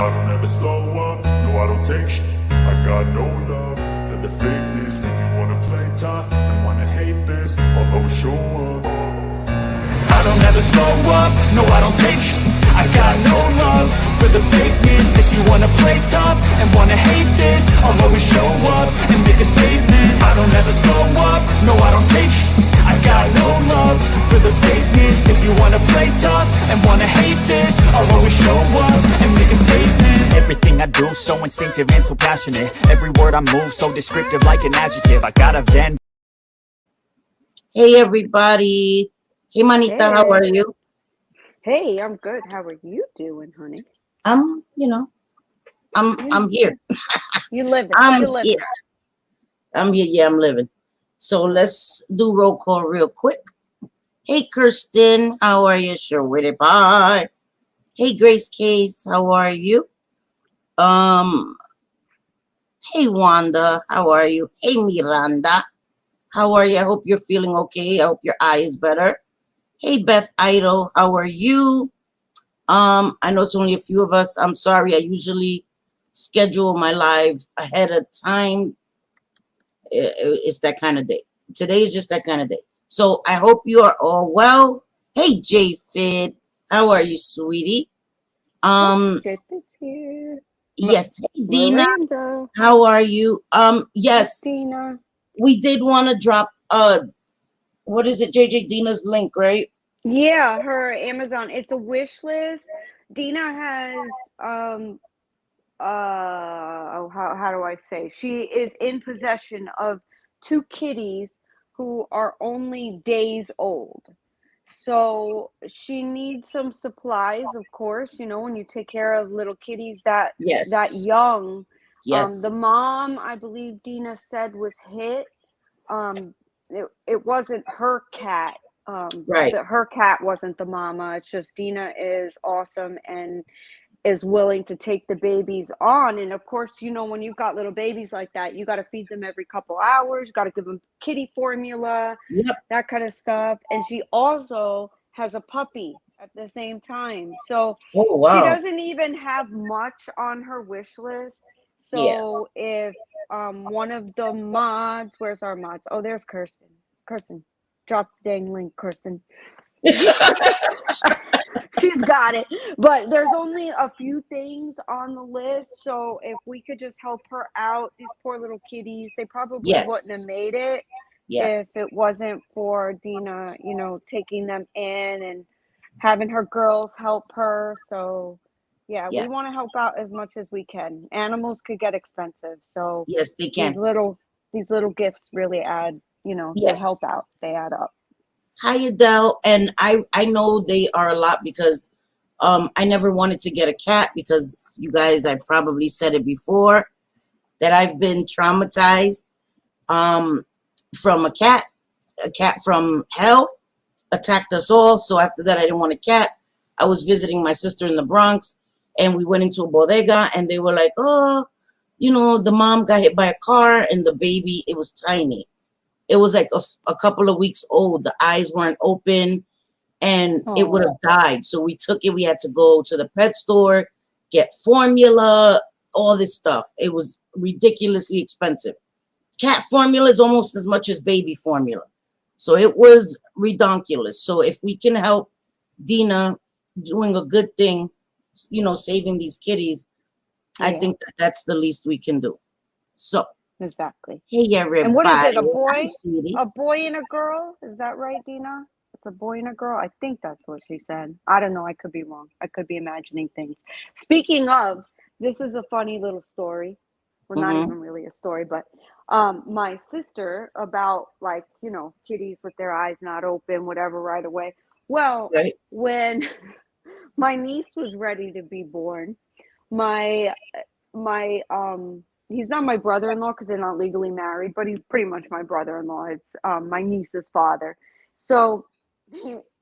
I don't ever slow up, no I don't take shit. I got no love for the fakeness. If you wanna play tough and wanna hate this, I'll always show up. I don't ever slow up, no I don't take shit. I got no love for the fakeness. If you wanna play tough and wanna hate this, I'll always show up and make a statement. I don't ever slow up, no I don't take shit. I got no love for the fakeness. If you wanna play tough and wanna hate this, I'll always show up and make a statement. Everything I do, so instinctive and so passionate. Every word I move, so descriptive like an adjective. I got a Venn. Hey everybody. Hey Manita, Hey. how are you? Hey, I'm good. How are you doing, honey? I'm here. You living? I'm You living? here. I'm here. Yeah, I'm living. So let's do roll call real quick. Hey Kirsten, how are you? Sure with it. Bye. Hey Grace Case, how are you? Hey Wanda, how are you? Hey Miranda, how are you? I hope you're feeling okay. I hope your eye is better. Hey Beth Idol, how are you? I know it's only a few of us. I'm sorry. I usually schedule my live ahead of time. It's that kind of day. Today is just that kind of day. So I hope you are all well. Hey J Fid, how are you, sweetie? Jacob's here. Yes. Hey Dina, Miranda. how are you? Yes, Christina. we did want to drop what is it, JJ Dina's link, right? Yeah, her Amazon. It's a wish list. Dina has how do I say? She is in possession of two kitties who are only days old. So she needs some supplies, of course, you know, when you take care of little kitties that Yes. young. Yes. The mom, I believe Dina said, was hit. It wasn't her cat. Right. Her cat wasn't the mama. It's just Dina is awesome and is willing to take the babies on. And of course, you know, when you've got little babies like that, you got to feed them every couple hours. You got to give them kitty formula, Yep. that kind of stuff. And she also has a puppy at the same time. So Oh wow. she doesn't even have much on her wish list. So if one of the mods, where's our mods? Oh, there's Kirsten. Kirsten, drop the dang link, Kirsten. She's got it. But there's only a few things on the list. So if we could just help her out, these poor little kitties, they probably wouldn't have made it if it wasn't for Dina, you know, taking them in and having her girls help her. So yeah, we want to help out as much as we can. Animals could get expensive. So yes, they can. These little gifts really add, you know, they help out. They add up. Hi Adele, and I know they are a lot because I never wanted to get a cat because you guys, I probably said it before that I've been traumatized from a cat from hell attacked us all. So after that I didn't want a cat. I was visiting my sister in the Bronx and we went into a bodega and they were like, oh, you know, the mom got hit by a car and the baby, it was tiny. It was like a couple of weeks old. The eyes weren't open and it would have died. So we took it. We had to go to the pet store, get formula, all this stuff. It was ridiculously expensive. Cat formula is almost as much as baby formula. So it was redonkulous. So if we can help Dina doing a good thing, you know, saving these kitties, I think that's the least we can do. So. Exactly. Hey, everybody. And what is it, a boy? Hi, a boy and a girl? Is that right, Dina? It's a boy and a girl? I think that's what she said. I don't know. I could be wrong. I could be imagining things. Speaking of, this is a funny little story. Well, not even really a story, but my sister about, like, you know, kitties with their eyes not open, whatever, right away. Well, when my niece was ready to be born, my he's not my brother-in-law because they're not legally married, but he's pretty much my brother-in-law. It's my niece's father. So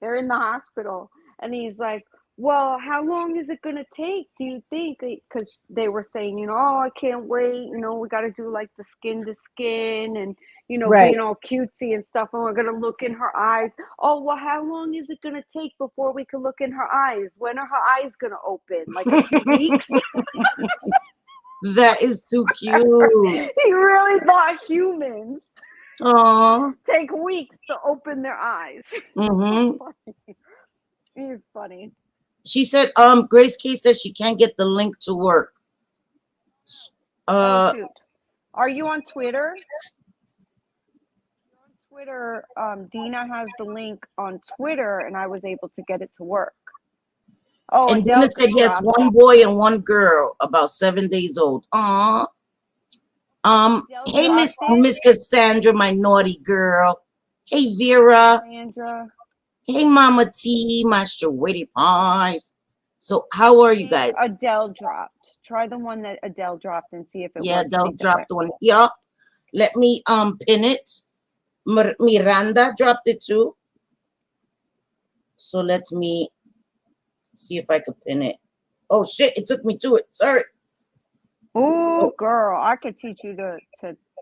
they're in the hospital and he's like, Well, how long is it going to take, do you think? Because they were saying, oh, I can't wait. We got to do like the skin to skin and, Right. being all cutesy and stuff. And we're going to look in her eyes. Oh, well, how long is it going to take before we can look in her eyes? When are her eyes going to open? Like a few weeks? That is too cute. He really thought humans Aw. take weeks to open their eyes. Mm-hmm. So funny. He's funny. She said, Grace K says she can't get the link to work. Oh, shoot. Are you on Twitter? You're on Twitter. Dina has the link on Twitter, and I was able to get it to work. Oh, and Dina said, yes, one boy and one girl, about 7 days old. Aw. Hey, Miss Cassandra, my naughty girl. Hey, Vera. Sandra. Hey, Mama T, my Shawitty Pies. So, how are you guys? Adele dropped. Try the one that Adele dropped and see if it works. Yeah, Adele dropped one. Yeah. Let me pin it. Miranda dropped it too. So let me see if I could pin it. Oh shit, it took me to it. Sorry. Oh, girl, I could teach you to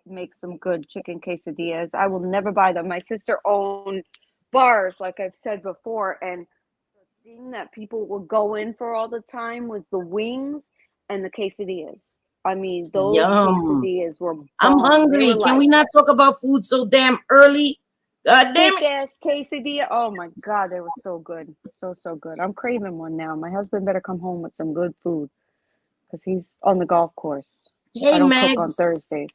make some good chicken quesadillas. I will never buy them. My sister owned bars, like I've said before, and the thing that people would go in for all the time was the wings and the quesadillas. I mean, those quesadillas were bomb. I'm hungry. Can we not talk about food so damn early? God damn it. Thick-ass quesadilla. Oh my God, they were so good. So good. I'm craving one now. My husband better come home with some good food because he's on the golf course. Hey, I don't Mags. cook on Thursdays.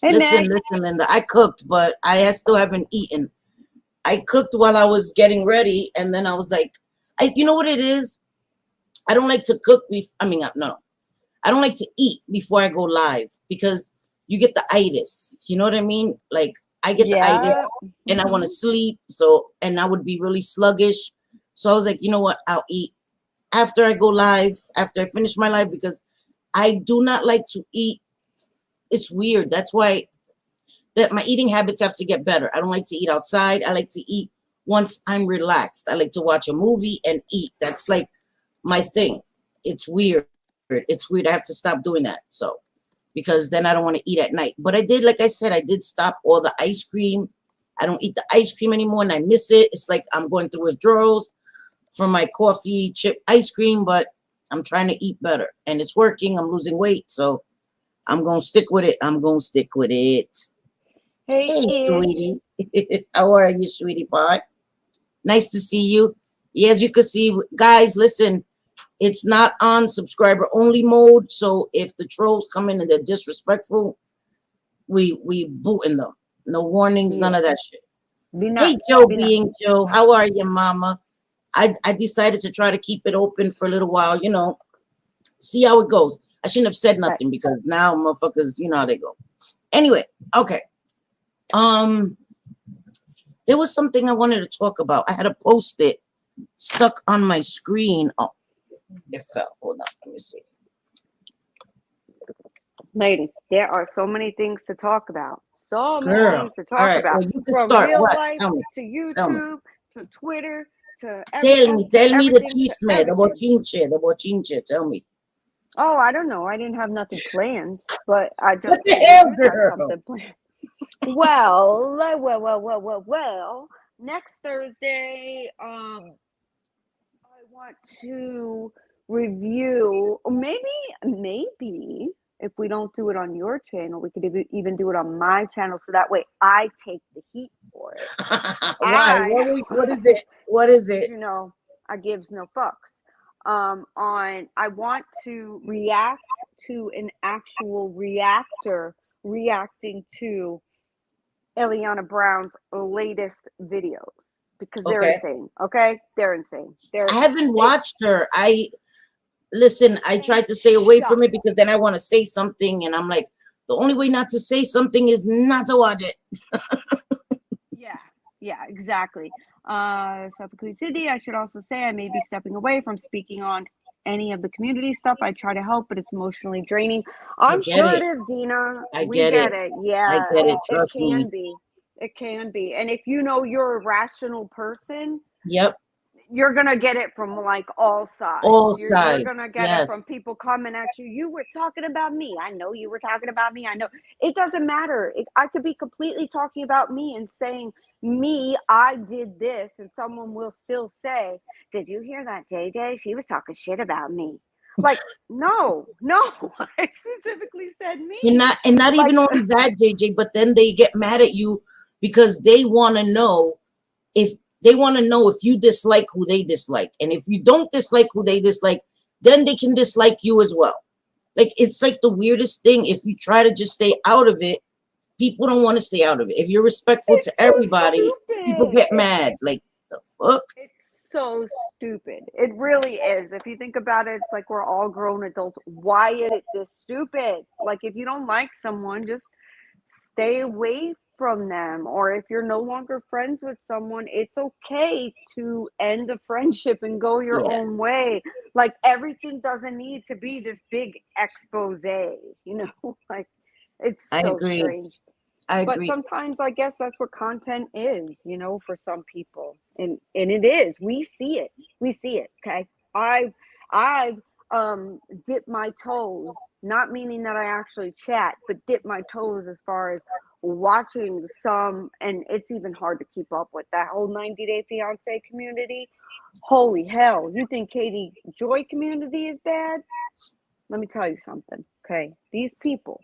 Hey, listen, Mags. Linda. I cooked, but I still haven't eaten. I cooked while I was getting ready, and then I was like, you know what it is? I don't like to cook. No. I don't like to eat before I go live because you get the itis. You know what I mean? Like, I get the itis and I want to sleep. So, and I would be really sluggish. So I was like, you know what? I'll eat after I go live, after I finish my live, because I do not like to eat. It's weird. That's why that my eating habits have to get better. I don't like to eat outside. I like to eat once I'm relaxed. I like to watch a movie and eat. That's like my thing. It's weird. It's weird. I have to stop doing that. So, because then I don't want to eat at night. But I did, like I said, I did stop all the ice cream. I don't eat the ice cream anymore and I miss it. It's like I'm going through withdrawals from my coffee chip ice cream, but I'm trying to eat better and it's working. I'm losing weight. So I'm going to stick with it. Hey sweetie. How are you, sweetie pie? Nice to see you. Yes, you can see, guys, listen, it's not on subscriber only mode. So if the trolls come in and they're disrespectful, we booting them. No warnings, none of that shit. Hey, Joe being Joe, how are you, mama? I decided to try to keep it open for a little while, see how it goes. I shouldn't have said nothing because now motherfuckers, you know how they go. Anyway, okay. There was something I wanted to talk about. I had a post-it stuck on my screen. Oh, it fell. Hold on, let me see. Lady, there are so many things to talk about. So many things to talk about. Well, you can From start. real What? life Tell me. to YouTube to Twitter to everything. Tell me the chisme, the bochinche. Tell me. Oh, I don't know. I didn't have nothing planned, but I just what the hell, girl? Something planned. Well. Next Thursday, I want to review, or maybe if we don't do it on your channel, we could even do it on my channel, so that way I take the heat for it. Why? What is it? What is it? I gives no fucks. I want to react to an actual reactor reacting to Eliana Brown's latest videos because they're insane. Okay, they're insane. I haven't watched her. I tried to stay away from it because then I want to say something, and I'm like, the only way not to say something is not to watch it. Yeah, exactly. City, I should also say I may be stepping away from speaking on any of the community stuff. I try to help, but it's emotionally draining. I'm sure it is, Dina. I get it. Yeah, I get it. Trust me. It can be. And if you're a rational person, yep, you're gonna get it from like all sides. All You're gonna sides. get it Yes. from people coming at you. You were talking about me. I know you were talking about me. I know it doesn't matter. I could be completely talking about me and saying me. I did this, and someone will still say, "Did you hear that, JJ? She was talking shit about me." Like, no, no. I specifically said me. And not Like, even only that, JJ, but then they get mad at you because they want to know if you dislike who they dislike. And if you don't dislike who they dislike, then they can dislike you as well. Like, it's like the weirdest thing. If you try to just stay out of it, people don't want to stay out of it. If you're respectful to it's so everybody, people stupid. get mad. Like, the fuck? It's so stupid. It really is. If you think about it, it's like we're all grown adults. Why is it this stupid? Like, if you don't like someone, just stay away from them. Or if you're no longer friends with someone, it's okay to end a friendship and go your Yeah, own way. Like, everything doesn't need to be this big expose, you know? Like, it's I so agree. strange. I But agree. sometimes I guess that's what content is, you know, for some people. And it is. We see it. We see it. Okay. I've dipped my toes, not meaning that I actually chat, but dip my toes as far as watching some, and it's even hard to keep up with that whole 90 Day Fiance community. Holy hell. You think Katie Joy community is bad? Let me tell you something. Okay. These people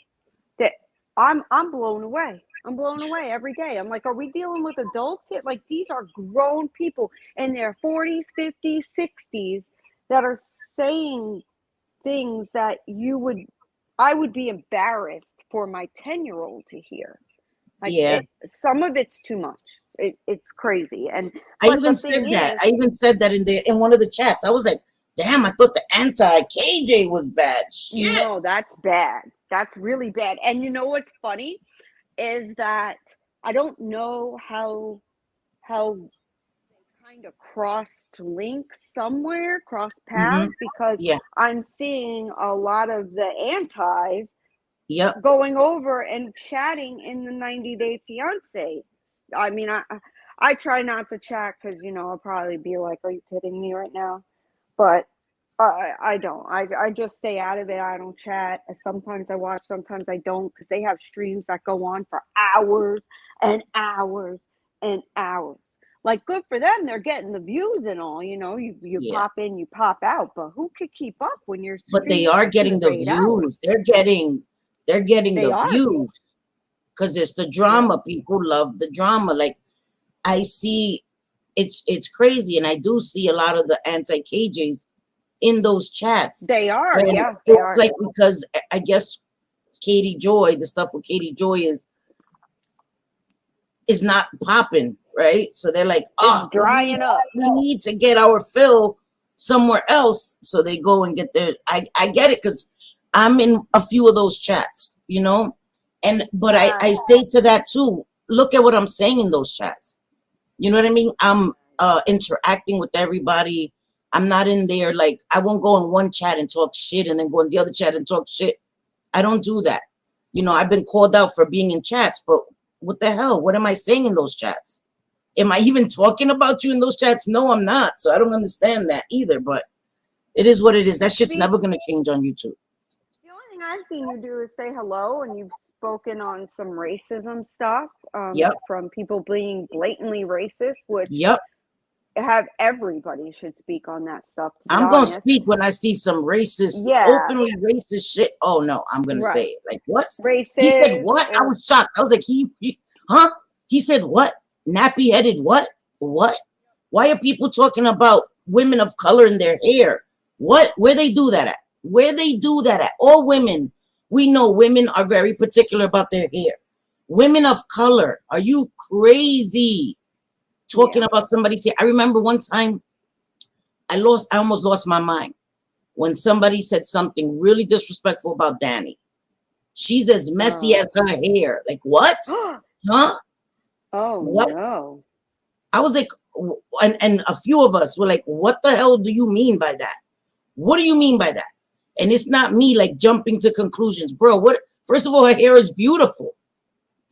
that I'm blown away. I'm blown away every day. I'm like, are we dealing with adults here? Like, these are grown people in their 40s, 50s, 60s that are saying things that I would be embarrassed for my 10-year-old to hear. Like, Yeah. some of it's too much. It's crazy. And I but the even thing said that. is, I even said that in one of the chats. I was like, damn, I thought the anti KJ was bad. Shit. no, that's bad. That's really bad. And you know what's funny is that I don't know how kind of crossed links somewhere, cross Mm-hmm. paths, because Yeah. I'm seeing a lot of the antis Yep. going over and chatting in the 90 Day Fiance. I mean, I try not to chat because, you know, I'll probably be like, are you kidding me right now? But I don't. I just stay out of it. I don't chat. Sometimes I watch, sometimes I don't, because they have streams that go on for hours and hours and hours. Like, good for them. They're getting the views and all, you know, you Yeah. pop in, you pop out, but who could keep up when you're But they streaming are for getting 6 the 8 hours? views. They're getting They the are. views because it's the Yeah. drama. People love the drama. Like, I see it's crazy. And I do see a lot of the anti KJs in those chats. They are. And Yeah, they it's are. like, because I guess Katie Joy, the stuff with Katie Joy is not popping, right? So they're like, It's oh, drying up. we need to get our fill somewhere else. So they go and get their, I get it, because I'm in a few of those chats, you know? But I Right. say to that too, look at what I'm saying in those chats. You know what I mean? I'm interacting with everybody. I'm not in there, like, I won't go in one chat and talk shit and then go in the other chat and talk shit. I don't do that. You know, I've been called out for being in chats, but what the hell? What am I saying in those chats? Am I even talking about you in those chats? No, I'm not. So I don't understand that either, but it is what it is. That shit's See, never going to change on YouTube. the only thing I've seen you do is say hello, and you've spoken on some racism stuff, Yep. from people being blatantly racist, which Yep. have everybody should speak on that stuff, to be I'm going to honest. speak when I see some racist, Yeah, openly racist shit. Oh, no, I'm going to say right. it. Like, what? He said Racist. what? I was shocked. I was like, huh? He said what? Nappy headed what? What? Why are people talking about women of color in their hair? What? Where they do that at? Where they do that at? All women, we know women are very particular about their hair. Women of color, are you crazy? Talking Yeah. about somebody's hair. I remember one time I almost lost my mind when somebody said something really disrespectful about Danny. She's as messy as her hair. Like, what? Huh? Oh What? no. I was like, and a few of us were like, what the hell do you mean by that? What do you mean by that? And it's not me like jumping to conclusions, bro. What? First of all, her hair is beautiful.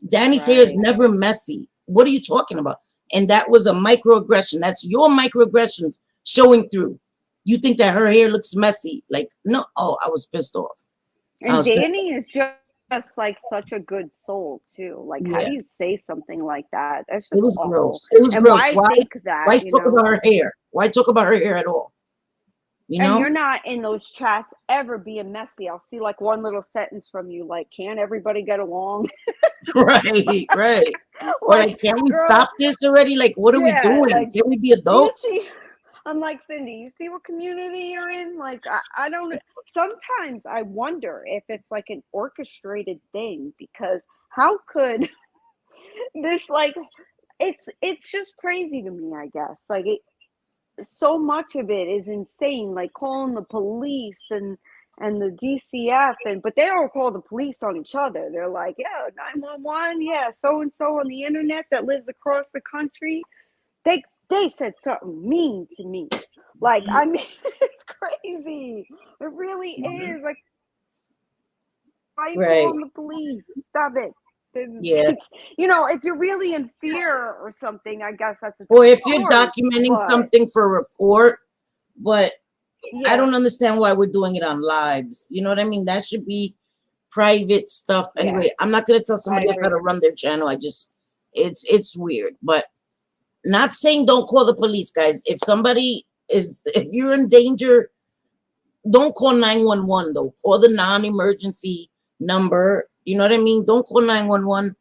Danny's hair is Right. never messy. What are you talking about? and that was a microaggression. That's your microaggressions showing through. You think that her hair looks messy? Like, no. Oh, I was pissed off. I And was pissed Danny is just like such a good soul too. Like, how Yeah, do you say something like that? That's it just was awful. gross. It was And gross. why Why? think that, Why you talk know? about her hair? Why talk about her hair at all? You And know? you're not in those chats ever being messy. I'll see like one little sentence from you, like, "Can't everybody get along?" Right, right. Or like, Like, can we girl, stop this already? Like, what are we yeah, doing? like, Can we be do you adults? see? I'm like, Cindy, you see what community you're in? Like, I don't, sometimes I wonder if it's like an orchestrated thing, because how could this, like, it's just crazy to me, I guess. Like, so much of it is insane, like calling the police and the DCF, and but they don't call the police on each other. They're like, yeah, 911, yeah, so and so on the internet that lives across the country, they said something mean to me. Like, I mean, it's crazy. It really is. Like, why are you Right. calling the police? Stop it. Yeah. If you're really in fear or something, I guess that's a Or different if you're story. documenting But something for a report, but I yeah, don't understand why we're doing it on lives. You know what I mean? That should be private stuff. yeah, Anyway, I'm not gonna tell I somebody else how agree. to run their channel. It's weird. But not saying don't call the police, guys. If you're in danger, don't call 911 though. Call the non-emergency number. You know what I mean? Don't call 911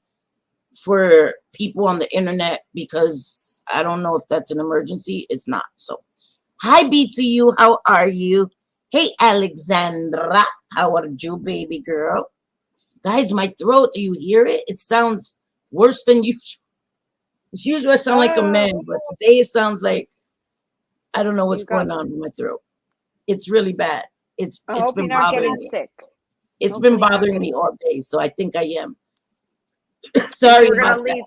for people on the internet, because I don't know if that's an emergency. It's not. So, hi B to you. How are you? Hey Alexandra, how are you, baby girl? Guys, my throat. Do you hear it? It sounds worse than usual. Usually I sound like a man, Oh, but today it sounds like I don't know what's you got. going on with my throat. It's really bad. It's I it's hope you're been not bothering getting me. sick. It's been Hopefully, you're not bothering me getting all sick. day, so I think I am. We Sorry were gonna about that. leave.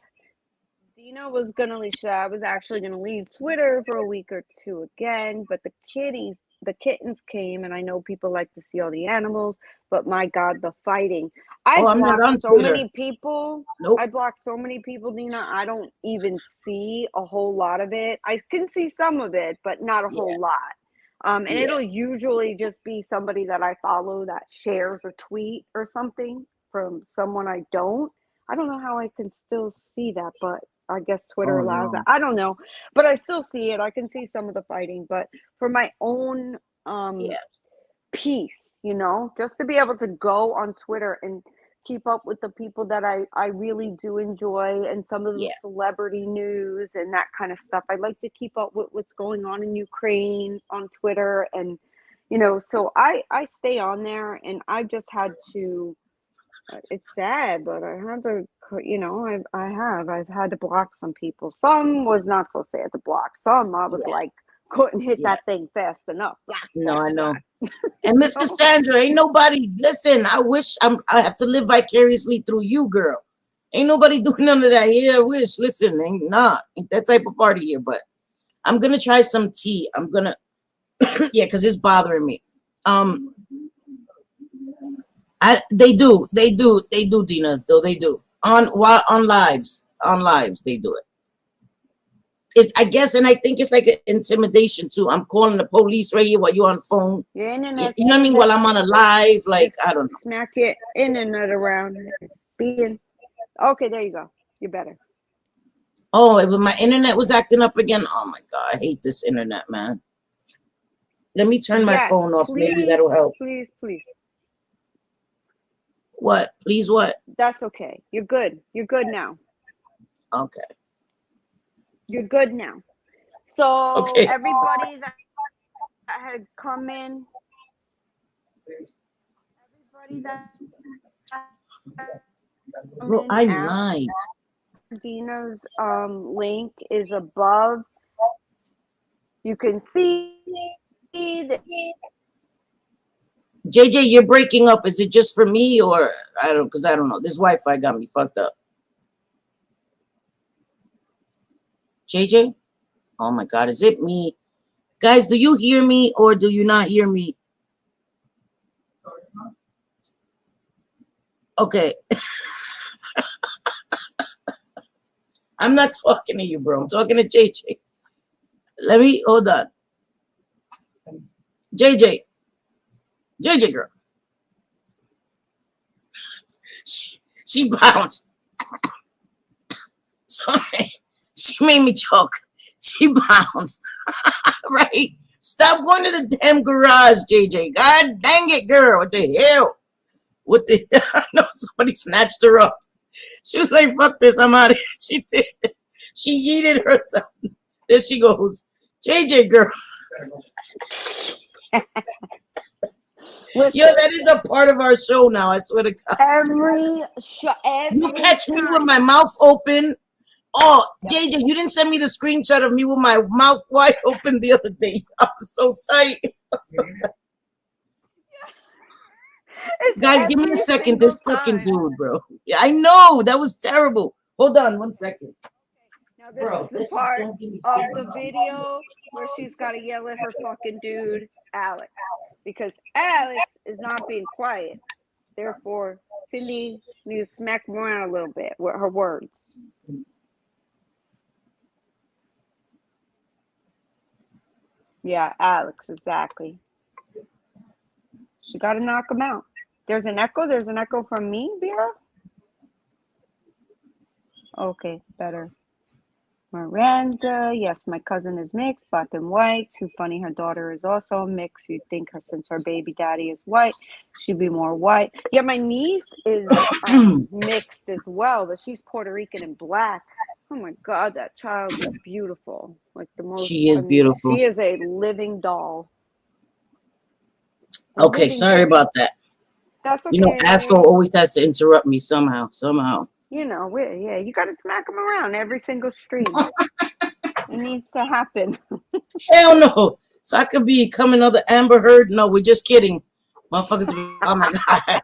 Dina was gonna leave. So I was actually gonna leave Twitter for a week or two again, but the kittens came, and I know people like to see all the animals, but my God, the fighting! I Oh, I'm not blocked on so Twitter. many people. Nope. I blocked so many people, Dina. I don't even see a whole lot of it. I can see some of it, but not a Yeah, whole lot. And yeah. it'll usually just be somebody that I follow that shares a tweet or something from someone I don't. I don't know how I can still see that, but I guess Twitter Oh allows that. no. I don't know, but I still see it. I can see some of the fighting, but for my own Yeah, peace, just to be able to go on Twitter and keep up with the people that I really do enjoy, and some of the yeah, celebrity news and that kind of stuff. I like to keep up with what's going on in Ukraine on Twitter, and so I stay on there, and I've just had to. It's sad, but I had to, I've had to block some people. Some was not so sad to block. Some I was yeah, like, couldn't hit yeah. that thing fast enough. Block, No, block, I know. block. And Miss Oh, Cassandra, ain't nobody listen. I have to live vicariously through you, girl. Ain't nobody doing none of that here. Wish, listen, ain't that type of party here. But I'm gonna try some tea. I'm gonna yeah, because it's bothering me. Um, they do, Dina. Though they do on lives they do it. I guess, and I think it's like an intimidation too. I'm calling the police right here while you're on phone. your You internet know what I mean? While I'm on a live, like just I don't know. smack your internet around. It's being okay. There you go. You're better. Oh, my internet was acting up again. Oh my god, I hate this internet, man. Let me turn my Yes, phone off. Maybe please, that'll help. please, please. What? Please, what? That's okay. You're good. You're good now. Okay. You're good now. So Okay. everybody that had come in, everybody that come Bro, in I'm after live. Dina's link is above. You can see the JJ, you're breaking up. Is it just for me or because I don't know. This Wi-Fi got me fucked up. JJ? Oh my god, is it me? Guys, do you hear me or do you not hear me? Okay. I'm not talking to you, bro. I'm talking to JJ. Let me hold on. JJ. JJ girl. She bounced. Sorry. She made me choke. She bounced. Right? Stop going to the damn garage, JJ. God dang it, girl. What the hell? What the hell? I know somebody snatched her up. She was like, fuck this, I'm out of here. She did. She yeeted herself. There she goes. JJ girl. Listen, Yo, that is a part of our show now, I swear to God. every You catch me with my mouth open. Oh, JJ, you didn't send me the screenshot of me with my mouth wide open the other day. I was so tight. Guys, give me a second. This fucking dude, bro. Yeah, I know. That was terrible. Hold on 1 second. Now this is the part of the video where she's got to yell at her fucking dude, Alex, because Alex is not being quiet. Therefore, Cindy needs to smack him around a little bit with her words. Yeah, Alex, exactly. She got to knock him out. There's an echo. There's an echo from me, Vera. Okay, better. Miranda, yes, my cousin is mixed, black and white. Too funny, her daughter is also mixed. You'd think her, since her baby daddy is white, she'd be more white. Yeah, my niece is mixed as well, but she's Puerto Rican and black. Oh my God, that child is beautiful. Like the most. She is beautiful. She is a living doll. Okay, sorry about that. That's okay. You know, asshole always has to interrupt me somehow. You know, yeah, you got to smack him around every single stream. It needs to happen. Hell no. So I could become another Amber Heard. No, we're just kidding. Motherfuckers, oh my God.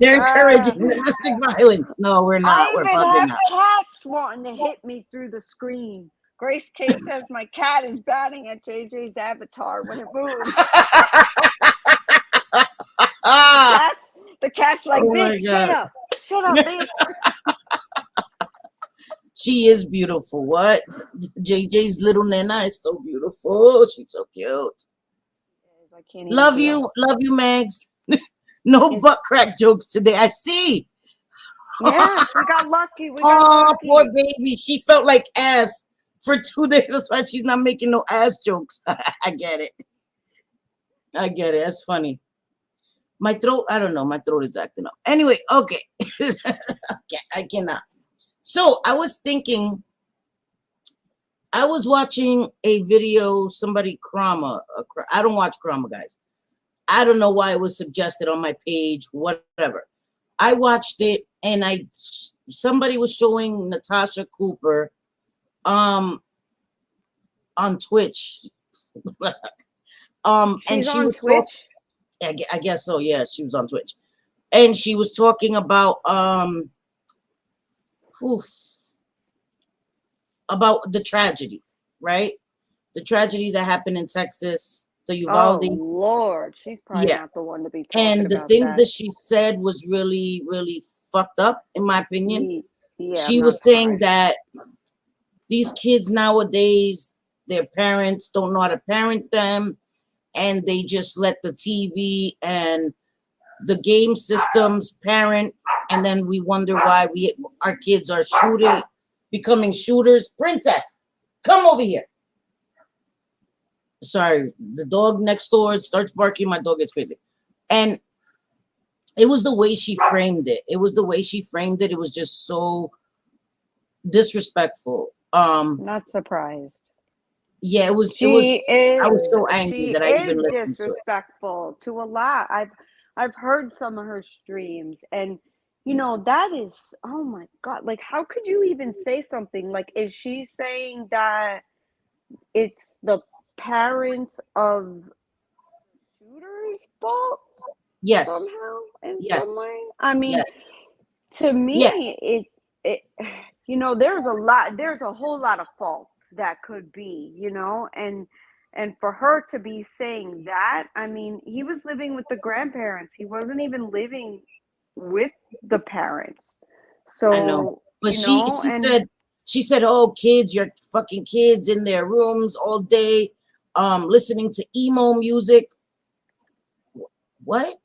They're encouraging domestic violence. No, we're not. We're fucking not. Cats wanting to hit me through the screen. Grace K says my cat is batting at JJ's avatar when it moves. The cat's like, bitch, shut up, bitch. She is beautiful. What? JJ's little Nana is so beautiful. She's so cute. Love you, Mags. No butt crack jokes today. I see. Yeah, we got lucky. Poor baby. She felt like ass for 2 days. That's why she's not making no ass jokes. I get it. That's funny. My throat, I don't know. My throat is acting up. Anyway, okay. I cannot. So I was thinking, I was watching a video, somebody Krama. I don't watch Krama, guys. I don't know why it was suggested on my page, whatever. I watched it and somebody was showing Natasha Cooper on Twitch. And she was Twitch? I guess so, yeah, she was on Twitch. And she was talking about the tragedy, right? The tragedy that happened in Texas, the Uvalde. Oh Lord, she's probably not the one to be talking and the about things that she said was really, really fucked up, in my opinion. Yeah, she was saying that these kids nowadays, their parents don't know how to parent them, and they just let the TV and the game systems parent, and then we wonder why our kids are becoming shooters. Princess, come over here. Sorry, the dog next door starts barking. My dog gets crazy. And it was the way she framed it. It was just so disrespectful. Not surprised. Yeah, it was. I was so angry that I even listened to it. Disrespectful to a lot. I've heard some of her streams, and you know that is, oh my God, like how could you even say something like? Is she saying that it's the parents of shooters' fault? Yes. Somehow, in some way. I mean, to me, it you know, there's a whole lot of faults that could be, you know, and for her to be saying that, I mean, he was living with the grandparents. He wasn't even living with the parents. So I know. But she said She said, "Oh, kids, your fucking kids in their rooms all day, listening to emo music." What?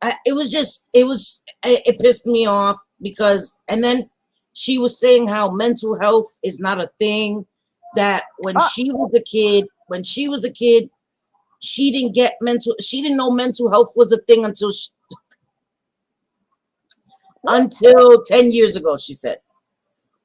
It pissed me off because, and then she was saying how mental health is not a thing. That when Uh, she was a kid, she didn't know mental health was a thing until 10 years ago, she said,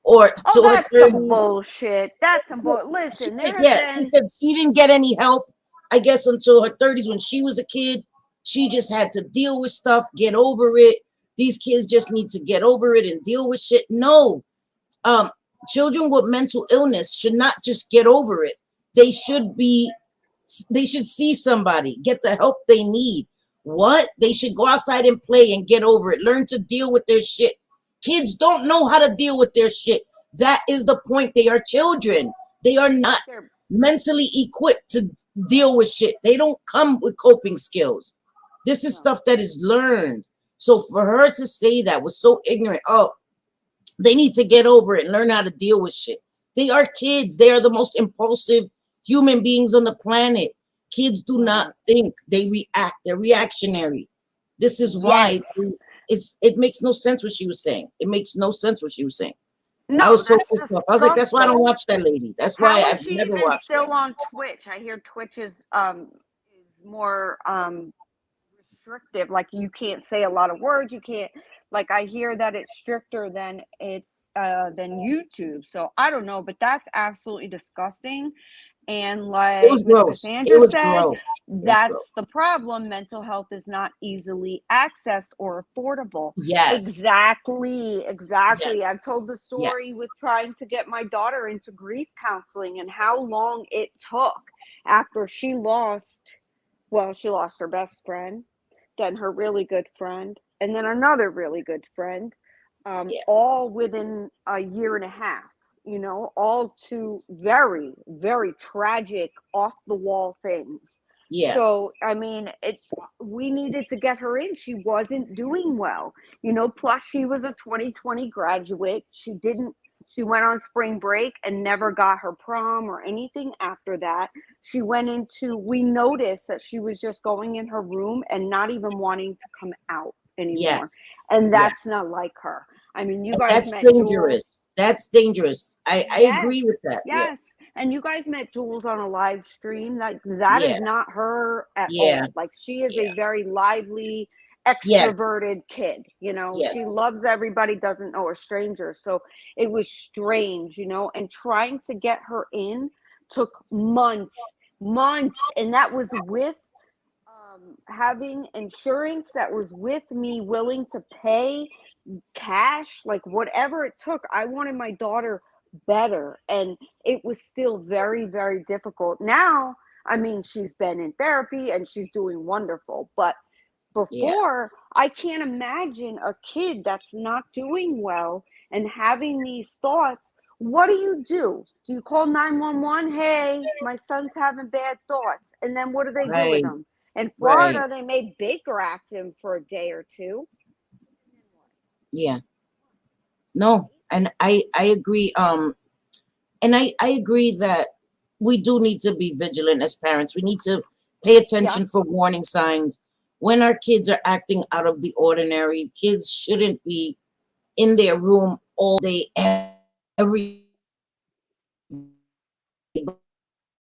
or oh, till her that's some 30s. bullshit. That's some bull. She Listen, said, there have yeah, she been. said she didn't get any help, I guess, until her 30s. When she was a kid, she just had to deal with stuff, get over it. These kids just need to get over it and deal with shit. No, um, children with mental illness should not just get over it. They should be, they should see somebody, get the help they need. What? They should go outside and play and get over it. Learn to deal with their shit. Kids don't know how to deal with their shit. That is the point. They are children. They are not They're, mentally equipped to deal with shit. They don't come with coping skills. This is no. stuff that is learned. So for her to say that was so ignorant. Oh, they need to get over it and learn how to deal with shit. They are kids. They are the most impulsive human beings on the planet. Kids do Right. not think, they react. They're reactionary. This is why Yes. it makes no sense what she was saying. It makes no sense what she was saying. I No, was so that's pissed off. I was like, that's why I don't disgusting. watch that lady. That's why How is I've she never even watched her. still on Twitch? I hear Twitch is more restrictive. Like you can't say a lot of words. You can't, like, I hear that it's stricter than YouTube. So I don't know, but that's absolutely disgusting. And It like was Miss gross. It Cassandra was said, gross. It was gross. that's the problem. Mental health is not easily accessed or affordable. Yes. Exactly, exactly. I've Yes. told the story with Yes. trying to get my daughter into grief counseling and how long it took after she lost her best friend, then her really good friend, and then another really good friend, Yeah. all within a year and a half. All two very, very tragic, off the wall things. Yeah. So, I mean, we needed to get her in. She wasn't doing well, plus she was a 2020 graduate. She went on spring break and never got her prom or anything after that. We noticed that she was just going in her room and not even wanting to come out anymore. Yes. And Yes. that's not like her. I mean, you And guys that's met Jules. dangerous. That's dangerous. I agree with Yes, that. Yeah. yes. And you guys met Jules on a live stream. That Yeah. is not her at Yeah. all. Like she is a Yeah. very lively, Yes. extroverted kid. She Yes. loves everybody, doesn't know a stranger. So it was strange, and trying to get her in took months, months. And that was with having insurance, that was with me willing to pay cash, like whatever it took. I wanted my daughter better, and it was still very, very difficult. Now, I mean, she's been in therapy and she's doing wonderful, but Yeah. before, I can't imagine a kid that's not doing well and having these thoughts. What do you do? Do you call 911? Hey, my son's having bad thoughts. And then what do they do with Right. him? In Right. Florida, they may Baker Act him for a day or two. Yeah. No. And I agree. And I agree that we do need to be vigilant as parents. We need to pay Yeah. attention for warning signs when our kids are acting out of the ordinary. Kids shouldn't be in their room all day, every day.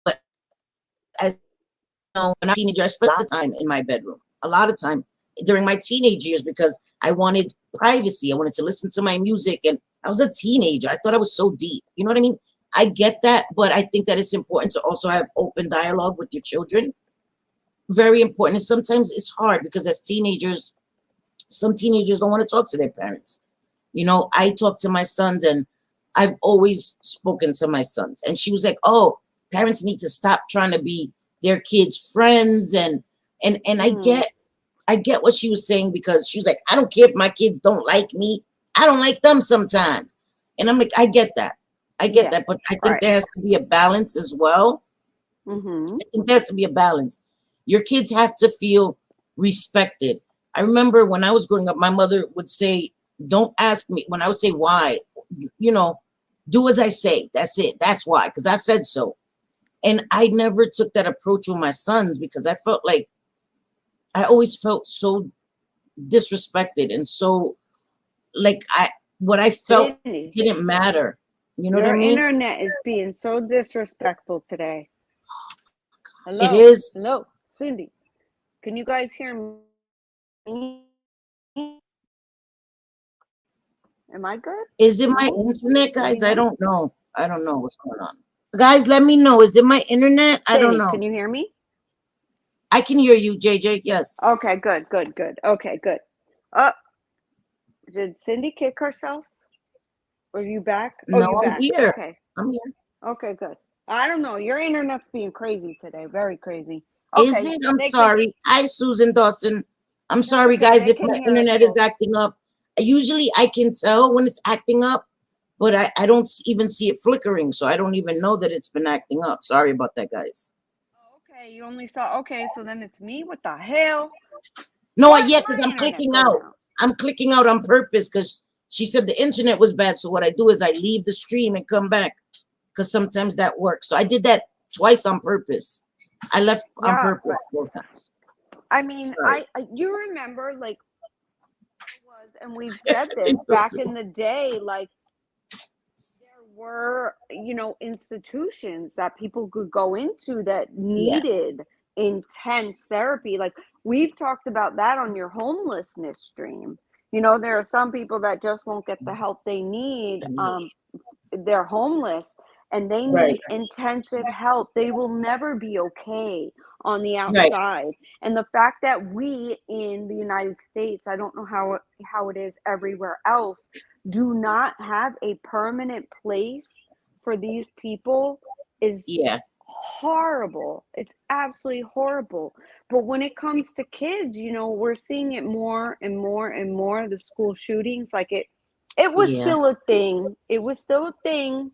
But as you know, when I was a teenager, I spent a lot of time in my bedroom. A lot of time during my teenage years because I wanted privacy. I wanted to listen to my music, and I was a teenager. I thought I was so deep. You know what I mean? I get that, but I think that it's important to also have open dialogue with your children. Very important. And sometimes it's hard because as teenagers, some teenagers don't want to talk to their parents. I talk to my sons, and I've always spoken to my sons. And she was like, "Oh, parents need to stop trying to be their kids' friends." And Mm, I get what she was saying because she was like, "I don't care if my kids don't like me. I don't like them sometimes." And I'm like, I get that. I get yeah. that, but I think Right. there has to be a balance as well. Mm-hmm. I think there has to be a balance. Your kids have to feel respected. I remember when I was growing up, my mother would say, "Don't ask me." When I would say why, you know, do as I say. That's it. That's why, because I said so. And I never took that approach with my sons because I felt like I always felt so disrespected and so like what I felt Cindy, didn't matter. You know what I your mean? internet is being so disrespectful today. It Hello, is. hello, Cindy. Can you guys hear me? Am I good? Is it my No? internet, Let me guys? I know. don't know. I don't know what's going on. Guys, let me know. Is it my internet? I don't Cindy, know. can you hear me? I can hear you, JJ. Yes. Okay, good, good, good. Okay, good. Uh, did Cindy kick herself? Are you back? Oh, No, you I'm back. here. Okay. I'm here. Okay, good. I don't know. Your internet's being crazy today. Very crazy. Is Okay. it? I'm They can, sorry. Hi, Susan Dawson. I'm that's sorry, okay. guys, They if can my hear us internet is both. acting up. Usually I can tell when it's acting up, but I don't even see it flickering, so I don't even know that it's been acting up. Sorry about that, guys. Oh, okay. You only saw, okay. So then it's me? What the hell? No, Why is yeah, my because I'm internet clicking going out. out? I'm clicking out on purpose because she said the internet was bad. So what I do is I leave the stream and come back because sometimes that works. So I did that twice on purpose. I left on Yeah, purpose but both times. I mean, Sorry. you remember like it was, and we've said this It's so back true. in the day, like there were, institutions that people could go into that Yeah. needed intense therapy. Like we've talked about that on your homelessness stream. There are some people that just won't get the help they need. I know. They're homeless and they Right. need intensive help. They will never be okay on the Right. outside. And the fact that we in the United States, I don't know how it is everywhere else, do not have a permanent place for these people is Yeah. horrible. It's absolutely horrible. But when it comes to kids, we're seeing it more and more and more, the school shootings. Like it was Yeah. still a thing. It was still a thing,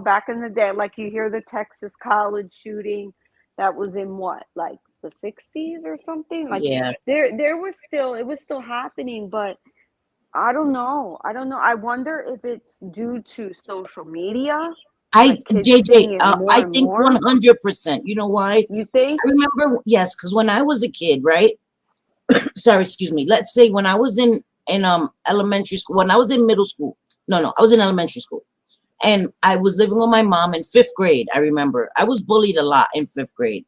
back in the day. Like you hear the Texas college shooting, that was in what, like the 60s or something? Like Yeah. there was still, it was still happening, but I don't know. I don't know. I wonder if it's due to social media, like kids JJ, seeing it more I and think more. 100%. You know why? You think? I remember, yes, because when I was a kid, right? Sorry, excuse me. Let's say when I was in elementary school, when I was in middle school. No, I was in elementary school. And I was living with my mom in fifth grade. I remember I was bullied a lot in fifth grade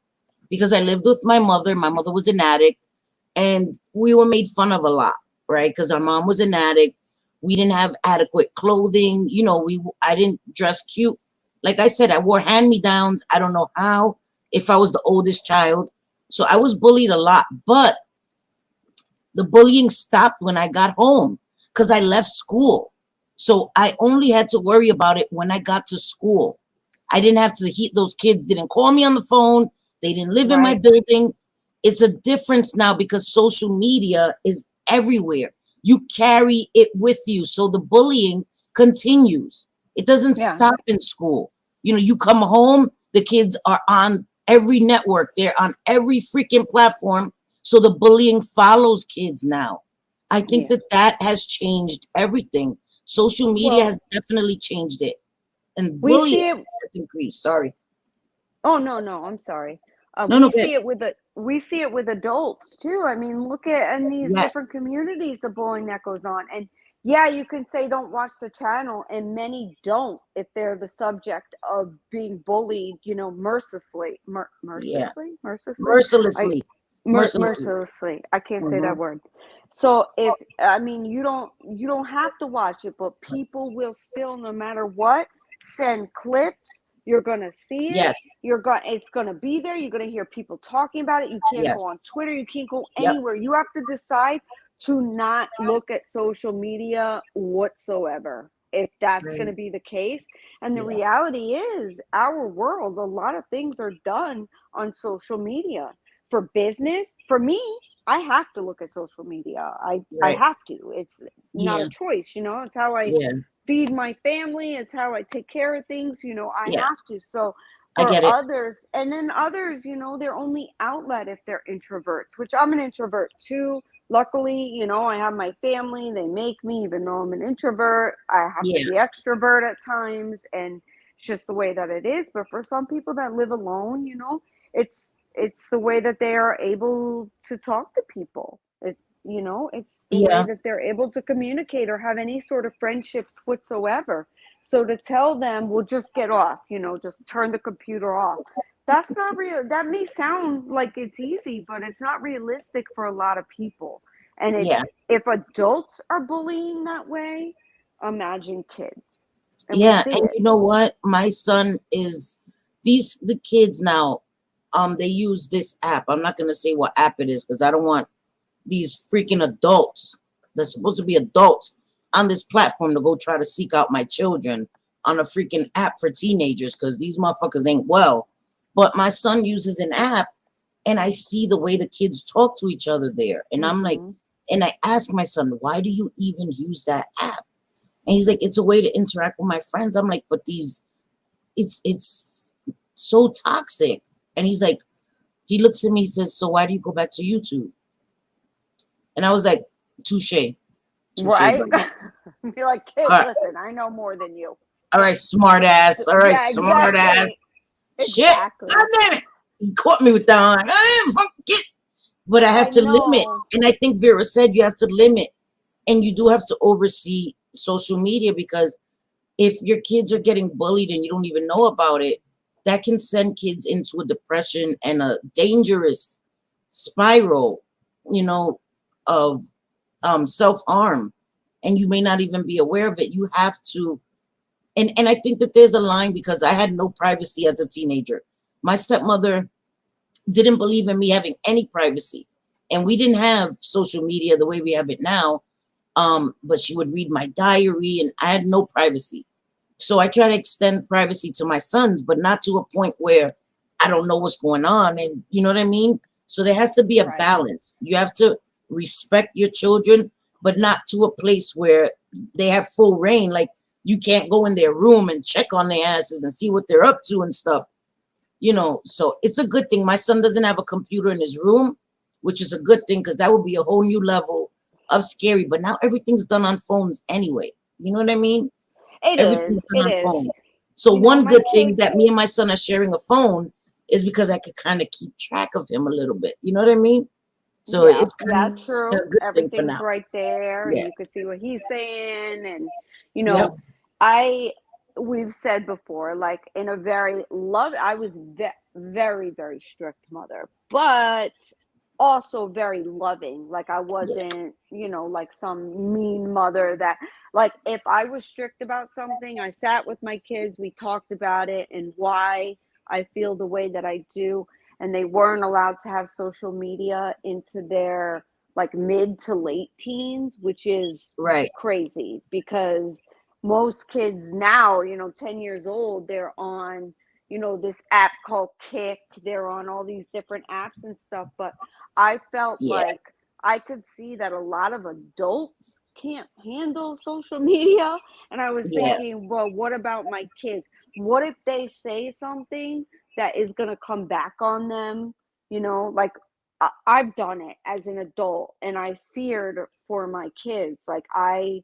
because I lived with my mother. My mother was an addict, and we were made fun of a lot, right? Because our mom was an addict. We didn't have adequate clothing. I didn't dress cute. Like I said, I wore hand-me-downs. I don't know how, if I was the oldest child. So I was bullied a lot, but the bullying stopped when I got home because I left school. So I only had to worry about it when I got to school. I didn't have to heat those kids didn't call me on the phone. They didn't live in my Right. building. It's a difference now because social media is everywhere. You carry it with you. So the bullying continues. It doesn't Yeah. stop in school. You come home, the kids are on every network. They're on every freaking platform. So the bullying follows kids now. I think Yeah. that has changed everything. Social media Well, has definitely changed it. And we bullying see it. has increased. Sorry. Oh no, no, I'm sorry. No, no, We see it with adults too. I mean, look at in these different yes. communities the bullying that goes on. And yeah, you can say don't watch the channel, and many don't if they're the subject of being bullied, mercilessly, Yeah. mercilessly. I Mercilessly. Mercilessly. mercilessly. I can't say Hmm. that word. So if I mean you don't have to watch it, but people will still, no matter what, send clips. You're gonna see it. Yes. It's gonna be there. You're gonna hear people talking about it. You can't go on Yes. Twitter. You can't go Yep. anywhere. You have to decide to not look at social media whatsoever if that's going Right. to be the case. And the Yeah. reality is, our world, a lot of things are done on social media. For business, for me, I have to look at social media. I Right. have to. It's not a Yeah. choice. It's how I Yeah. feed my family. It's how I take care of things. I Yeah. have to. So I for get it. others, and then others, their only outlet if they're introverts, which I'm an introvert too. luckily, I have my family. They make me, even though I'm an introvert, I have to Yeah, be extrovert at times, and it's just the way that it is. But for some people that live alone, it's the way that they are able to talk to people. It's the way yeah, that they're able to communicate or have any sort of friendships whatsoever. So to tell them, well, just get off, just turn the computer off. That's not real. That may sound like it's easy, but it's not realistic for a lot of people. And yeah, it's, if adults are bullying that way, imagine kids. And we yeah. see And it. you know what? My son is the kids now. They use this app. I'm not gonna say what app it is because I don't want these freaking adults. They're supposed to be adults on this platform to go try to seek out my children on a freaking app for teenagers because these motherfuckers ain't well. But my son uses an app and I see the way the kids talk to each other there. And I'm like, Hmm. and I ask my son, why do you even use that app? And he's like, it's a way to interact with my friends. I'm like, but it's so toxic. And he's like, he looks at me, he says, so why do you go back to YouTube? And I was like, touche, touche, Right? buddy. Be like, kid, All right, listen, I know more than you. all right, smart ass. All right, Yeah, smart ass. exactly. Shit, Exactly. God damn it. He caught me with that one. I didn't fucking get, but I have I to limit. know. And I think Vera said you have to limit and you do have to oversee social media because if your kids are getting bullied and you don't even know about it, that can send kids into a depression and a dangerous spiral, you know, of self-harm. And you may not even be aware of it. You have to, and I think that there's a line because I had no privacy as a teenager. My stepmother didn't believe in me having any privacy. And we didn't have social media the way we have it now. But she would read my diary and I had no privacy. So I try to extend privacy to my sons, but not to a point where I don't know what's going on. And you know what I mean? So there has to be a Right. balance. You have to respect your children, but not to a place where they have full reign. Like you can't go in their room and check on their asses and see what they're up to and stuff. So it's a good thing. My son doesn't have a computer in his room, which is a good thing because that would be a whole new level of scary. But now everything's done on phones anyway. You know what I mean? It Everything's is. done It on is. phone. So one My good thing kids, that me and my son are sharing a phone is because I could kind of keep track of him a little bit. You know what I mean? So yeah, it's yeah, kind of true. a good thing for Everything's now. right there and Yeah. you can see what he's saying. And, you Yep. know, I, we've said before, like in a very I was very, very strict mother, but also very loving. Like I Yeah. wasn't, like some mean mother that, like, if I was strict about something, I sat with my kids, we talked about it and why I feel the way that I do. And they weren't allowed to have social media into their like mid to late teens, which is Right. crazy because most kids now, 10 years old, they're on, this app called Kick. They're on all these different apps and stuff. But I felt Yeah. like I could see that a lot of adults can't handle social media. And I was Yeah. thinking, well, what about my kids? What if they say something that is going to come back on them? Like I've done it as an adult and I feared for my kids. Like I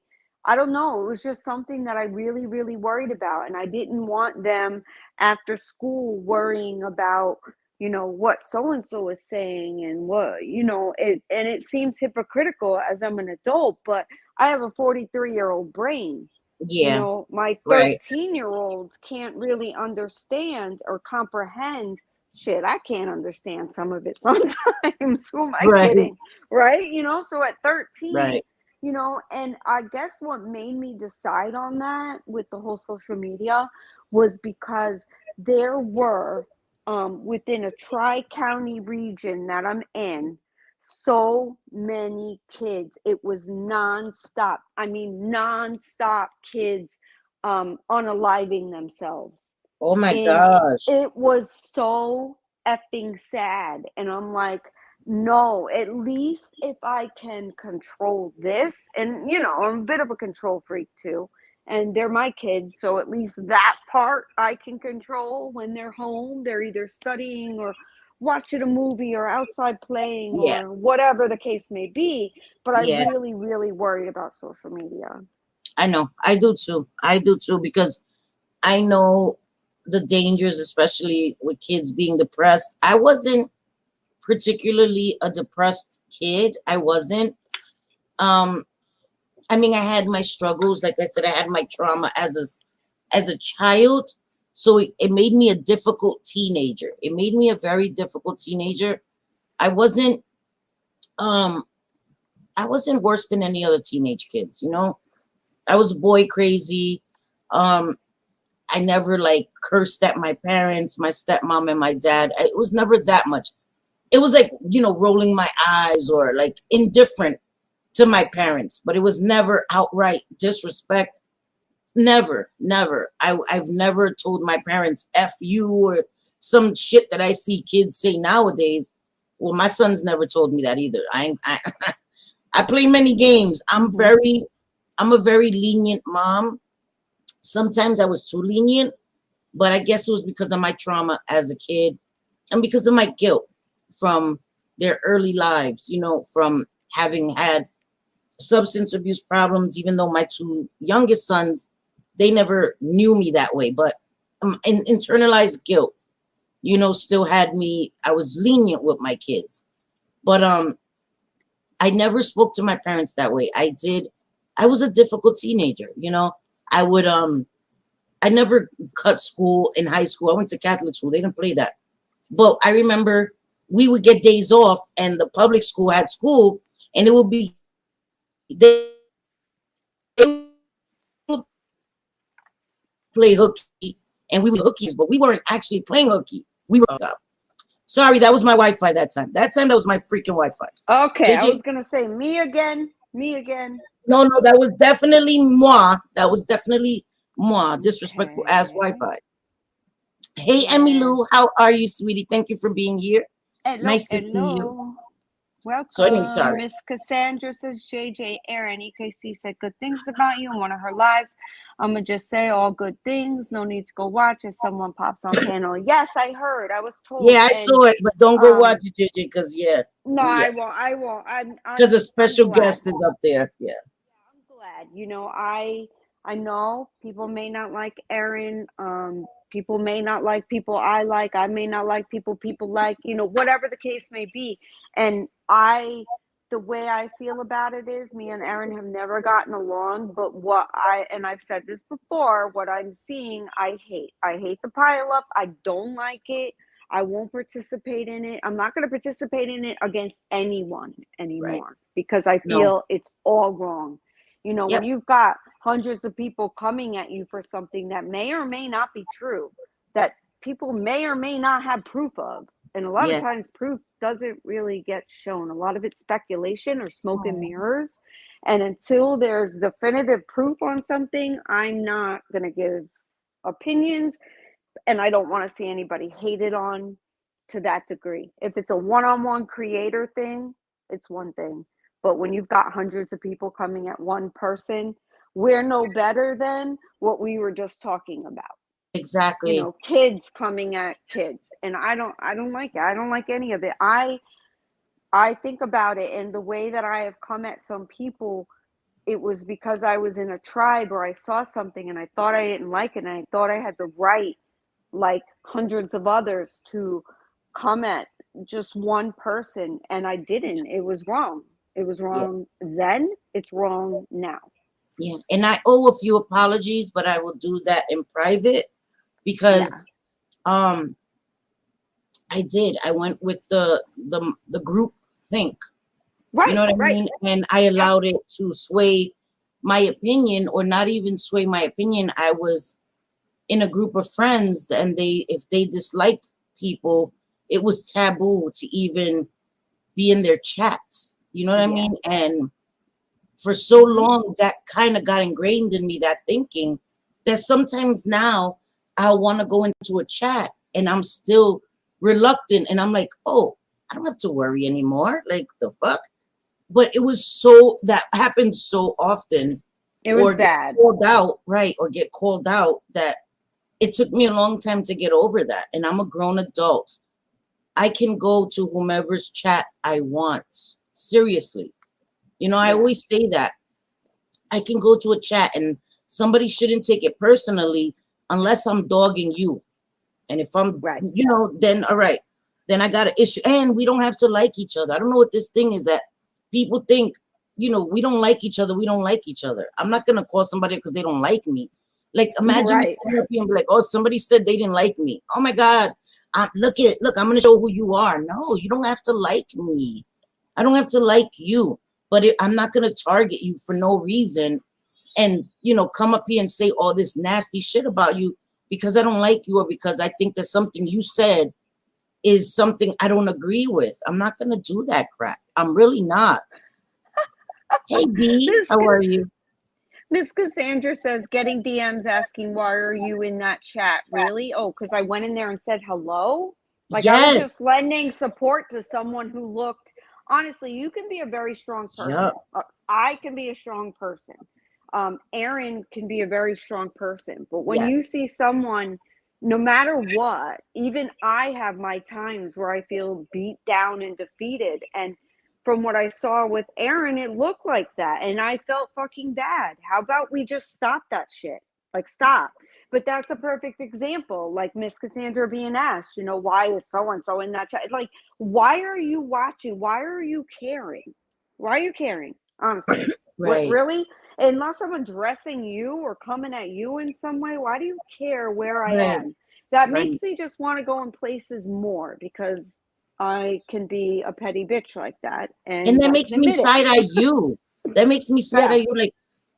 don't know, it was just something that I really, really worried about. And I didn't want them after school worrying about, what so and so is saying and what, and it seems hypocritical as I'm an adult, but I have a 43-year-old brain. Yeah. My Right. 13-year-olds can't really understand or comprehend shit. I can't understand some of it sometimes. Who am I Right. kidding? Right? So at 13, Right. and I guess what made me decide on that with the whole social media was because there were, within a tri-county region that I'm in, so many kids. It was nonstop. I mean, nonstop kids unaliving themselves. Oh my And gosh. it was so effing sad. And I'm like, no, at least if I can control this, and I'm a bit of a control freak too. And they're my kids, so at least that part I can control when they're home. They're either studying or watching a movie or outside playing Yeah, or whatever the case may be. But I yeah, really, really worried about social media. I know. I do too. I do too, because I know the dangers, especially with kids being depressed. I wasn't particularly a depressed kid. I wasn't. Um, I mean, I had my struggles. Like I said, I had my trauma as a child. So it made me a difficult teenager. It made me a very difficult teenager. I wasn't um I wasn't worse than any other teenage kids, you know? I was boy crazy. Um, I never like cursed at my parents, my stepmom and my dad. It was never that much. It was like, you know, rolling my eyes or like indifferent to my parents, but it was never outright disrespect. Never, never. I've never told my parents F you or some shit that I see kids say nowadays. Well, my son's never told me that either. I play many games. Hmm. I'm a very lenient mom. Sometimes I was too lenient, but I guess it was because of my trauma as a kid and because of my guilt from their early lives, you know, from having had substance abuse problems, even though my two youngest sons, they never knew me that way. But internalized guilt, you know, still had me. I was lenient with my kids, but I never spoke to my parents that way. I did. I was a difficult teenager, you know. I would I never cut school in high school. I went to Catholic school. They didn't play that. But I remember we would get days off and the public school had school and it would be they would play hooky and we would hookies, but we weren't actually playing hooky. We were up. Sorry, that was my Wi-Fi that time. That time that was my freaking Wi-Fi. Okay, I JJ, was gonna say me again, me again. no, no, that was definitely moi. That was definitely moi. Disrespectful ass Okay. Wi-Fi. Hey, Emmy Yeah. Lou, how are you, sweetie? Thank you for being here. Hello, Nice to see you. hello. So anyway, Welcome. sorry. Miss Cassandra says JJ Aaron. EKC said good things about you in one of her lives. I'ma just say all good things. No need to go watch if someone pops on panel. Yes, I heard. I was told. Yeah, I And saw it, but don't go watch um it, JJ, because yeah, no, yeah, I won't. I won't. because a I'm special glad. guest is up there. Yeah, I'm glad. I know people may not like Erin. People may not like people I like. I may not like people like, whatever the case may be. And the way I feel about it is me and Erin have never gotten along, but and I've said this before, what I'm seeing, I hate. I hate the pile up. I don't like it. I won't participate in it. I'm not going to participate in it against anyone right. anymore because I No. feel it's all wrong. When Yep. you've got hundreds of people coming at you for something that may or may not be true, that people may or may not have proof of. And a lot of times Yes. proof doesn't really get shown. A lot of it's speculation or smoke and mirrors. And until there's definitive proof on something, I'm not going to give opinions. And I don't want to see anybody hated on to that degree. If it's a one-on-one creator thing, it's one thing. But when you've got hundreds of people coming at one person, we're no better than what we were just talking about. Exactly. Kids coming at kids. And I don't like it. I don't like any of it. I think about it, and the way that I have come at some people, it was because I was in a tribe or I saw something and I thought I didn't like it and I thought I had the right, like hundreds of others, to come at just one person, and I didn't. It was wrong. It was Yeah. wrong then. It's wrong now. Yeah. And I owe a few apologies, but I will do that in private Yeah. because um I did. I went with the group think. You know Right. what I Right. mean? And I Yep. allowed it to sway my opinion or not even sway my opinion. I was in a group of friends and if they disliked people, it was taboo to even be in their chats. You know what I Yeah. mean? And for so Mm-hmm. long that kind of got ingrained in me, that thinking, that sometimes now I'll want to go into a chat and I'm still reluctant and I'm like, oh, I don't have to worry anymore. Like the fuck? But it was so that happened so often It was or get bad. called out, right? Or get called out that it took me a long time to get over that. And I'm a grown adult. I can go to whomever's chat I want. Seriously. You know, I Yeah. always say that. I can go to a chat and somebody shouldn't take it personally unless I'm dogging you. And if I'm, Right. you know, then all right, then I got an issue. And we don't have to like each other. I don't know what this thing is that people think, you know, we don't like each other. We don't like each other. I'm not going to call somebody because they don't like me. Like, imagine me Right. sitting up here and be like, oh, somebody said they didn't like me. Oh my God. Look, I'm going to show who you are. No, you don't have to like me. I don't have to like you. But I'm not going to target you for no reason and, you know, come up here and say all this nasty shit about you because I don't like you or because I think that something you said is something I don't agree with. I'm not going to do that crap. I'm really not. Hey, B, Miss how are you? Miss Cassandra says, getting DMs asking, why are you in that chat? Really? Oh, because I went in there and said hello? Like I was Yes. just lending support to someone who looked, honestly, you can be a very strong person. Yep. I can be a strong person. Aaron can be a very strong person. But when you Yes. see someone, no matter what, even I have my times where I feel beat down and defeated. And from what I saw with Aaron, it looked like that. And I felt fucking bad. How about we just stop that shit? Like, stop. But that's a perfect example. Like Miss Cassandra being asked, you know, why is so and so in that chat? Like, why are you watching? Why are you caring? Why are you caring? Honestly. What, Right. really? Unless I'm addressing you or coming at you in some way, why do you care where I Right. am? That Right. makes me just want to go in places more because I can be a petty bitch like that, And and that I makes can me admit it. side eye you. That makes me side eye Yeah. you. Like,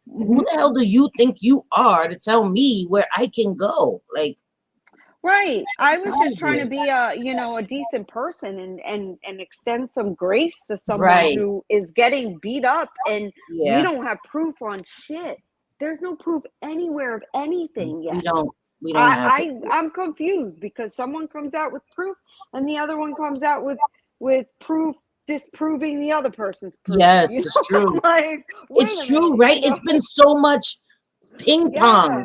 who Hmm. the hell do you think you are to tell me where I can go? Like, Right. I was out just of trying to here. be a, you know, a decent person and extend some grace to someone Right. who is getting beat up and we Yeah. don't have proof on shit. There's no proof anywhere of anything We yet. don't. We don't have it. I'm confused because someone comes out with proof and the other one comes out with proof disproving the other person's proof. You Yes, it's know, I'm true. like, wait a It's true, minute, right? you know? It's been so much ping pong, Yeah,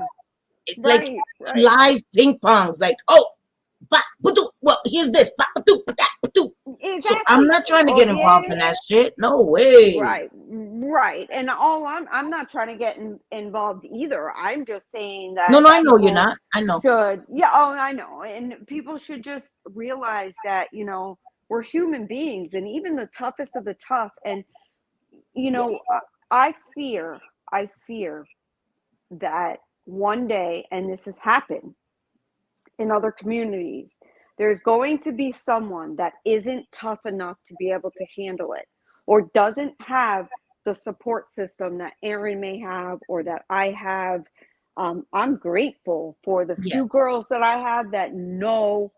like right, right. live ping pongs. Like, oh, well, here's this. So I'm Exactly. not trying to Oh get yeah, involved yeah. in that shit. No way. Right, right. And all I'm not trying to get involved either. I'm just saying No, that no, I know you're people not. I know. should, yeah, oh, I know. And people should just realize that, you know, we're human beings and even the toughest of the tough. And, you know, Yes. I fear, I fear that one day, and this has happened in other communities, there's going to be someone that isn't tough enough to be able to handle it or doesn't have the support system that Aaron may have or that I have. I'm grateful for the few Yes. girls that I have that know,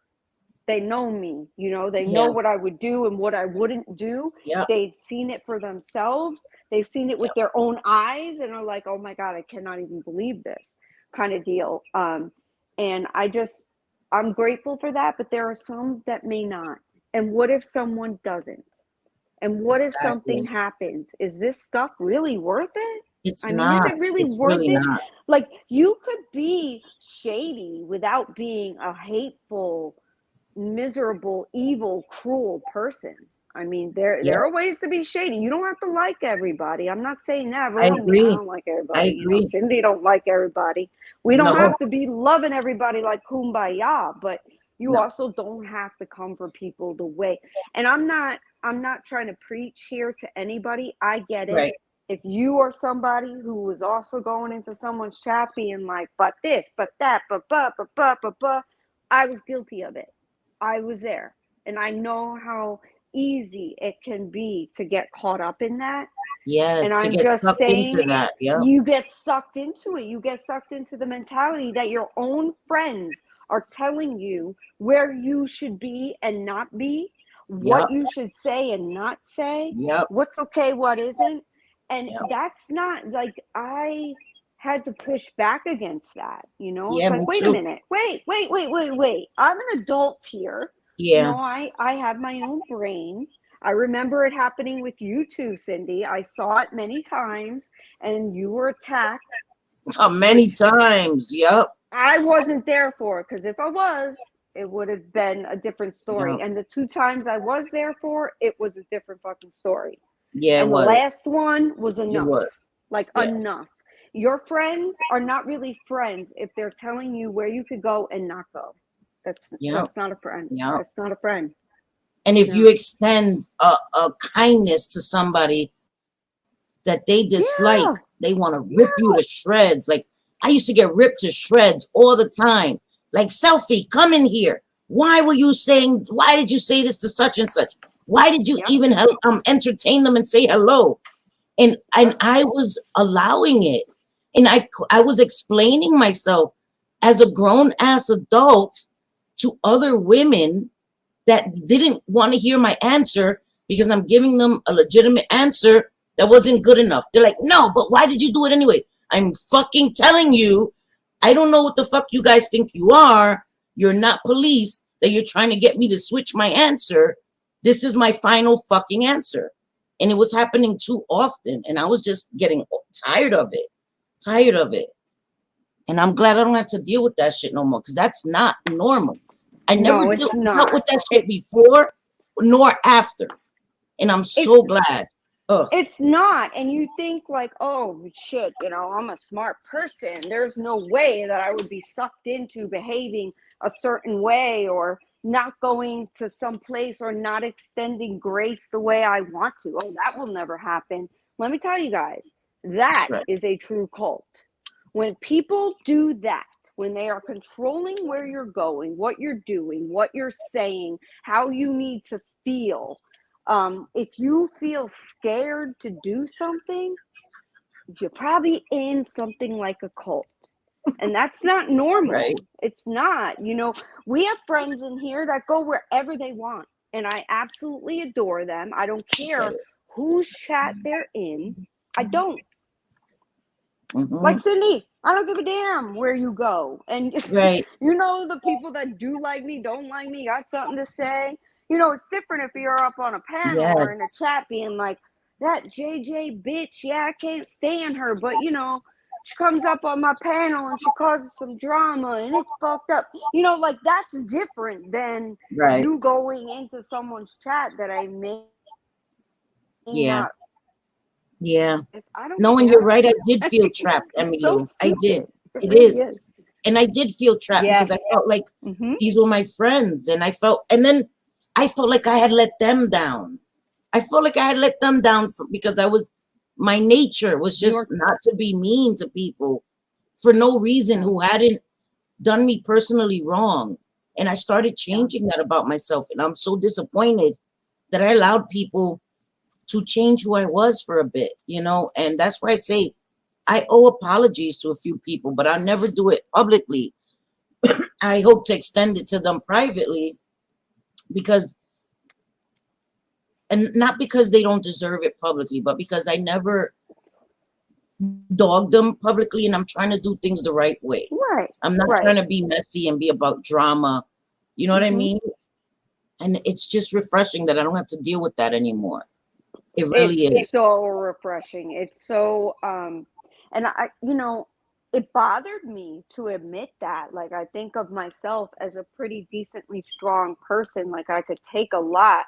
they know me, you know, they know Yeah. what I would do and what I wouldn't do. Yep. They've seen it for themselves. They've seen it with Yep. their own eyes and are like, oh my God, I cannot even believe this kind of deal. And I'm grateful for that, but there are some that may not. And what if someone doesn't? And what if something Exactly. happens? Is this stuff really worth it? It's I mean, is not. it really It's worth really it? not. Like, you could be shady without being a hateful, miserable, evil, cruel person. I mean, there Yep. are ways to be shady. You don't have to like everybody. I'm not saying that. I Believe me, I agree. don't like I everybody. You know, agree. Cindy don't like everybody. We don't No. have to be loving everybody like kumbaya, but you No. also don't have to come for people the way. And I'm not trying to preach here to anybody. I get it. Right. If you are somebody who was also going into someone's chat being like, but this, but that, but, I was guilty of it. I was there. And I know how easy it can be to get caught up in that. And Yes. To I'm get just sucked into saying, that. Yep. you get sucked into it. You get sucked into the mentality that your own friends are telling you where you should be and not be, what Yep. you should say and not say, Yep. what's okay, what isn't. And Yep. that's not like, I had to push back against that. You know, it's Yeah. like, Me wait a too. minute, wait. I'm an adult here. You Yeah. know, I have my own brain. I remember it happening with you too, Cindy. I saw it many times and you were attacked, Many which times. Yep. I wasn't there for, because if I was, it would have been a different story. Yeah. And the 2 times I was there for, it was a different fucking story. Yeah, it And the was. last one was It enough. was. Like, Yeah. enough. Your friends are not really friends if they're telling you where you could go and not go. That's Yeah. not a friend. Yeah. That's not a friend. And if Yeah. you extend a kindness to somebody that they dislike, Yeah. they want to rip you to shreds. Like, I used to get ripped to shreds all the time. Like, Selfie, come in here. Why did you say this to such and such? Why did you Yep. even entertain them and say hello? And I was allowing it. And I was explaining myself as a grown ass adult to other women that didn't want to hear my answer because I'm giving them a legitimate answer that wasn't good enough. They're like, no, but why did you do it anyway? I'm fucking telling you, I don't know what the fuck you guys think you are. You're not police, that you're trying to get me to switch my answer. This is my final fucking answer. And it was happening too often. And I was just getting tired of it. Tired of it. And I'm glad I don't have to deal with that shit no more, because that's not normal. I never No, it's dealt not. with that shit before nor after. And I'm so It's glad. Ugh. it's not. And you think like, oh shit, you know, I'm a smart person. There's no way that I would be sucked into behaving a certain way or not going to some place or not extending grace the way I want to. Oh, that will never happen. Let me tell you guys, that That's right. is a true cult. When people do that, when they are controlling where you're going, what you're doing, what you're saying, how you need to feel, if you feel scared to do something, you're probably in something like a cult. And that's not normal. Right. It's not. You know, we have friends in here that go wherever they want. And I absolutely adore them. I don't care whose chat they're in. I don't. Like Cindy, I don't give a damn where you go. And Right. you know, the people that do like me, don't like me, got something to say. You know, it's different if you're up on a panel or in a Yes. chat being like, that JJ bitch, yeah, I can't stand her. But, you know, she comes up on my panel and she causes some drama and it's fucked up. You know, like that's different than Right. you going into someone's chat that I may Yeah. not. Yeah. I don't No, and care. you're right. I did feel trapped, It's so Emmylou. I did. stupid. It It really is. is. And I did feel trapped because I Yes. felt like Mm-hmm. these were my friends. And then I felt like I had let them down. I felt like I had let them down because my nature was just not to be mean to people for no reason who hadn't done me personally wrong. And I started changing that about myself. And I'm so disappointed that I allowed people to change who I was for a bit, and that's why I say I owe apologies to a few people, but I'll never do it publicly. I hope to extend it to them privately and not because they don't deserve it publicly, but because I never dogged them publicly, and I'm trying to do things the right way. Right. I'm not Right. trying to be messy and be about drama. You know what I mean? And it's just refreshing that I don't have to deal with that anymore. It really is. It's so refreshing. It's so and I, you know, it bothered me to admit that. Like I think of myself as a pretty decently strong person. Like I could take a lot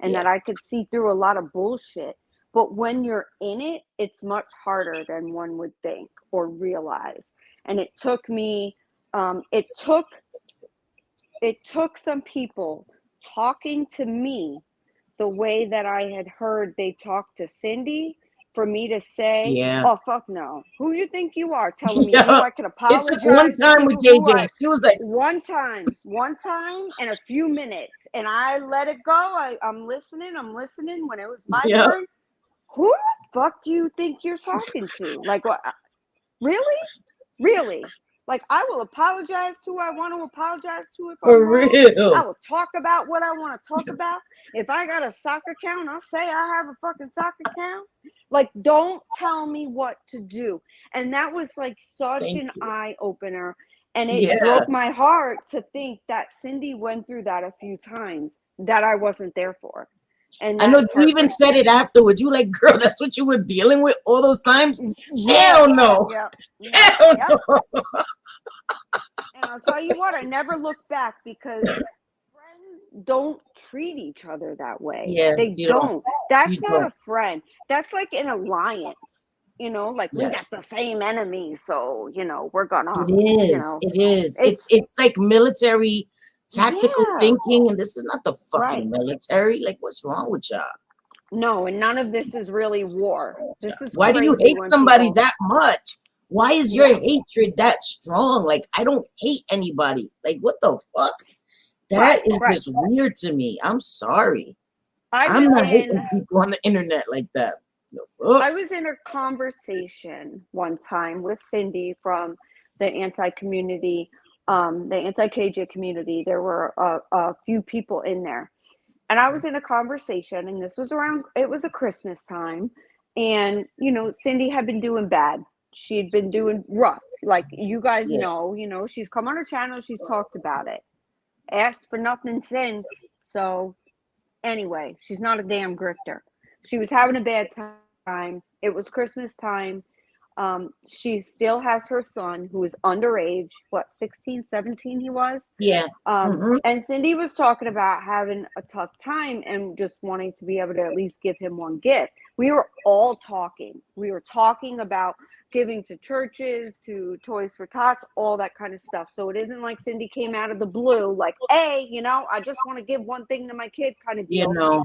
and Yeah. that I could see through a lot of bullshit. But when you're in it, it's much harder than one would think or realize. And it took me it took some people talking to me the way that I had heard they talk to Cindy for me to say, Yeah. oh, fuck no. Who you think you are telling me Yeah. who I can It took one apologize time to? with JJ. She was like, One time and a few minutes. And I let it go. I'm listening. When it was my yeah. turn, who the fuck do you think you're talking to? Like, what? Really? Really? Like, I will apologize to who I want to apologize to if For I'm wrong. real. I will talk about what I want to talk about. If I got a soccer account, I'll say I have a fucking soccer account. Like, don't tell me what to do. And that was like such an eye opener. And it broke my heart to think that Cindy went through that a few times that I wasn't there for. And I know that's you even said it afterwards. You like, girl, that's what you were dealing with all those times? Yeah, Hell no. yeah, yeah, Hell yeah. no. And I'll tell you what, I never look back because friends don't treat each other that way. Yeah, They you don't. don't. That's You not don't. a friend. That's like an alliance. Like we got the Yes. same enemy, so we're gonna, It is. It is. it's It's like military tactical yeah, thinking, and this is not the right. fucking military. Like, what's wrong with y'all? No, and none of this is really war. This is Why do you crazy hate when somebody people, that much? Why is your yeah, hatred that strong? Like, I don't hate anybody. Like, what the fuck? That right, is right. just weird to me. I'm sorry. I I'm was not in hating people on the internet like that. The I fuck? was in a conversation one time with Cindy from the anti-community, the anti-KJ community. There were a few people in there, and I was in a conversation, and this was it was a Christmas time, and Cindy had been doing bad. She'd been doing rough, like you guys Yeah. know. She's come on her channel, she's talked about it, asked for nothing since. So anyway, she's not a damn grifter. She was having a bad time. It was Christmas time. She still has her son who is underage, what, 16, 17 he was. Yeah. Mm-hmm. And Cindy was talking about having a tough time and just wanting to be able to at least give him one gift. We were all talking. We were talking about giving to churches, to Toys for Tots, all that kind of stuff. So it isn't like Cindy came out of the blue, like, hey, I just want to give one thing to my kid kind of You deal. know.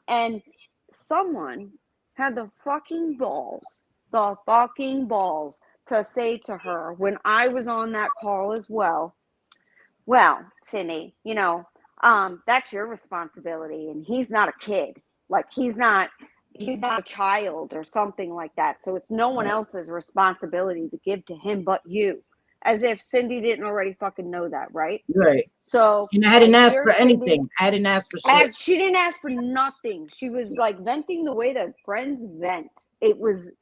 And someone had the fucking balls to say to her when I was on that call as well, Cindy, that's your responsibility, and he's not a kid. Like he's not a child or something like that. So it's no one else's responsibility to give to him but you. As if Cindy didn't already fucking know that, right? Right. So And I hadn't asked for Cindy, anything. I hadn't asked for shit. she didn't ask for nothing. She was like venting the way that friends vent. It was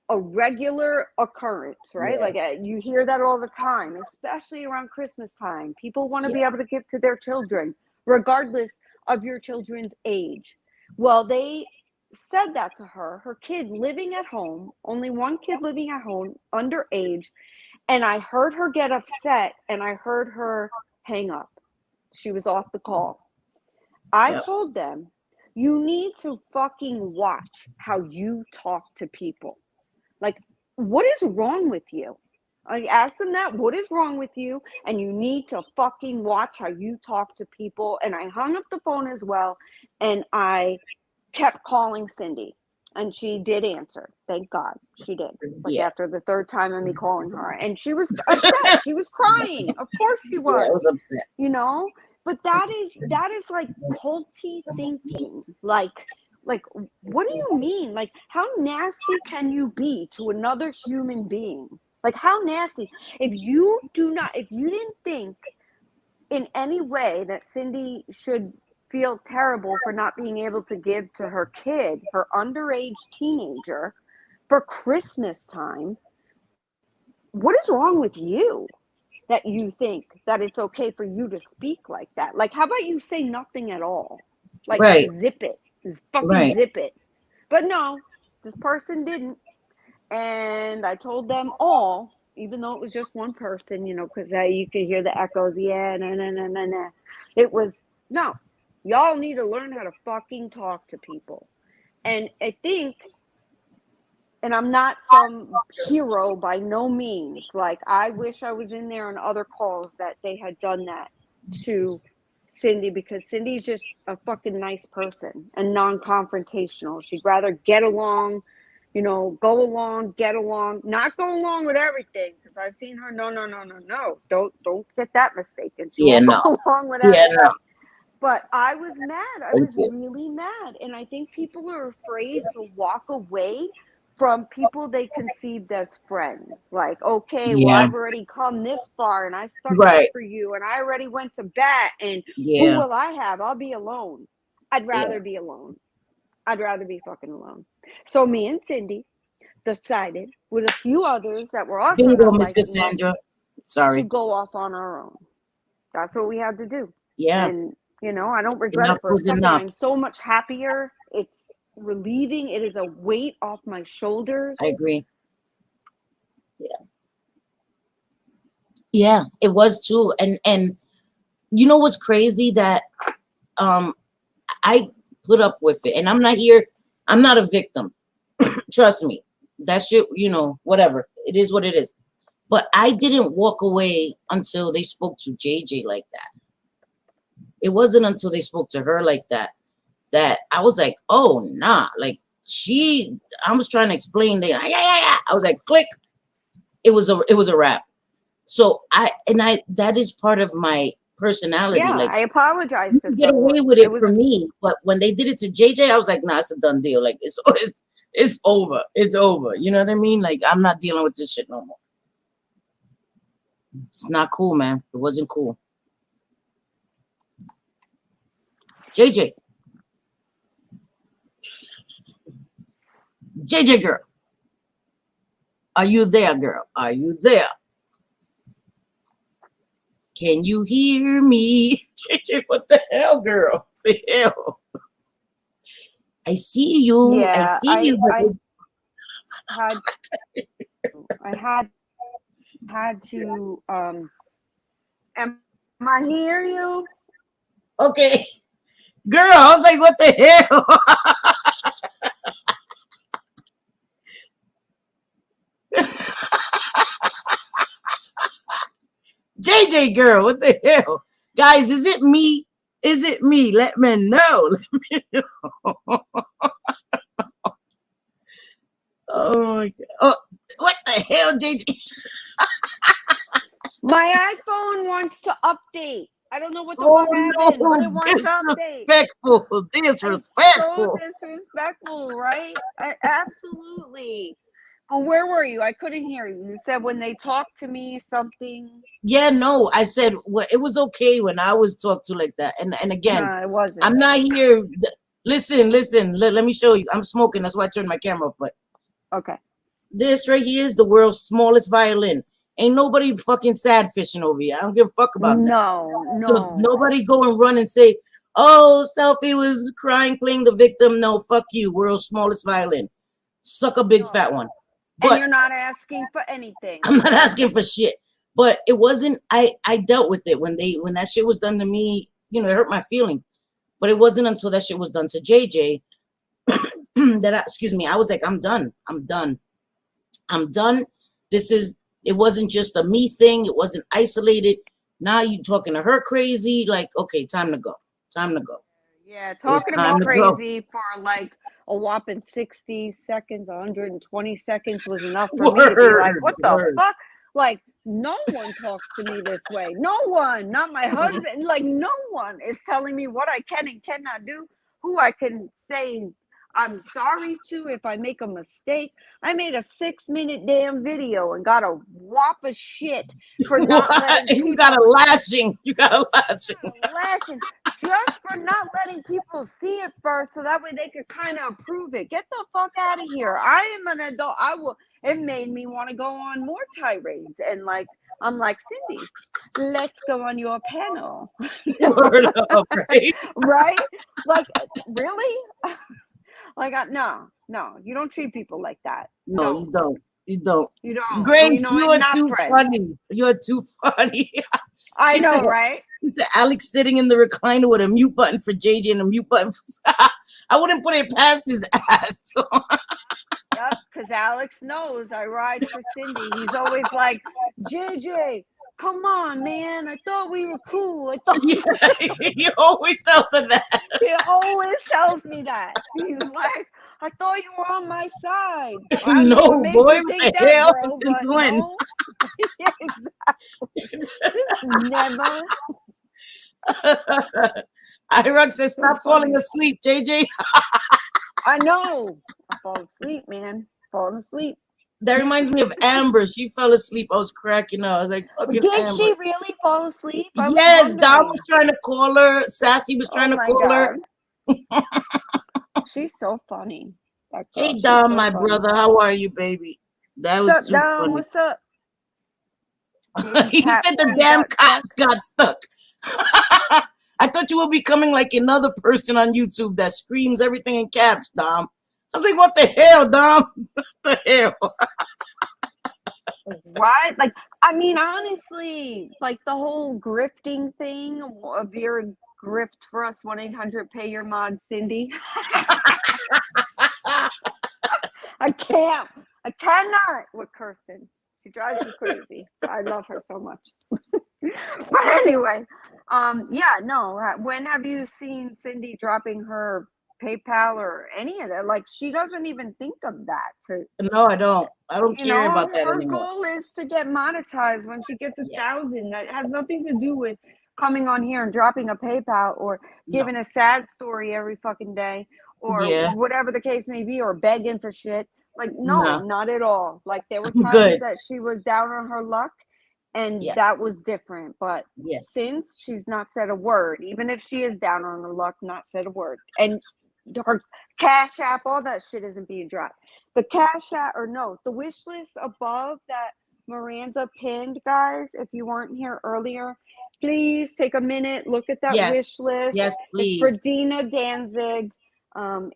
a regular occurrence, right? Yeah. Like you hear that all the time, especially around Christmas time. People want to Yeah. be able to give to their children, regardless of your children's age. Well, they said that to her, her kid living at home, only one kid living at home, underage. And I heard her get upset and I heard her hang up. She was off the call. I Yep. told them, you need to fucking watch how you talk to people. Like, what is wrong with you? I asked them that, what is wrong with you? And you need to fucking watch how you talk to people. And I hung up the phone as well. And I kept calling Cindy. And she did answer. Thank God she did. Like Yeah. after the third time of me calling her. And she was upset. She was crying. Of course she Yeah, I was. was upset. But that is like culty thinking. Like what do you mean? Like how nasty can you be to another human being? Like how nasty? If you didn't think in any way that Cindy should feel terrible for not being able to give to her kid, her underage teenager, for Christmas time, what is wrong with you that you think that it's okay for you to speak like that? Like, how about you say nothing at all? Like, Right. zip it. Just fucking Right. zip it. But no, this person didn't. And I told them all, even though it was just one person, because you could hear the echoes. Yeah, nah. It was, no, y'all need to learn how to fucking talk to people. And I think, and I'm not some hero by no means. Like, I wish I was in there on other calls that they had done that to Cindy, because Cindy's just a fucking nice person and non-confrontational. She'd rather get along, go along, get along, not go along with everything. Because I've seen her, no. Don't get that mistaken. She Yeah, won't no. go along with Yeah, everything. no. But I was mad. I Thank was you. really mad. And I think people are afraid to walk away from people they conceived as friends. Like, okay, well, Yeah. I've already come this far and I stuck up Right. for you and I already went to bat. And who Yeah. will I have? I'll be alone. I'd rather Yeah. be alone. I'd rather be fucking alone. So me and Cindy decided, with a few others that were also Bingo, not Miss like me, Cassandra. to Sorry. go off on our own. That's what we had to do. Yeah. And You know, I don't regret Enough it for a was second. enough. I'm so much happier. It's relieving. It is a weight off my shoulders. I agree. Yeah, it was too. And you know what's crazy, that I put up with it, and I'm not a victim. Trust me. That shit, whatever. It is what it is. But I didn't walk away until they spoke to JJ like that. It wasn't until they spoke to her like that I was like, oh nah. Like I was trying to explain that. I was like, click. It was a wrap. So that is part of my personality. Yeah, like I apologize to you get someone. away with it was for me, but when they did it to JJ, I was like, nah, it's a done deal. Like it's over. It's over. You know what I mean? Like, I'm not dealing with this shit no more. It's not cool, man. It wasn't cool. JJ girl, are you there, girl? Are you there? Can you hear me? JJ, what the hell, girl? The hell? I see you. Yeah, I see you. I had to am I hear you? Okay. Girl, I was like, what the hell? JJ girl, what the hell? Guys, is it me? Is it me? Let me know. Let me know. Oh my God. Oh, what the hell, JJ? My iPhone wants to update. I don't know what the Oh fuck happened, but it no, wants to update. disrespectful, It's so disrespectful. disrespectful, right? Absolutely. But where were you? I couldn't hear you. You said when they talked to me something. Yeah, no, I said, well, it was okay when I was talked to like that. And again, No, it wasn't. I'm not here. Listen, let me show you. I'm smoking. That's why I turned my camera off. But Okay. this right here is the world's smallest violin. Ain't nobody fucking sad fishing over here. I don't give a fuck about that. No. So nobody go and run and say, oh, Selfie was crying, playing the victim. No, fuck you. World's smallest violin. Suck a big fat one. And But you're not asking for anything. I'm not asking for shit. But it wasn't, I dealt with it when that shit was done to me, it hurt my feelings. But it wasn't until that shit was done to JJ I was like, I'm done. It wasn't just a me thing. It wasn't isolated. Now you talking to her crazy. Like, okay, time to go. Yeah, talking to me crazy for like a whopping 60 seconds, 120 seconds was enough for me to be like, what the fuck? Like, no one talks to me this way. No one, not my husband. Like, no one is telling me what I can and cannot do, who I can say I'm sorry to if I make a mistake. I made a 6-minute damn video and got a whop of shit for not letting people. You got a lashing. Lashing. Just for not letting people see it first, so that way they could kind of approve it. Get the fuck out of here. I am an adult. It made me want to go on more tirades. And like, I'm like, Cindy, let's go on your panel. Word up, right? Right? Like, really? Like, no, you don't treat people like that. No, you don't. You don't. Grace, you are too funny. You are too funny. I know, right? She said Alex sitting in the recliner with a mute button for JJ and a mute button for I wouldn't put it past his ass. Yep, because Alex knows I ride for Cindy. He's always like, JJ, come on, man. I thought we were cool. He always tells her that. He always tells me that. He's like, I thought you were on my side. I no, know boy, what the hell? Bro, Since when? No. Exactly. Never. Iraq says, stop falling asleep, JJ. I know. I fall asleep, man. Falling asleep. That reminds me of Amber. She fell asleep. I was cracking up. I was like, did Amber. She really fall asleep? Yes, Dom was trying to call her. Sassy was trying to call her. She's so funny. Hey, Dom, so my brother. How are you, baby? That was what's up, Dom? Funny. What's up? He said the damn cops got stuck. I thought you were becoming like another person on YouTube that screams everything in caps, Dom. I was like, what the hell, Dom? What the hell? What? Like, I mean, honestly, like the whole grifting thing of your grift for us 1-800 pay your mod Cindy. I can't. I cannot with Kirsten. She drives me crazy. I love her so much. But anyway, yeah, no. When have you seen Cindy dropping her PayPal or any of that? Like, she doesn't even think of that. No, I don't. I don't You care know, about that her anymore. goal is to get monetized when she gets Yeah. 1,000. That has nothing to do with coming on here and dropping a PayPal or No. giving a sad story every fucking day or Yeah. whatever the case may be, or begging for shit. Like, no, No. not at all. Like, there were I'm times good. that she was down on her luck, and that Yes. was different. But Yes. since she's not said a word, even if she is down on her luck, not said a word, and her Cash App, all that shit isn't being dropped. The Cash App, or no, the wish list above that Miranda pinned, guys, if you weren't here earlier, please take a minute, look at that Yes. wish list. Yes, It's for please. Dina Danzig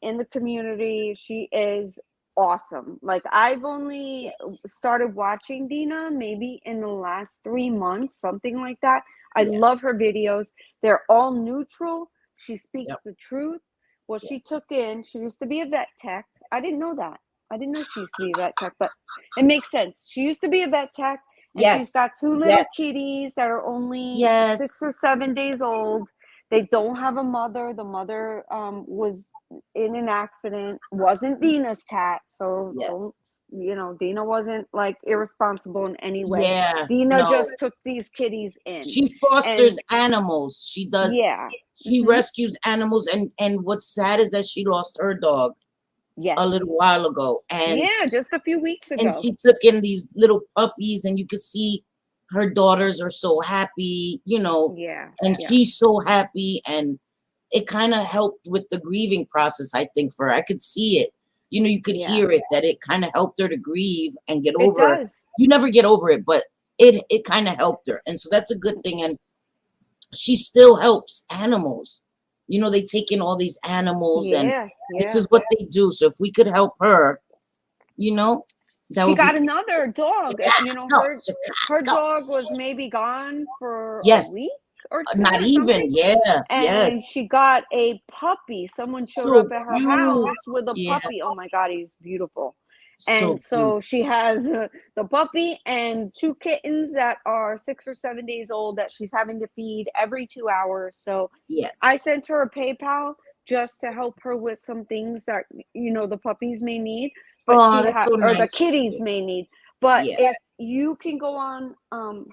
in the community. She is awesome. Like, I've only Yes. started watching Dina maybe in the last 3 months, something like that. I Yeah. love her videos. They're all neutral. She speaks Yep. the truth. What Yeah. she took in, she used to be a vet tech. I didn't know that. I didn't know she used to be a vet tech, but it makes sense. She used to be a vet tech, and she's Yes. got two little Yes. kitties that are only 6 Yes. or 7 days old. They don't have a mother. The mother was in an accident. Wasn't Dina's cat, so don't, Yes. Dina wasn't like irresponsible in any way. Yeah. Dina No. just took these kitties in, She fosters and animals. She does. yeah, She rescues animals, and what's sad is that she lost her dog a yes, little while ago, yeah, just a few weeks and ago. she took in these little puppies, and you could see her daughters are so happy, Yeah, and yeah, she's so happy, and it kind of helped with the grieving process, I think, for her. I could see it. You could yeah. hear it, that it kind of helped her to grieve and get It over. does. You never get over it, but it kind of helped her, and so that's a good thing. And she still helps animals. They take in all these animals, and Yeah, this yeah. is what they do. So if we could help her, that She would be got another dog. Chicago, Her Chicago. dog was maybe gone for a week Yes, or two not or even. something. Yeah, yes. And she got a puppy. Someone showed So up at her cute. house with a Yeah, puppy. Oh my God, he's beautiful. so And cute. so she has the puppy and two kittens that are 6 or 7 days old that she's having to feed every 2 hours. So I Yes. sent her a PayPal just to help her with some things that the puppies may need, but Oh, that's so or the nice. kitties may need. But Yeah, if you can go on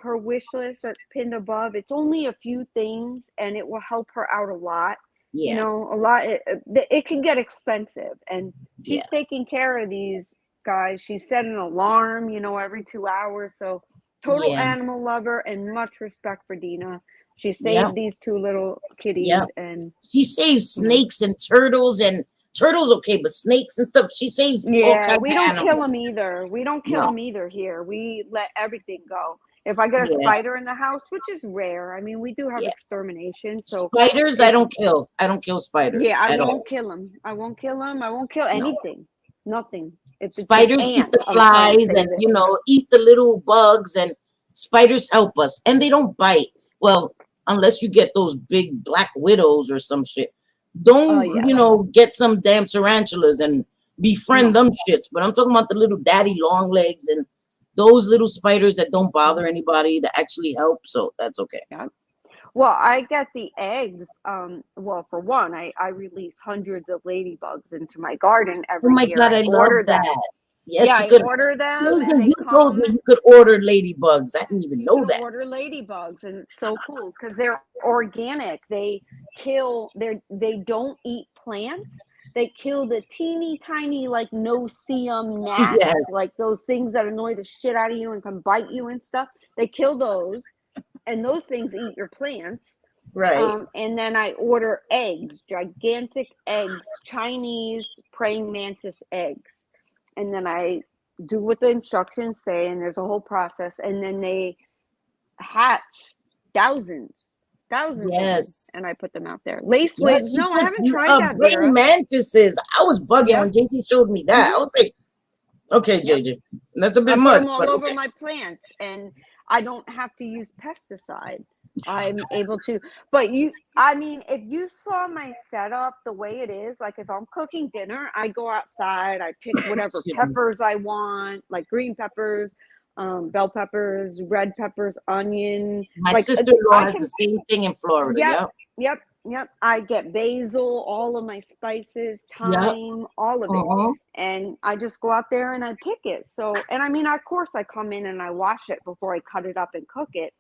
her wish list that's pinned above, it's only a few things, and it will help her out a lot. yeah, A lot. It can get expensive, and yeah, she's taking care of these guys. She set an alarm, every 2 hours. So total yeah, animal lover and much respect for Dina. She yeah, saved these two little yeah. kitties, and She saves you know, snakes and turtles, and turtles okay, but snakes and stuff, she saves all yeah, kinds we of don't kill them animals. either. We don't kill No, them either here. We let everything go. If I get a yeah, spider in the house, which is rare, I mean, we do have yeah. extermination. So Spiders, I if don't kill. I don't kill yeah, spiders I at won't all. kill them. I won't kill them. I won't kill No. anything. Nothing. If it's an Spiders eat ant, the I'm trying to flies and, save it. eat the little bugs, and spiders help us. And they don't bite. Well, unless you get those big black widows or some shit. Oh Don't, yeah, get some damn tarantulas and befriend no. them shits. But I'm talking about the little daddy long legs and those little spiders that don't bother anybody, that actually help. So that's okay. Yeah. Well, I get the eggs. Well, for one, I release hundreds of ladybugs into my garden Oh every my year. God, I I order love them. that. Yeah, Yes, you I could. order them and You they told me come. you could order ladybugs. I didn't Yes, even you know can that. order ladybugs, and it's so cool because they're organic. They don't eat plants. They kill the teeny tiny like no-see-um gnats, like Yes. those things that annoy the shit out of you and can bite you and stuff. They kill those, and those things eat your plants. Right. And then I order eggs, gigantic eggs, Chinese praying mantis eggs. And then I do what the instructions say, and there's a whole process. And then they hatch thousands. thousands of them, Yes. and I put them out there. Lace Yes, wigs. she No, I puts haven't tried that, praying Vera. mantises. I was bugging Yep. when JJ showed me that. I was like, okay, Yep. JJ, that's a I bit put much, them all but over okay. my plants, and I don't have to use pesticide. I'm able to, but I mean, if you saw my setup the way it is, like if I'm cooking dinner, I go outside, I pick whatever Excuse me. peppers I want, like green peppers, bell peppers, red peppers, onion, My like sister-in-law I has the can, same thing in Florida. yep, Yep. yep, yep. I get basil, all of my spices, Yep. thyme, all of it. Uh-huh. And I just go out there and I pick it. So, and I mean, of course, I come in and I wash it before I cut it up and cook it.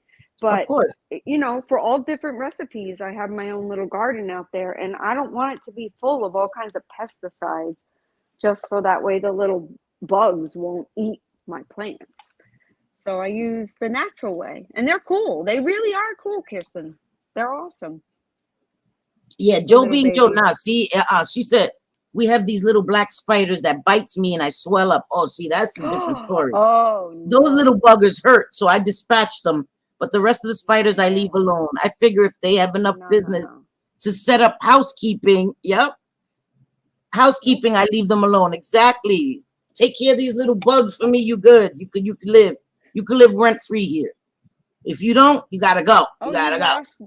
Of But, course. you know, for all different recipes, I have my own little garden out there, and I don't want it to be full of all kinds of pesticides just so that way the little bugs won't eat my plants. So I use the natural way, and they're cool. They really are cool, Kirsten. They're awesome. Yeah, The Joe little being Joe. babies. Now, see, she said we have these little black spiders that bites me and I swell up. Oh, see, that's a different story. Oh Those no. little buggers hurt, so I dispatched them. But the rest of the spiders I leave No, alone. I figure if they have enough no, no, business no. to set up housekeeping, yep, Nope. housekeeping, I leave them alone. Exactly. Take care of these little bugs for me. You good? You could live. You could live rent free here. If you don't, you gotta go. You Oh, you gotta go. lost,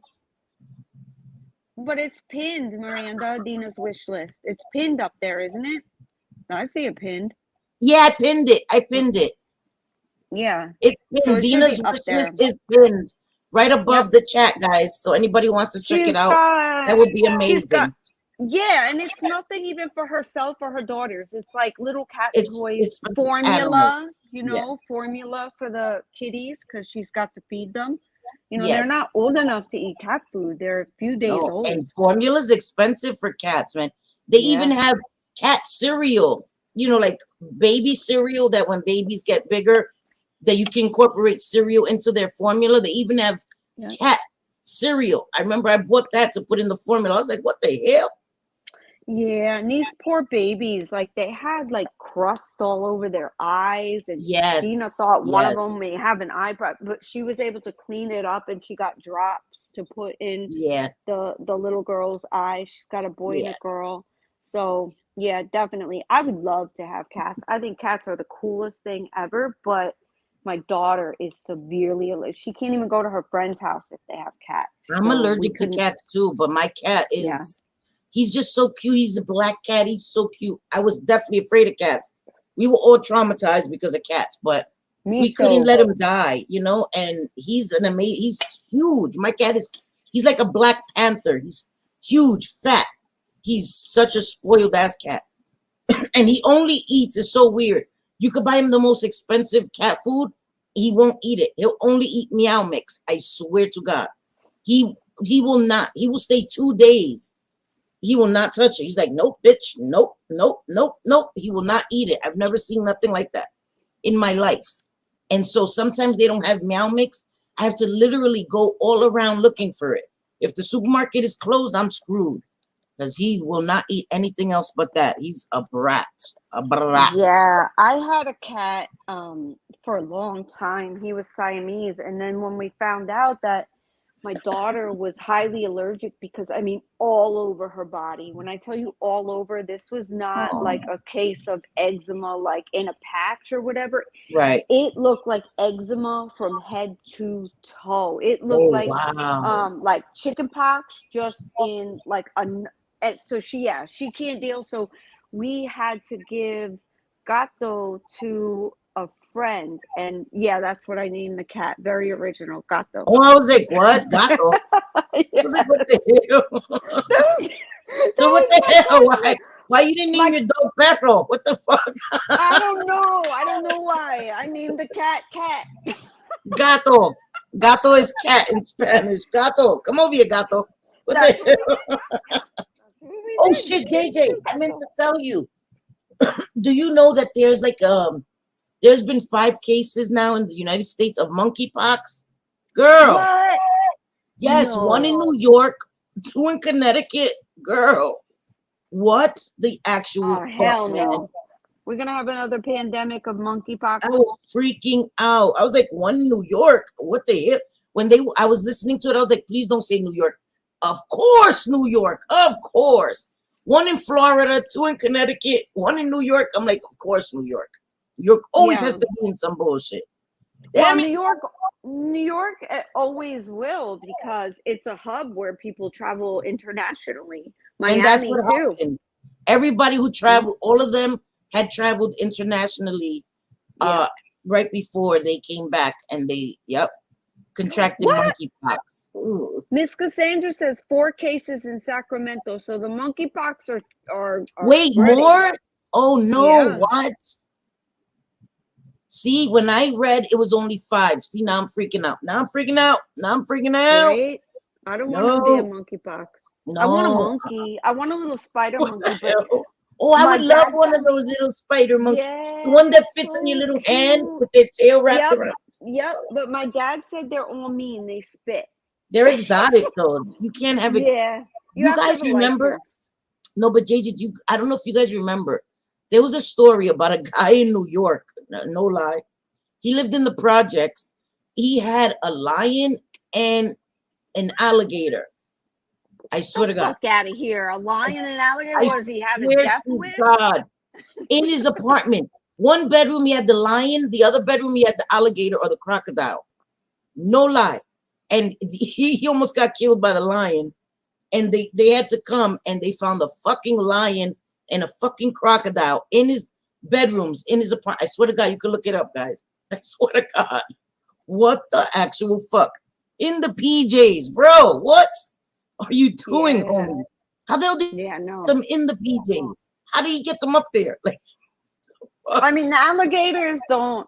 but it's pinned, Miranda. Dina's wish list. It's pinned up there, isn't it? I see it pinned. Yeah, I pinned it. I pinned it. Yeah. It's So pinned. it should be Dina's up wish list there. is pinned right Yep. above the chat, guys. So anybody wants to check it She's out, that got. would be She's got. amazing. Yeah, and it's nothing even for herself or her daughters. It's like little cat toys, It's for the animals. formula, Yes. formula for the kitties because she's got to feed them. You know, they're not Yes. old enough to eat cat food. They're a few days No. old. And formula's expensive for cats, man. They even Yeah. have cat cereal, like baby cereal that when babies get bigger, that you can incorporate cereal into their formula. They even have Yeah. cat cereal. I remember I bought that to put in the formula. I was like, what the hell? Yeah, and these poor babies, like they had like crust all over their eyes, and Dina Yes. thought one of Yes. them may have an eye, but she was able to clean it up, and she got drops to put in Yeah. the little girl's eye. She's got a boy and Yeah. a girl, so yeah, definitely. I would love to have cats. I think cats are the coolest thing ever, but my daughter is severely allergic. She can't even go to her friend's house if they have cats. I'm So we allergic to couldn't. cats too, but my cat Yeah, he's just so cute. He's a black cat. He's so cute. I was definitely afraid of cats. We were all traumatized because of cats, but me we couldn't too. let him die, and he's he's huge. My cat he's like a black panther. He's huge, fat. He's such a spoiled ass cat. And he only eats, it's so weird. You could buy him the most expensive cat food. He won't eat it. He'll only eat meow mix. I swear to God. He he will not. He will stay 2 days. He will not touch it. He's like, nope, bitch. Nope, nope, nope, nope. He will not eat it. I've never seen nothing like that in my life. And so sometimes they don't have meow mix. I have to literally go all around looking for it. If the supermarket is closed, I'm screwed because he will not eat anything else but that. He's a brat. A brat. Yeah, I had a cat for a long time. He was Siamese, and then when we found out that my daughter was highly allergic because I mean all over her body. When I tell you all over, this was not like Oh, a case of eczema like in a patch or whatever. right. It looked like eczema from head to toe. It looked Oh, wow. like chicken pox just in like so she can't deal. So we had to give Gato to a friend, and yeah, that's what I named the cat. Very original, Gato. Oh, I was like, what? Gato. I was like, what Yes, the hell? that was So what my the hell? cousin. Why you didn't name My your dog Perro? What the fuck? I don't know. I don't know why. I named the cat Cat. Gato. Gato is cat in Spanish. Gato. Come over here, Gato. What That's the what hell? that's what we Oh did. shit, Named JJ. I meant to tell you. Do you know that there's been 5 cases now in the United States of monkeypox? Girl. What? Yes, 1 in No. New York, 2 in Connecticut. Girl. What the actual Oh fuck, hell man? no. We're gonna have another pandemic of monkeypox. I was freaking out. I was like, 1 in New York. What the hell? when I was listening to it, I was like, please don't say New York. Of course, New York. Of course. One in Florida, 2 in Connecticut, 1 in New York. I'm like, of course, New York. New York always Yeah. has to be in some bullshit. Well, Damn it. New York always will because it's a hub where people travel internationally. And that's Miami what too. happened. Everybody who Yeah. traveled, all of them had traveled internationally Yeah. right before they came back, and they, contracted What? monkeypox. Ooh. Miss Cassandra says 4 cases in Sacramento. So the monkeypox are Wait, spreading. more? Oh no, Yeah. what? See, when I read it was only 5. See, now I'm freaking out. Now I'm freaking out. Now I'm freaking out. Right? I don't want no damn No, monkeypox. I want a no. monkey. I want a little spider What monkey, the but hell? Oh, I my would love dad one of told those me, little spider monkeys. The yeah, one that they're fits in your so little hand cute. with their tail wrapped Yep. around. Yep. But my dad said they're all mean. They spit. They're exotic though. You can't have it. Yeah. You You have to have guys a remember? license. No, but JJ, I don't know if you guys remember. There was a story about a guy in New York. No lie. He lived in the projects. He had a lion and an alligator. I swear to The God. fuck out of here. A lion and alligator? I Was he having swear death to wish? God. In his apartment. One bedroom he had the lion, the other bedroom he had the alligator or the crocodile. No lie. And he almost got killed by the lion. And they had to come and they found a fucking lion and a fucking crocodile in his bedrooms, in his apartment. I swear to God, you can look it up, guys. I swear to God. What the actual fuck? In the PJs, bro. What are you doing, Yeah. homie? How the hell did Yeah, you no. get them in the PJs? How do you get them up there? Like, fuck. I mean, the alligators don't.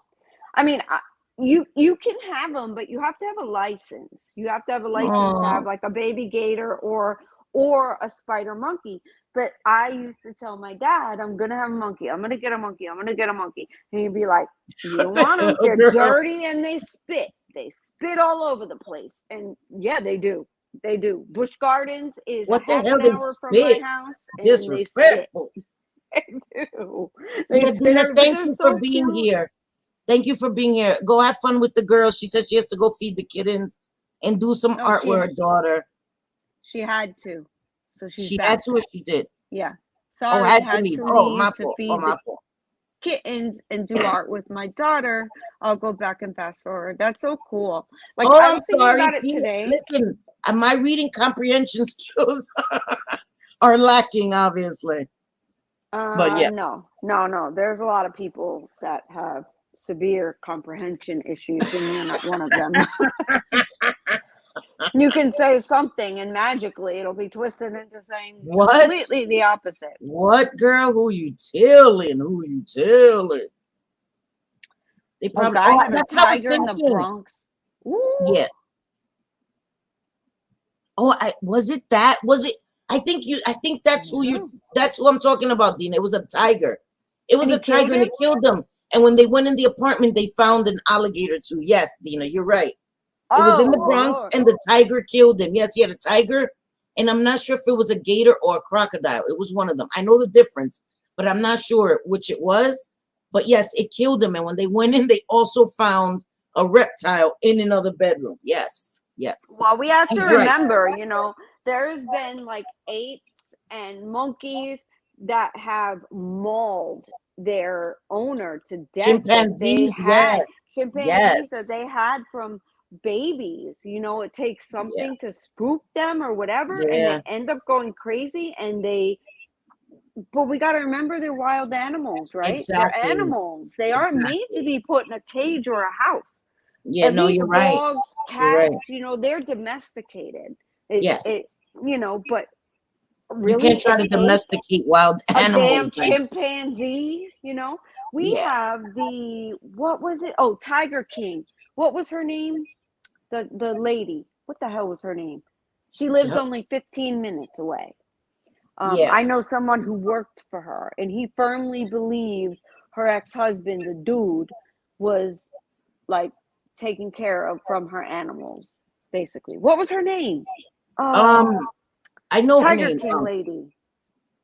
I mean, you can have them, but you have to have a license. You have to have a license to have Oh, like a baby gator or a spider monkey. But I used to tell my dad, I'm gonna have a monkey. I'm gonna get a monkey. I'm gonna get a monkey. And he'd be like, you what don't the want them. hell, They're girl? dirty and they spit. They spit all over the place. And yeah, they do. They do. Busch Gardens is a What the half hell? an They hour from my spit. house, and they spit. Disrespectful. They do. They Yeah, spit Dina, every, but thank they're you for so being cute. here. Thank you for being here. Go have fun with the girls. She said she has to go feed the kittens and do some No, art with her daughter. she had to. So she's She had back. to or she did? Yeah. Oh, Sorry, had to had leave. to Oh, my leave to fault. Oh, feed my the fault. kittens and do art with my daughter. I'll go back and fast forward. That's so cool. Like Oh, I I'm was thinking sorry. about it See, today. listen, my reading comprehension skills are lacking, obviously. But yeah. No. There's a lot of people that have severe comprehension issues, and you're not one of them. You can say something, and magically it'll be twisted into saying What? completely the opposite. What, girl? Who you telling? Who you telling? They A probably. guy Oh, had a that's what I was tiger in the thinking. Bronx. Ooh. Yeah. Oh, was it that? Was it? I think that's who you. Yeah. That's who I'm talking about, Dina. It was a tiger. It And was he a killed tiger, and him? it killed them. And when they went in the apartment, they found an alligator too. Yes, Dina, you're right. It was in Oh, the Bronx, Lord. and the tiger killed him. Yes, he had a tiger, and I'm not sure if it was a gator or a crocodile. It was one of them. I know the difference, but I'm not sure which it was. But yes, it killed him. And when they went in, they also found a reptile in another bedroom. Yes, yes, Well, we have to he's right. remember, there's been like apes and monkeys that have mauled their owner to death that they Chimpanzees, had, yes, chimpanzees that yes, they had from babies. It takes yeah, something to spook them or whatever, and they yeah, end up going crazy. But we got to remember they're wild animals, right? They're exactly, animals. They aren't made to exactly. be put in a cage or a house. Yeah, At no, least you're right. dogs, You're right. cats, they're domesticated. It Yes, but you can't really try an to ape, domesticate wild a damn animals. Like, chimpanzee, we yeah, have what was it? Oh, Tiger King. What was her name? The lady. What the hell was her name? She lives yep, only 15 minutes away. yeah. I know someone who worked for her, and he firmly believes her ex-husband, the dude, was like taken care of from her animals, basically. What was her name? Um, Uh, I know her Tiger name. King lady.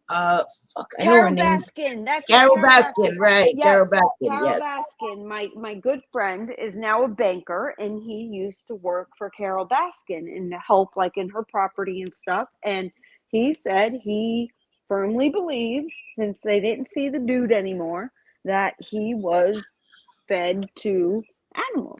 Fuck, I know her Carol name. Baskin. That's it. Carol Carol Baskin, Baskin. right? Yes, Carol Baskin, Carol yes. Baskin. My good friend is now a banker, and he used to work for Carol Baskin and help like in her property and stuff. And he said he firmly believes, since they didn't see the dude anymore, that he was fed to animals.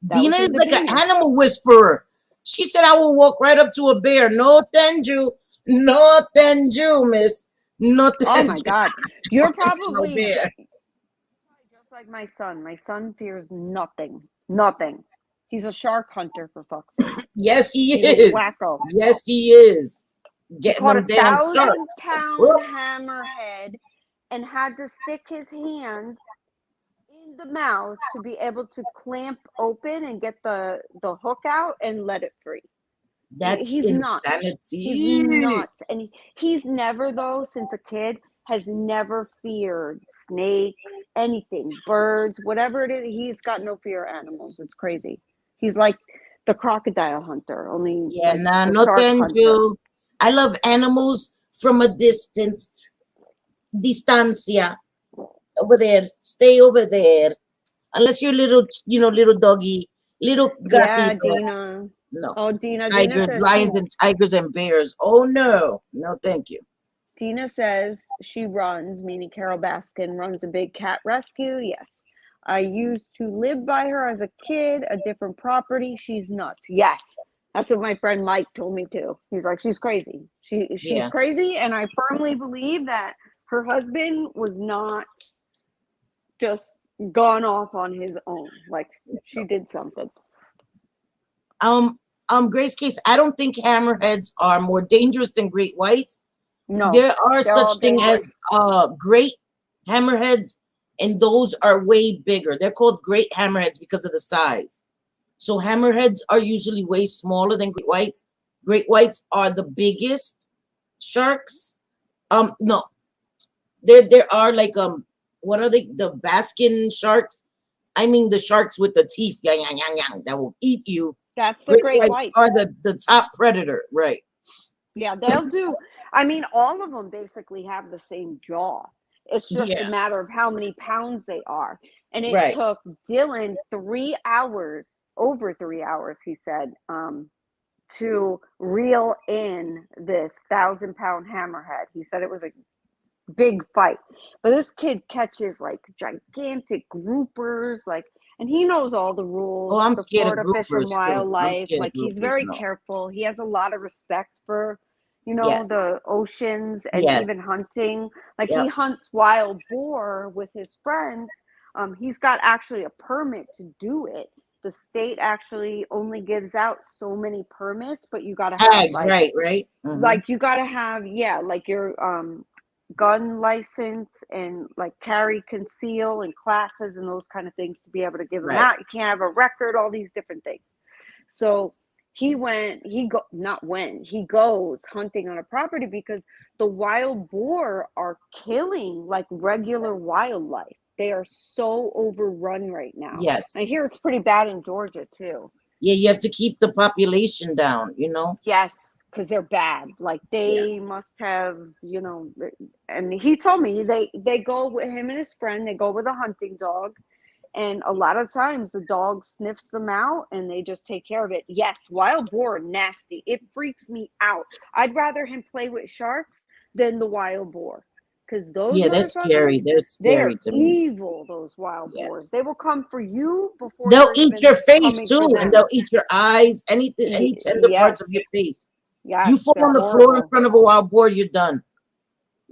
That Dina was is his like an opinion. animal whisperer. She said, I will walk right up to a bear. No, thank you. No, thank you, miss. No, Oh my thank you. God. No, You're thank you, no probably bear. just like my son. My son fears nothing. Nothing. He's a shark hunter, for fuck's sake. Yes, he He's a is. wacko. Yes, he is. He Getting caught a them damn 1,000-pound sharks. hammerhead and had to stick his hand in the mouth to be able to clamp open and get the hook out and let it free. That's He's nuts. He's insanity. nuts. And he's never, though, since a kid, has never feared snakes, anything, birds, whatever it is. He's got no fear of animals. It's crazy. He's like the crocodile hunter, only Yeah, like nah, the no shark thank hunter. you. I love animals from a distance. Distancia. Over there. Stay over there. Unless you're little, little doggy, little Yeah, gatito. Dina. No. Oh, Dina Tigers, says lions, and tigers and bears. Oh no. No, thank you. Dina says she runs, meaning Carol Baskin runs a big cat rescue. Yes. I used to live by her as a kid, a different property. She's nuts. Yes. That's what my friend Mike told me too. He's like, she's crazy. She's Yeah. crazy, and I firmly believe that her husband was not just gone off on his own. Like she did something. Um, Grace Case, I don't think hammerheads are more dangerous than great whites. No, There are they're all such thing as dangerous. great hammerheads, and those are way bigger. They're called great hammerheads because of the size. So hammerheads are usually way smaller than great whites. Great whites are the biggest sharks. No, there are like what are they? The Baskin sharks. I mean the sharks with the teeth, yang yang yang yang, that will eat you. That's the Great great whites are whites. the top predator, right? Yeah, they'll do. I mean, all of them basically have the same jaw. It's just a Yeah, matter of how many pounds they are. And it right. took Dylan 3 hours, over 3 hours, he said, to reel in this 1,000-pound hammerhead. He said it was a big fight. But this kid catches like gigantic groupers, like, and he knows all the Oh, rules, I'm the scared of Florida Fish and groupers too. I'm Wildlife. scared of Like he's groupers. very No. careful. He has a lot of respect for, Yes. the oceans and even Yes. hunting. Like he Yep. hunts wild boar with his friends. He's got actually a permit to do it. The state actually only gives out so many permits, but you got to have Tags, right, right. Mm-hmm. like you got to have, yeah, like your gun license and like carry, conceal, and classes and those kind of things to be able to give them Right. out. You can't have a record, all these different things. So he goes hunting on a property because the wild boar are killing like regular wildlife. They are so overrun right now. I Yes. hear it's pretty bad in Georgia too. Yeah, you have to keep the population down. Yes, because they're bad. Like Yeah. they must have, and he told me they go with him and his friend. They go with a hunting dog, and a lot of times the dog sniffs them out, and they just take care of it. Yes, wild boar are nasty. It freaks me out. I'd rather him play with sharks than the wild boar, because those Yeah, they're scary. motherfuckers, They're they are scary to me. evil. Those wild Yeah. boars. They will come for you before They'll you're eat even your face coming for too, and them. they'll eat your eyes, anything, any tender parts of your Yes. face. You Yes, fall they're on the floor in horrible. front of a wild boar, you're done.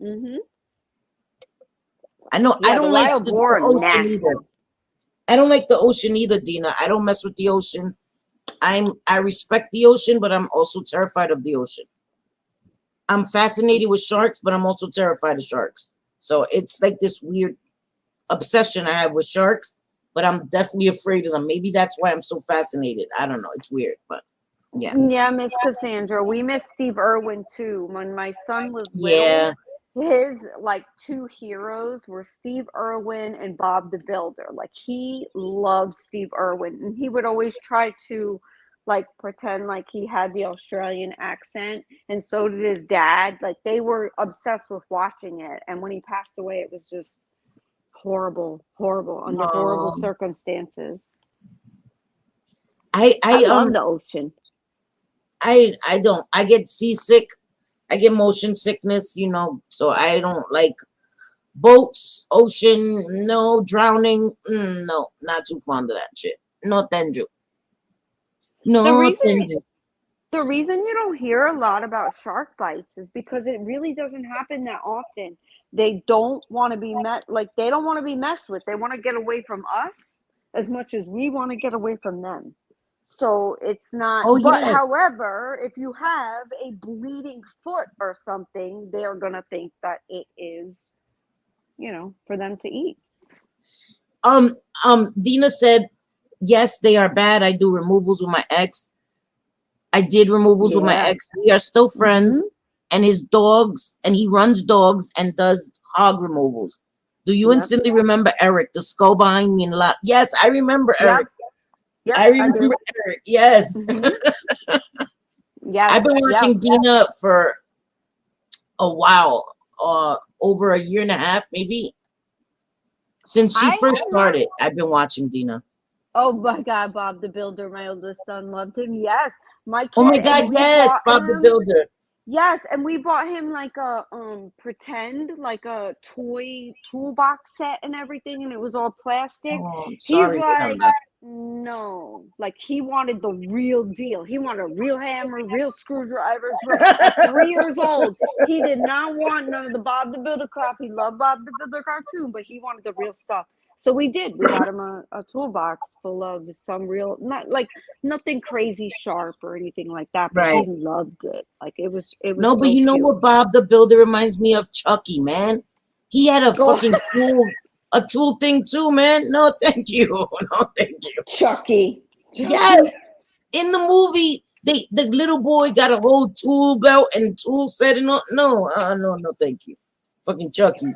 Mm-hmm. I know. I Yeah, the don't like wild the boar are ocean nasty. either. I don't like the ocean either, Dina. I don't mess with the ocean. I respect the ocean, but I'm also terrified of the ocean. I'm fascinated with sharks, but I'm also terrified of sharks. So it's like this weird obsession I have with sharks, but I'm definitely afraid of them. Maybe that's why I'm so fascinated. I don't know. It's weird, but yeah. Yeah, Miss Cassandra. We miss Steve Irwin too. When my son was little, Yeah. his like two heroes were Steve Irwin and Bob the Builder. Like he loved Steve Irwin, and he would always try to like pretend like he had the Australian accent, and so did his dad. Like they were obsessed with watching it, and when he passed away, it was just horrible, horrible under horrible Um, circumstances. I I I love the ocean. I don't. I get seasick. I get motion sickness, so I don't like boats, ocean, no drowning. No, not too fond of that shit. No, thank you. The No, reason thank you. the reason you don't hear a lot about shark bites is because it really doesn't happen that often. They don't want to be met like they don't want to be messed with. They want to get away from us as much as we want to get away from them. So it's not, Oh but yes. however, if you have a bleeding foot or something, they're going to think that it is, for them to eat. Dina said, yes, they are bad. I do removals with my ex. I did removals with my Yeah. ex. We are still Hmm. friends. And his dogs, and he runs dogs and does hog removals. Do you Yep. instantly remember Eric, the skull behind me in a lot? Yes, I remember Yep. Eric. Yep. I I remember do. Eric. Yes. Hmm. I've been Yes. watching Yes. Dina for a while, over a year and a half, maybe. Since she I first have not. started, I've been watching Dina. Oh my God, Bob the Builder, my oldest son loved him. Yes, my Oh my kid, God, and we yes, bought Bob the him. Builder. Yes, and we bought him like a pretend like a toy toolbox set and everything, and it was all plastic. Oh, I'm He's sorry to tell like, that. no, like he wanted the real deal. He wanted a real hammer, real screwdrivers. At 3 years old, he did not want none of the Bob the Builder crap. He loved Bob the Builder cartoon, but he wanted the real stuff. So we did. We got him a toolbox full of some real, not like nothing crazy sharp or anything like that, but he Right. loved it. Like it was No, but so you know cute. what Bob the Builder reminds me of? Chucky, man. He had a Oh, fucking tool thing too, man. No, thank you. No, thank you. Chucky. Yes. Chucky. In the movie, the little boy got a whole tool belt and tool set and all. No, no, no, thank you. Fucking Chucky.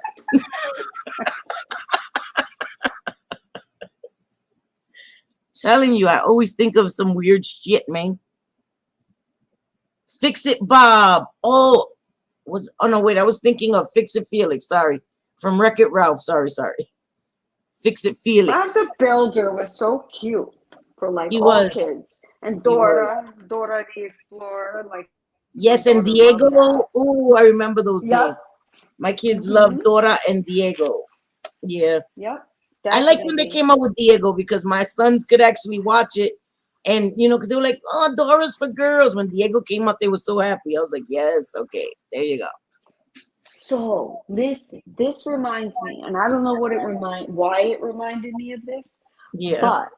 Telling you, I always think of some weird shit, man. Fix It Bob. Oh no, wait, I was thinking of Fix It Felix. Sorry. From Wreck It Ralph. Sorry. Fix It Bob the Felix. Builder was so cute for like He all was. kids. And He was. Dora the Explorer, like my Yes, and daughter loved Diego. that. Oh, I remember those Yep. days. My kids Hmm. loved Dora and Diego. Yeah. Yep. I like when they Definitely. came out with Diego because my sons could actually watch it. And, because they were like, oh, Dora's for girls. When Diego came out, they were so happy. I was like, yes, okay, there you go. So listen, this reminds me, and I don't know why it reminded me of this, Yeah. but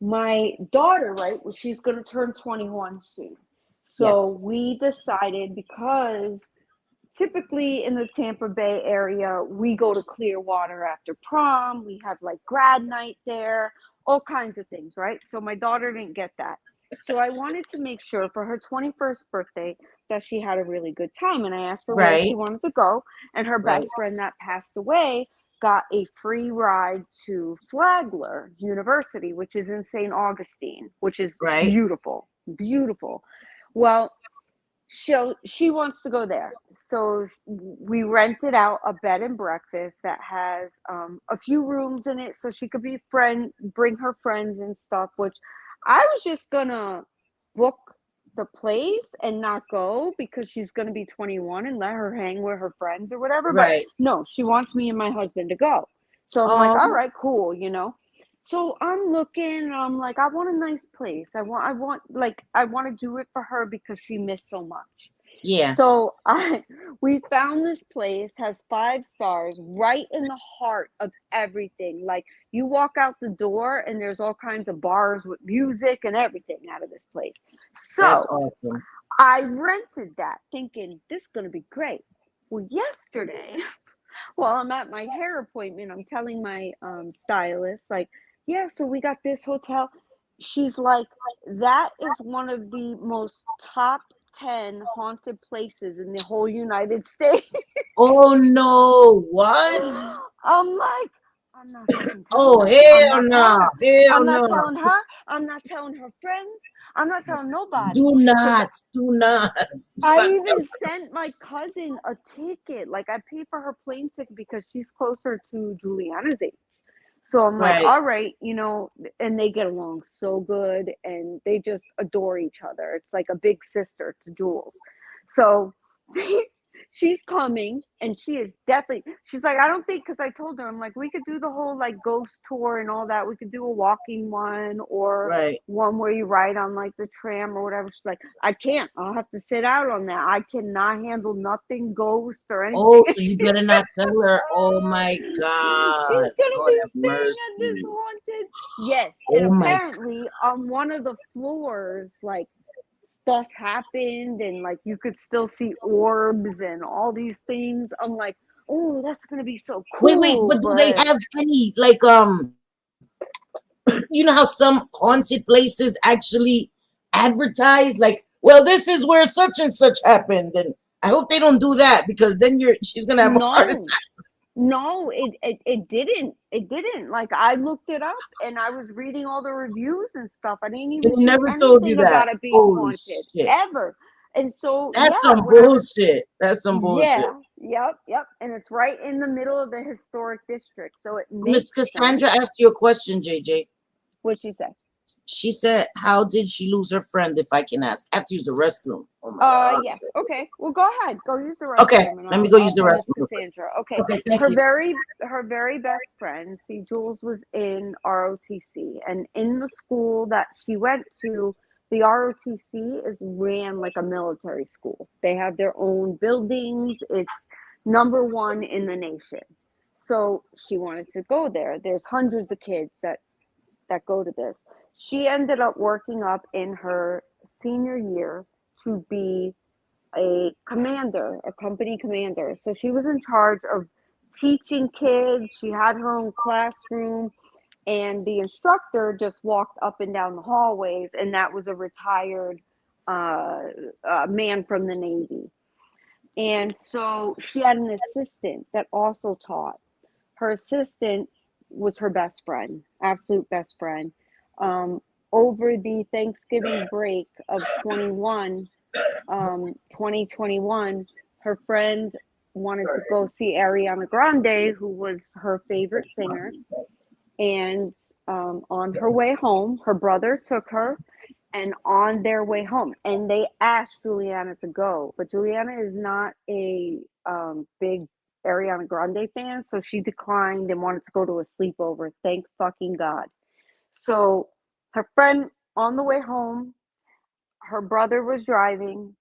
my daughter, right, well, she's going to turn 21 soon. So we Yes. decided because typically in the Tampa Bay area, we go to Clearwater after prom. We have like grad night there, all kinds of things, right? So my daughter didn't get that. So I wanted to make sure for her 21st birthday that she had a really good time. And I asked her where she Right. wanted to go. And her Right. best friend that passed away got a free ride to Flagler University, which is in St. Augustine, which is Right. beautiful, beautiful. Well, she wants to go there, so we rented out a bed and breakfast that has a few rooms in it, so she could bring her friends and stuff. Which I was just gonna book the place and not go because she's gonna be 21 and let her hang with her friends or whatever. But Right. no, she wants me and my husband to go, so I'm like, all Um, right, cool. So I'm looking, I'm like, I want a nice place. I want to do it for her because she missed so much. yeah. So we found this place, has 5 stars, right in the heart of everything. Like you walk out the door and there's all kinds of bars with music and everything out of this place. That's So awesome. I rented that thinking this is going to be great. Well, yesterday, while I'm at my hair appointment, I'm telling my stylist, like, yeah, so we got this hotel. She's like, that is one of the most top 10 haunted places in the whole United States. Oh no, what? I'm like, I'm not fucking telling Oh her. I'm hell not telling no. her. Hell I'm not no. telling her. I'm not telling her friends. I'm not telling nobody. Do not. Do not. I even sent my cousin a ticket. Like, I paid for her plane ticket because she's closer to Juliana's age. So I'm like, Right. all right, and they get along so good and they just adore each other. It's like a big sister to Jules. So she's coming and she's like, I don't think, because I told her, I'm like, we could do the whole like ghost tour and all that. We could do a walking one or Right. one where you ride on like the tram or whatever. She's like, I can't. I'll have to sit out on that. I cannot handle nothing ghost or anything. Oh, so you better not tell her. Oh my God. She's gonna Lord be have staying mercy. at this haunted. Yes, Oh and my apparently on one of the floors, like stuff happened, and like you could still see orbs and all these things. I'm like, oh, that's gonna be so Wait, cool. but do they But have any like you know how some haunted places actually advertise like, well, this is where such and such happened, and I hope they don't do that because then she's gonna have a heart attack. no, it didn't. It didn't. Like, I looked it up and I was reading all the reviews and stuff. I didn't They even see never told you anything that. about it being Holy haunted shit. ever. And so That's yeah, some when I was bullshit. That's some bullshit. yep. And it's right in the middle of the historic district. So it Miss makes Cassandra sense. asked you a question, JJ. What'd she say? She said, how did she lose her friend, if I can ask? I have to use the restroom. Oh my God. Yes. Okay. Well, go ahead. Go use the Okay, restroom, and let me go use I'll the tell Miss restroom real quick. Cassandra. Okay. Okay, thank Her you. very best friend. See, Jules was in ROTC, and in the school that she went to, the ROTC is ran like a military school. They have their own buildings. It's #1 in the nation. So she wanted to go there. There's hundreds of kids that go to this. She ended up working up in her senior year to be a commander, a company commander. So she was in charge of teaching kids. She had her own classroom, and the instructor just walked up and down the hallways, and that was a retired man from the Navy. And so she had an assistant that also taught. Her assistant was her best friend, absolute best friend. Over the Thanksgiving break of 2021, her friend wanted to go see Ariana Grande, who was her favorite singer. And on her way home, her brother took her, and on their way home, and they asked Juliana to go, but Juliana is not a big Ariana Grande fan, so she declined and wanted to go to a sleepover. Thank fucking God. So her friend, on the way home, her brother was driving.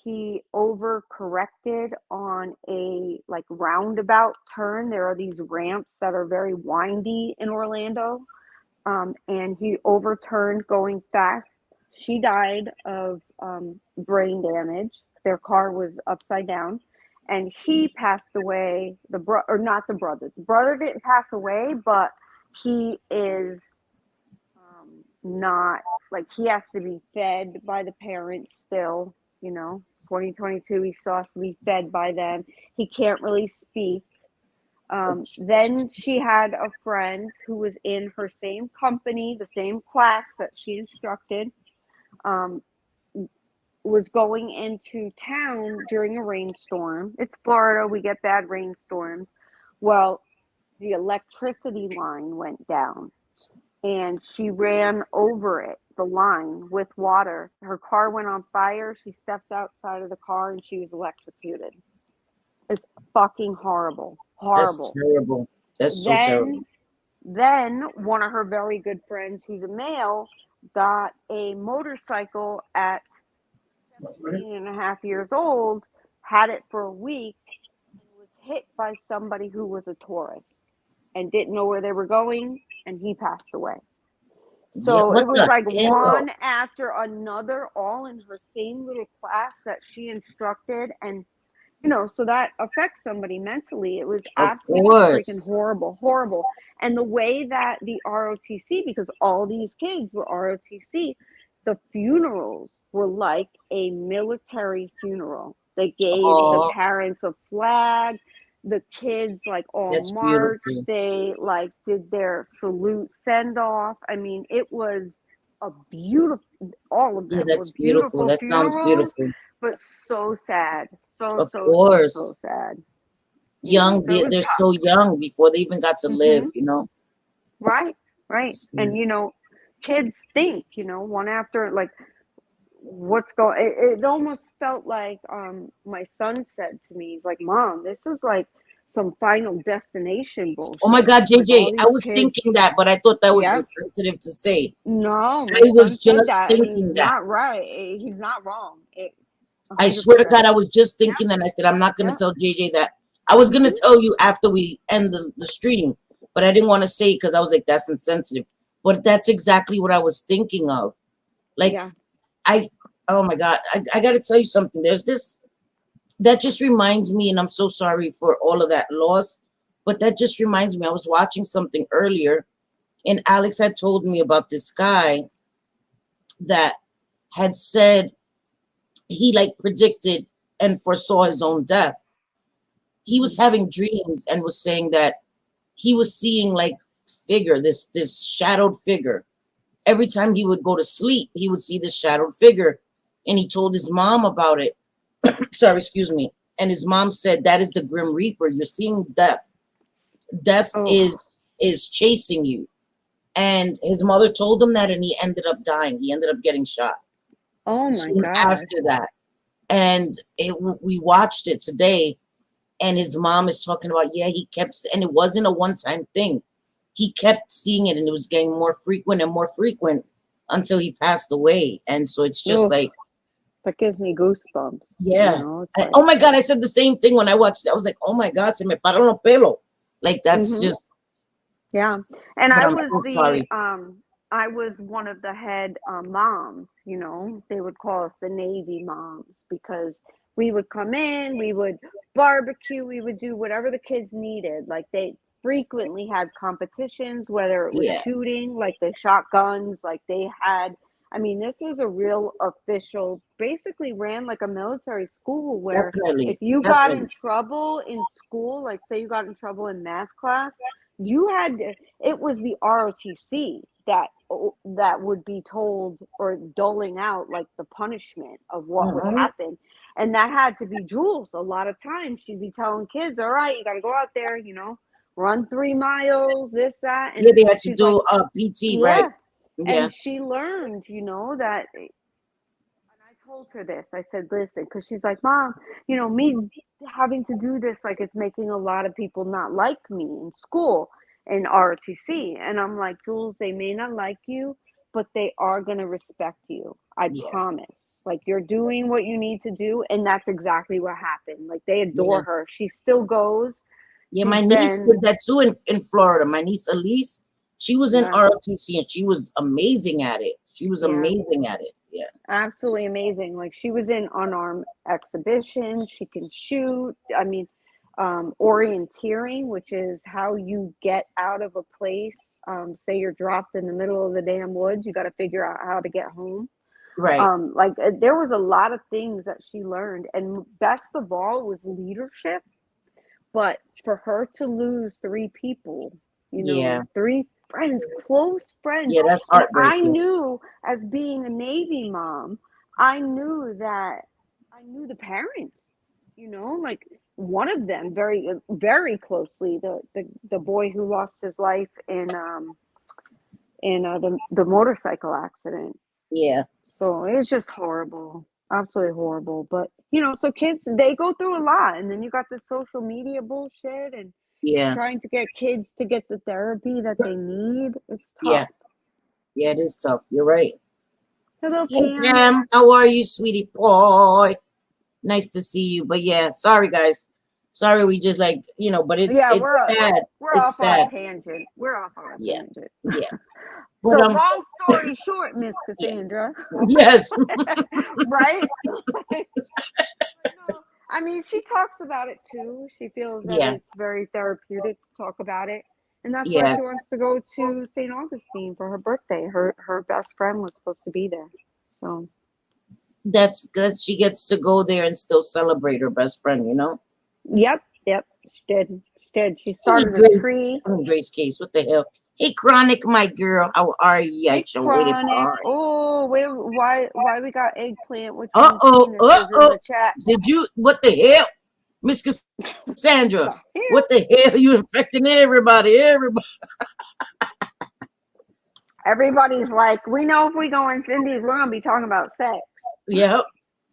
He overcorrected on a like roundabout turn. There are these ramps that are very windy in Orlando. And he overturned going fast. She died of brain damage. Their car was upside down, and he passed away. Not the brother. The brother didn't pass away, but he is not, like, he has to be fed by the parents still. It's 2022. He still has to be fed by them. He can't really speak. Then she had a friend who was in her same company, the same class that she instructed, was going into town during a rainstorm. It's Florida. We get bad rainstorms. Well, the electricity line went down, and she ran over it, the line, with water. Her car went on fire. She stepped outside of the car, and she was electrocuted. It's fucking horrible. That's terrible. That's so terrible. Then one of her very good friends, who's a male, got a motorcycle at 17 and a half years old, had it for a week, and was hit by somebody who was a tourist and didn't know where they were going, and he passed away. So Yeah, it was like hell? one after another, all in her same little class that she instructed. And so that affects somebody mentally. It was absolutely freaking horrible. And the way that the ROTC, because all these kids were ROTC, the funerals were like a military funeral. They gave the parents a flag. the kids like all That's marched. beautiful. They like did their salute send off. I mean, it was a beautiful. All of Yeah, them were that's beautiful. beautiful That sounds funerals, beautiful. but so sad. So Of so so so course. sad. Young, So it was they're tough. so young before they even got to live, Hmm. you know? Right, right. So, And kids think, one after like what's going. It almost felt like my son said to me, he's like, "Mom, this is like some Final Destination oh my bullshit God, with JJ, all I these was kids." thinking that, but I thought that was Yep. insensitive to say. No, I my son was said just that, and he's thinking that. not right. He's not wrong. I hundred swear to God, percent. I was just Yeah, thinking that. And I said, I'm not going to yeah. tell JJ that. I was going to Hmm. tell you after we end the stream, but I didn't want to say it because I was like, that's insensitive. But that's exactly what I was thinking of. Like, Yeah. I, oh my God, I got to tell you something. There's this, that just reminds me, and I'm so sorry for all of that loss, but that just reminds me, I was watching something earlier, and Alex had told me about this guy that had said he like predicted and foresaw his own death. He was Hmm. having dreams and was saying that he was seeing like figure, this shadowed figure. Every time he would go to sleep, he would see this shadowed figure, and he told his mom about it. Sorry, excuse me. And his mom said, that is the Grim Reaper. You're seeing death. Death Oh, is chasing you. And his mother told him that, and he ended up dying. He ended up getting shot oh my soon God. after that. And we watched it today, and his mom is talking about, yeah, he kept, and it wasn't a one-time thing. He kept seeing it, and it was getting more frequent and more frequent until he passed away. And so it's just Oh, like, that gives me goosebumps. yeah. It's like, Oh my God, I said the same thing when I watched it. I was like, oh my God, se me pararon los pelos. Like, that's hmm, just, yeah. And but I'm so sorry. I was one of the head moms. They would call us the Navy moms because we would come in, we would barbecue, we would do whatever the kids needed. Like they frequently had competitions, whether it was Yeah, shooting, like the shotguns, like they had. I mean, this was a real official, basically ran like a military school where if definitely. you got in Definitely. trouble in school, like say you got in trouble in math class, you had to, it was the ROTC that would be told or doling out like the punishment of what would Hmm. happen. And that had to be Jules. A lot of times she'd be telling kids, all right, you got to go out there, run 3 miles, this, that. Yeah, And they had to she's like, do PT, right? yeah. Yeah. And she learned, that. And I told her this. I said, listen, because she's like, Mom, me having to do this, like it's making a lot of people not like me in school in ROTC. And I'm like, Jules, they may not like you, but they are going to respect you. I Yeah. promise. Like you're doing what you need to do. And that's exactly what happened. Like they Yeah. adore her. She still goes. Yeah, my She's niece did been, that too in Florida. My niece Elise, she was in yeah, ROTC and she was amazing at it. She was yeah. amazing at it. Yeah. Absolutely amazing. Like she was in unarmed exhibition. She can shoot. I mean, orienteering, which is how you get out of a place. Say you're dropped in the middle of the damn woods, you got to figure out how to get home. Right. There was a lot of things that she learned, and best of all was leadership. But for her to lose three people, Yeah. three friends, close friends, Yeah, that's and I heartbreaking. knew as being a Navy mom, I knew that I knew the parents, like one of them very, very closely, the boy who lost his life in the motorcycle accident. Yeah. So it was just horrible, absolutely horrible. But so kids they go through a lot, and then you got the social media bullshit and Yeah. trying to get kids to get the therapy that they need. It's Yeah. tough. Yeah, it is tough. You're right. Hello, Hey Pam. Pam, how are you, sweetie boy? Nice to see you. But yeah, sorry guys. Sorry we just like, but it's Yeah, it's sad. we're It's off on a sad. tangent. We're off on a Yeah. tangent. Yeah. But So long story short, Miss yeah. Cassandra, Yes. right? No, I mean, she talks about it too. She feels that Yeah. it's very therapeutic to talk about it. And that's why she Yes. wants to go to St. Augustine for her birthday. Her best friend was supposed to be there. So, That's good. She gets to go there and still celebrate her best friend, yep, yep. did. She did. She Hey, started a Grace. tree. I'm in Grace Case. What the hell? Hey, Chronic, my girl. How are you? I Hey, just waited Chronic. for. Oh, wait, why we got eggplant with Uh two oh. Uh penises in oh. the chat? Did you? What the hell, Miss Cassandra? The hell? What the hell? You infecting everybody? Everybody. Everybody's like, we know if we go in Cindy's, we're gonna be talking about sex. Yeah.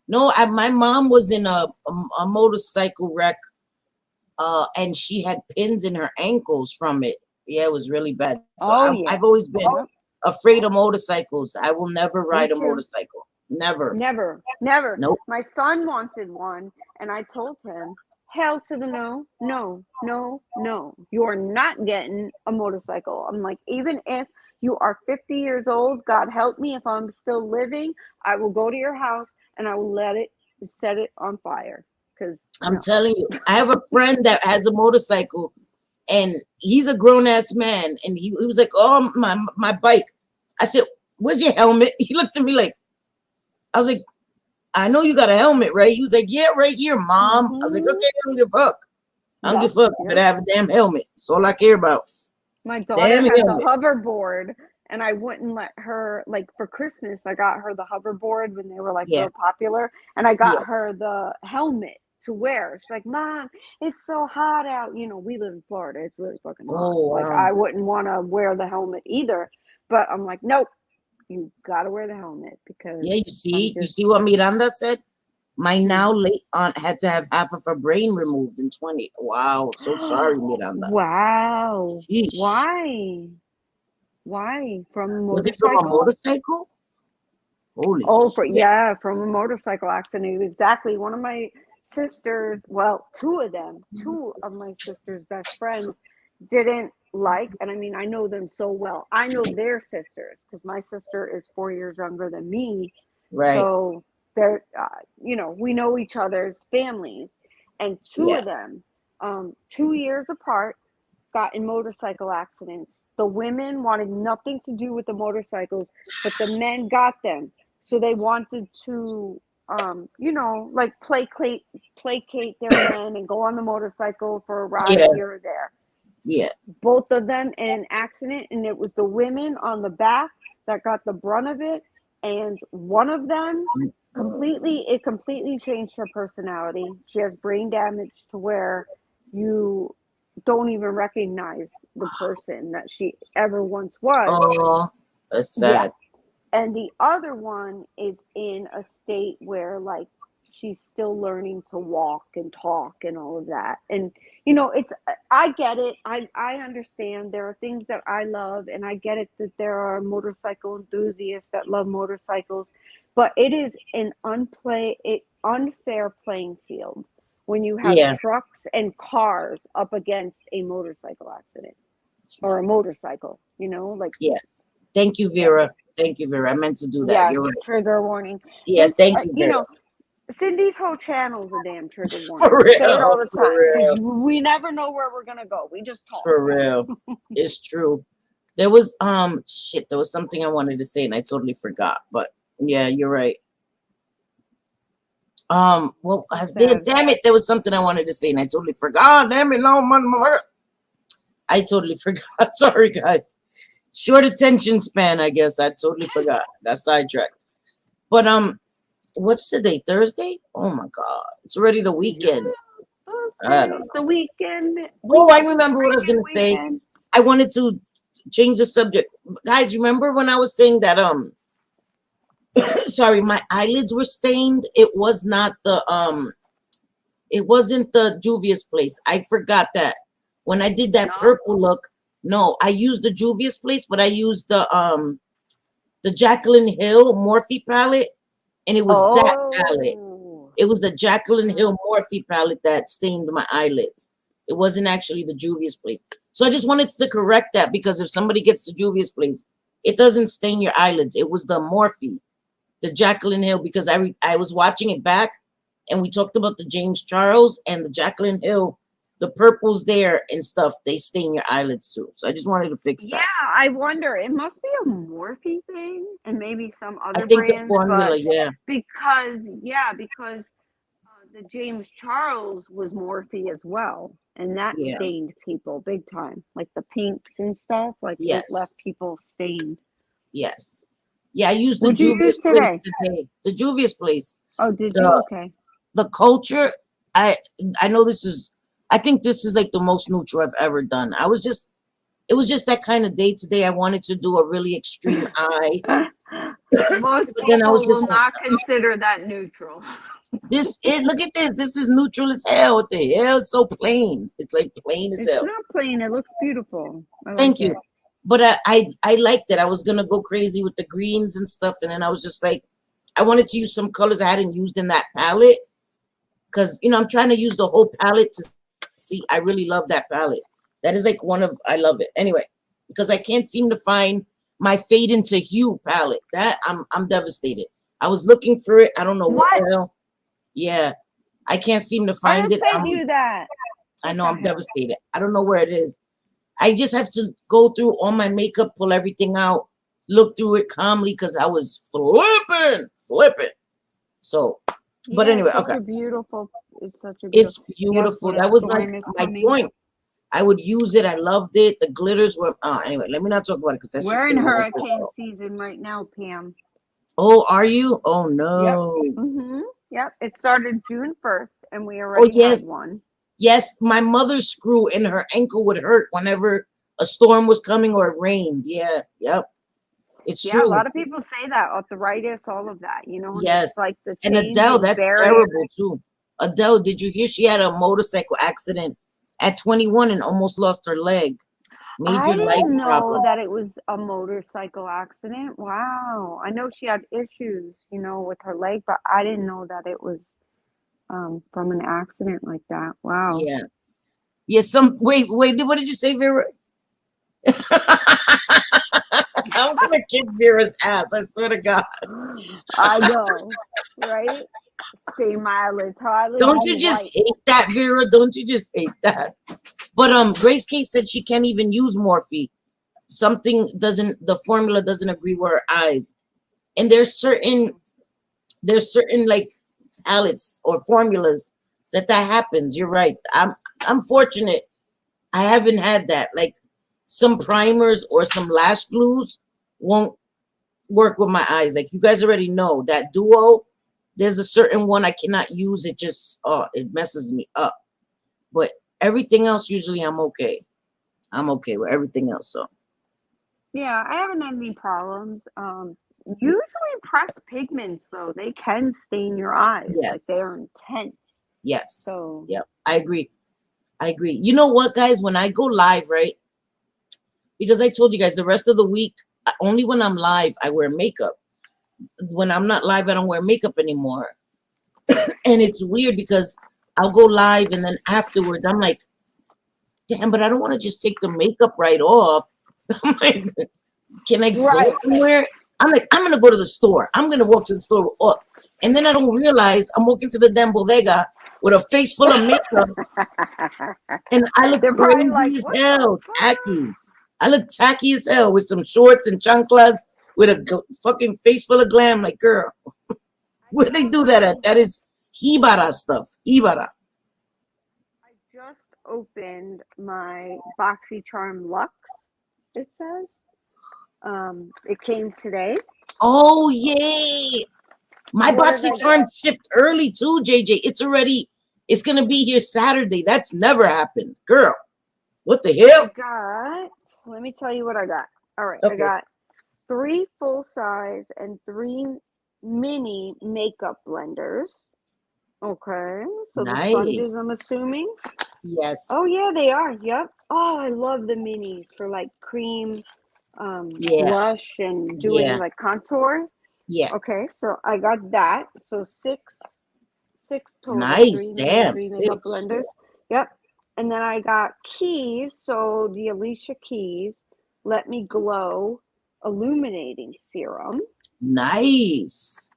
No, my mom was in a motorcycle wreck, and she had pins in her ankles from it. Yeah, it was really bad. So Oh yeah. I've always been Yep. afraid of motorcycles. I will never Me ride a too. motorcycle. Never. Never, never. Nope. My son wanted one, and I told him, hell to the no, no, no, no. You're not getting a motorcycle. I'm like, even if you are 50 years old, God help me, if I'm still living, I will go to your house and I will set it on fire. Because I'm no. telling you, I have a friend that has a motorcycle, and he's a grown ass man, and he was like, "Oh, my bike." I said, "Where's your helmet?" He looked at me like, I was like, "I know you got a helmet, right?" He was like, "Yeah, right here, mom." I was like, Mm-hmm. "Okay, I don't give a fuck. I don't Yep, give a fuck. But yep. I have a damn helmet. That's all I care about. My daughter Damn had the helmet." hoverboard, and I wouldn't let her, like, for Christmas I got her the hoverboard when they were like Yeah, real popular, and I yeah. got her the helmet to wear. She's like, Mom, it's so hot out. We live in Florida, it's really fucking hot. Oh Like, wow. I wouldn't want to wear the helmet either, but I'm like, nope, you gotta wear the helmet Yeah, you because I'm see, just what Miranda said. My now late aunt had to have half of her brain removed in 20. Wow, so sorry, Miranda. wow. Sheesh. Why from a Was it from a motorcycle? motorcycle? Holy Oh, shit. yeah, from a motorcycle accident. Exactly. One of my sisters, well, two of my sister's best friends didn't like, and I mean, I know them so well. I know their sisters because my sister is 4 years younger than me. Right. So they're, we know each other's families. And two Yeah. of them, 2 years apart, got in motorcycle accidents. The women wanted nothing to do with the motorcycles, but the men got them. So they wanted to, like placate their men and go on the motorcycle for a ride Yeah. here or there. Yeah. Both of them in an accident, and it was the women on the back that got the brunt of it. And one of them completely changed her personality. She has brain damage to where you don't even recognize the person that she ever once was. Oh, that's Yeah. sad. And the other one is in a state where, like, she's still learning to walk and talk and all of that. And I get it. I understand there are things that I love, and I get it that there are motorcycle enthusiasts that love motorcycles, but it is an unfair playing field when you have Yeah. trucks and cars up against a motorcycle accident or a motorcycle, like, Yeah. Thank you, yeah. Vera. Thank you, Vera. I meant to do that. Yeah, You're right. trigger warning. Yeah. This, Thank you, Vera. Cindy's whole channel's a damn trigger warning. For We say it all real. the For time because real. we never know where we're gonna go. We just talk. For real. It's true. There was shit. There was something I wanted to say and I totally forgot. But yeah, you're right. Well, So sad. damn it, there was something I wanted to say and I totally forgot. Damn it, no, I totally forgot. Sorry, guys. Short attention span, I guess. I totally forgot. Got sidetracked. But what's today? Thursday? Oh my god, it's already the weekend. I don't Thursday's know. the weekend. Oh, I remember what I was gonna say. Weekend. I wanted to change the subject, guys. Remember when I was saying that sorry, my eyelids were stained. It was not the it wasn't the Juvia's place. I forgot that when I did that No. purple look. No, I used the Juvia's place, but I used the Jacqueline Hill Morphe palette, and it was that palette. Oh. It was the Jacqueline Hill Morphe palette that stained my eyelids. It wasn't actually the Juvia's place. So I just wanted to correct that because if somebody gets the Juvia's place, it doesn't stain your eyelids. It was the Morphe, the Jacqueline Hill, because I was watching it back and we talked about the James Charles and the Jacqueline Hill, the purples there and stuff, they stain your eyelids too. So I just wanted to fix Yeah, that. I wonder. It must be a Morphe thing and maybe some I other think the brands, formula, but yeah. because the James Charles was Morphe as well. and that Yeah. stained people big time. Like the pinks and stuff, like it left Yes. people stained. Yes. Yeah, I used the What'd you Juvia's use place today? today. The Juvia's place. Oh, did you? The Okay. the culture, I know this is, I think this is like the most neutral I've ever done. It was just that kind of day today. I wanted to do a really extreme eye. Most But then I was people will just like, not consider that neutral. look at this. This is neutral as hell. What the hell? It's so plain. It's like plain as It's hell. not plain. It looks beautiful. I Thank like you. it. But I liked it. I was gonna go crazy with the greens and stuff, and then I was just like, I wanted to use some colors I hadn't used in that palette, because I'm trying to use the whole palette to see. I really love that palette. That is like I love it. Anyway, because I can't seem to find my fade into hue palette. That I'm devastated. I was looking for it. I don't know what What? the hell. Yeah, I can't seem to I find just it. sent you that. I What know the I'm hell? devastated. I don't know where it is. I just have to go through all my makeup, pull everything out, look through it calmly, because I was flipping. So, but Yeah, anyway, it's such okay. a beautiful. It's such a It's beautiful. beautiful. Yes, That what a was like storm is my coming. joint. I would use it. I loved it. The glitters were. Anyway, let me not talk about it, because that's We're just in gonna be hurricane like, season right now, Pam. oh, are you? Oh Yep. no. Yep. It started June 1st, and we Oh already had one. yes, yes. My mother's screw in her ankle would hurt whenever a storm was coming or it rained. Yeah. Yep. It's Yeah, a true. lot of people say that arthritis, all of that. And it's like Yes. the And Adele, changing that's barrier. terrible too. Adele, did you hear she had a motorcycle accident at 21 and almost lost her leg? I Major life didn't know that it problems. was a motorcycle accident. Wow. I know she had issues, with her leg, but I didn't know that it was from an accident like that. Wow. Yeah. Yeah, wait, what did you say, Vera? I'm gonna kick Vera's ass, I swear to God. I know, right? Stay eyelids. Her eyelids Don't be you just white. hate that, Vera? Don't you just hate that? But Grace K said she can't even use Morphe. The formula doesn't agree with her eyes. And there's certain like palettes or formulas that happens. You're right. I'm fortunate. I haven't had that. Like some primers or some lash glues won't work with my eyes. Like you guys already know that duo. There's a certain one I cannot use. It just it messes me up. But everything else usually I'm okay. I'm okay with everything else. So Yeah, I haven't had any problems. Usually pressed pigments, though, they can stain your eyes. Like they are yes. intense. Yes. So Yep. I agree. I agree. You know what, guys? When I go live, right? Because I told you guys the rest of the week, only when I'm live, I wear makeup. When I'm not live, I don't wear makeup anymore. And it's weird because I'll go live and then afterwards, I'm like, damn, but I don't want to just take the makeup right off. I'm like, can I go right. somewhere? I'm like, I'm going to go to the store. I'm going to walk to the store. And then I don't realize I'm walking to the damn bodega with a face full of makeup. And I look They're probably like, crazy as what the hell, fuck? tacky. I look tacky as hell with some shorts and chanclas with a fucking face full of glam. Like, girl, where they do that at? That is Hibara stuff. Hibara. I just opened my BoxyCharm Luxe, it says. It came today. Oh, yay. My What did I BoxyCharm get? shipped early too, JJ. It's going to be here Saturday. That's never happened. Girl, what the hell? Let me tell you what I got. All right, I Okay. got 3 full size and 3 mini makeup blenders. Okay, so the sponges, I'm Nice. assuming. Yes. Oh yeah, they are. Yep. Oh, I love the minis for like cream, Yeah. blush and doing Yeah. like contour. Yeah. Okay, so I got that. So six total, Nice. Damn. three makeup 6. blenders. Yep. And then I got Keys. So the Alicia Keys Let Me Glow Illuminating Serum. Nice.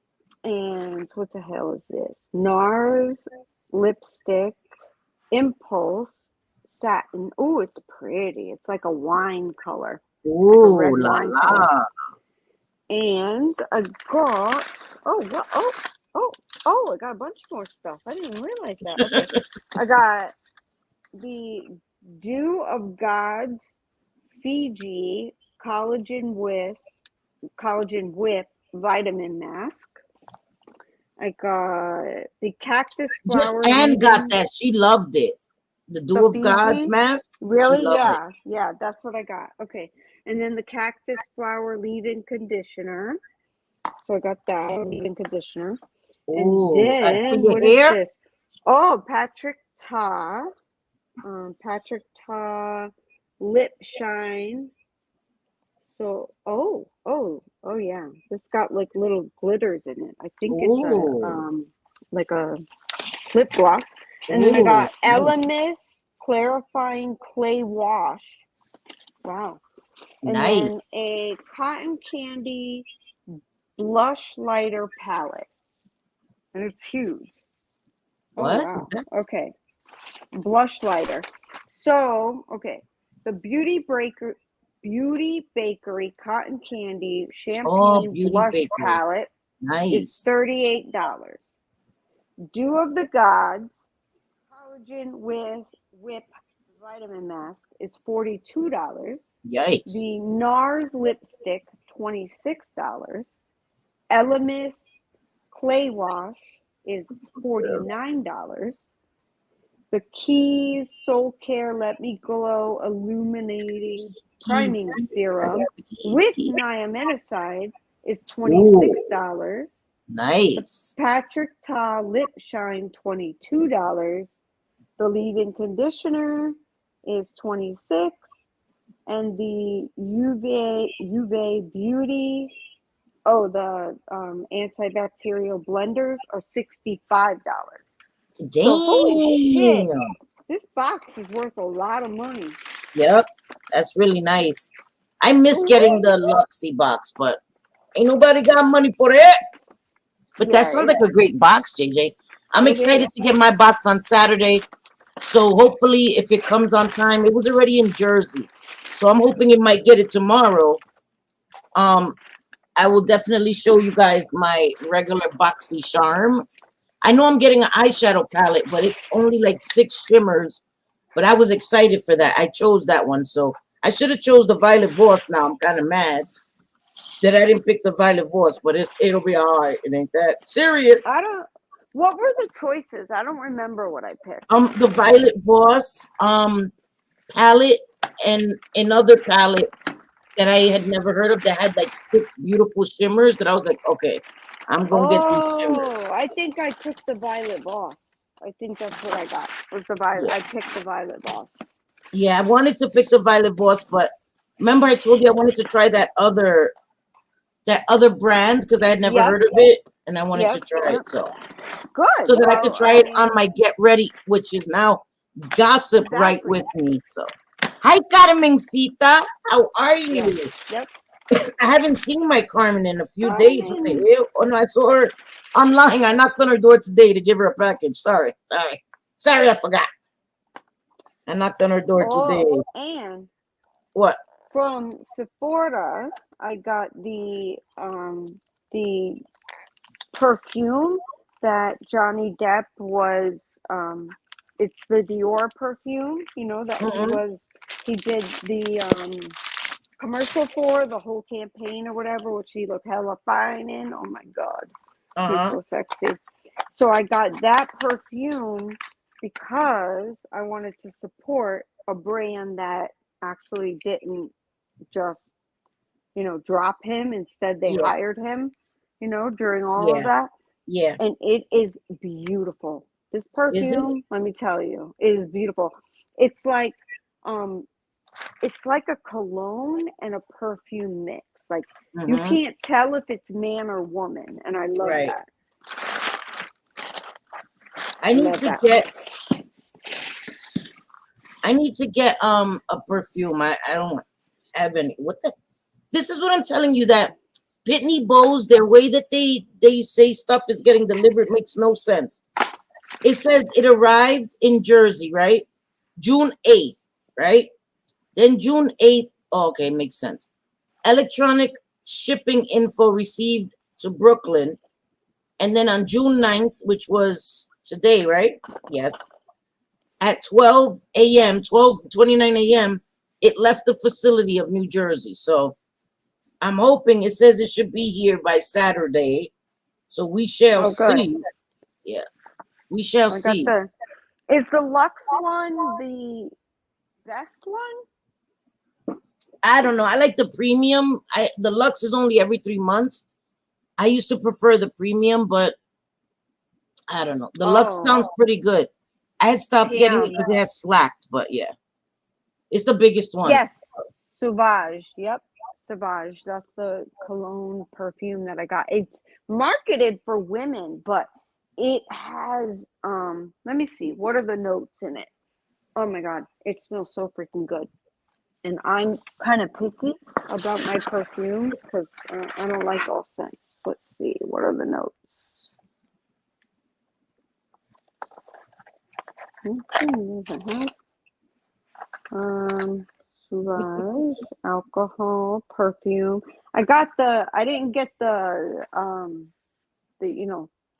And what the hell is this? NARS Lipstick Impulse Satin. Oh, it's pretty. It's like a wine color. Like a Ooh, red la wine la. color. And I got, I got a bunch more stuff. I didn't even realize that. Okay. I got the Dew of Gods Fiji collagen whip vitamin mask. I got the cactus Just flower Anne got leave-in. that. She loved it. The The Dew of God's Fiji? mask. She Really? loved it. Yeah. Yeah, that's what I got. Okay. And then the cactus flower leave-in conditioner. So I got that leave-in conditioner. And Oh, for then your what is hair? this? Oh, Patrick Ta lip shine. So oh yeah. This got like little glitters in it. I think it's Oh, like a lip gloss. And then I oh, got nice. Elemis clarifying clay wash. Wow. And then Nice. a cotton candy blush lighter palette. And it's huge. Oh What wow. is that? Okay. Blush lighter. So, okay. The Beauty Bakery cotton candy Oh, champagne Beauty blush Bakery. palette is Nice. $38. Dew of the Gods collagen with whip vitamin mask is $42. Yikes. The NARS lipstick, $26. Elemis clay wash is $49. The Keys Soul Care Let Me Glow Illuminating Priming I Serum got the with keys. niacinamide is Ooh, $26. The nice. Patrick Ta Lip Shine, $22. The leave-in conditioner is $26. And the UV Beauty, the antibacterial blenders are $65. So holy shit, Damn. this box is worth a lot of money. Yep, that's really nice. I miss getting the Luxy box, but ain't nobody got money for it. But that Yeah, sounds like a great box, JJ. I'm it is. excited to get my box on Saturday. So hopefully, if it comes on time, it was already in Jersey. So I'm hoping it might get it tomorrow. Um, I will definitely show you guys my regular boxy charm. I know I'm getting an eyeshadow palette, but it's only like 6 shimmers. But I was excited for that. I chose that one, so I should have chose the Violet Voice. Now I'm kind of mad that I didn't pick the Violet Voice, but it'll be all right. It ain't that serious. I don't. What were the choices? I don't remember what I picked. The Violet Voice palette and another palette that I had never heard of that had like 6 beautiful shimmers that I was like, okay, I'm gonna get these shimmers. Oh, I think I took the Violet Boss. I think that's what I got. Was the Violet? Yeah, I picked the Violet Boss. yeah. I wanted to pick the Violet Voice, but remember I told you I wanted to try that other brand because I had never Yep, heard of it and I wanted to yep, try yep. it, so Good. that I could Well, try it on my Get Ready, which is now Gossip Right exactly. with me. So, hi, Carmencita. How are Yeah. you? Yep. I haven't seen my Carmen in a few days. What the Carmen. hell? Oh no, I saw her. I'm lying. I knocked on her door today to give her a package. Sorry, I forgot. I knocked on her door today. Oh, and What? from Sephora, I got the perfume that Johnny Depp was it's the Dior perfume, that Mm-hmm. he did the commercial for the whole campaign or whatever, which he looked hella fine in. Oh my god. He's Uh-huh. so sexy. So I got that perfume because I wanted to support a brand that actually didn't just, drop him. Instead, they Yeah. hired him, during all of Yeah. that. Yeah. And it is beautiful. This Is it? perfume, let me tell you, is beautiful. It's like, it's like a cologne and a perfume mix. Like you Mm-hmm. can't tell if it's man or woman, and I love Right. that. I I need love to that. get a perfume. I don't have any. What the? This is what I'm telling you, that Pitney Bowes, their way that they say stuff is getting delivered makes no sense. It says it arrived in Jersey, right? June 8th, right? Then June 8th, oh, okay, makes sense. Electronic shipping info received to Brooklyn. And then on June 9th, which was today, right? Yes. at 12 a.m., 12:29 a.m., it left the facility of New Jersey. So I'm hoping, it says it should be here by Saturday. So we shall Oh, good. see. Yeah, we shall I got see. the. Is the Lux one the best one? I don't know. I like the premium. The Lux is only every 3 months. I used to prefer the premium, but I don't know. The Lux Oh, sounds pretty good. I had stopped getting it damn. because it has slacked, but yeah, it's the biggest one. Yes, Sauvage. Yep, Sauvage. That's the cologne perfume that I got. It's marketed for women, but it has let me see. What are the notes in it? Oh my god, it smells so freaking good. And I'm kind of picky about my perfumes because I don't like all scents. Let's see. What are the notes? Sauvage, alcohol, perfume. I didn't get the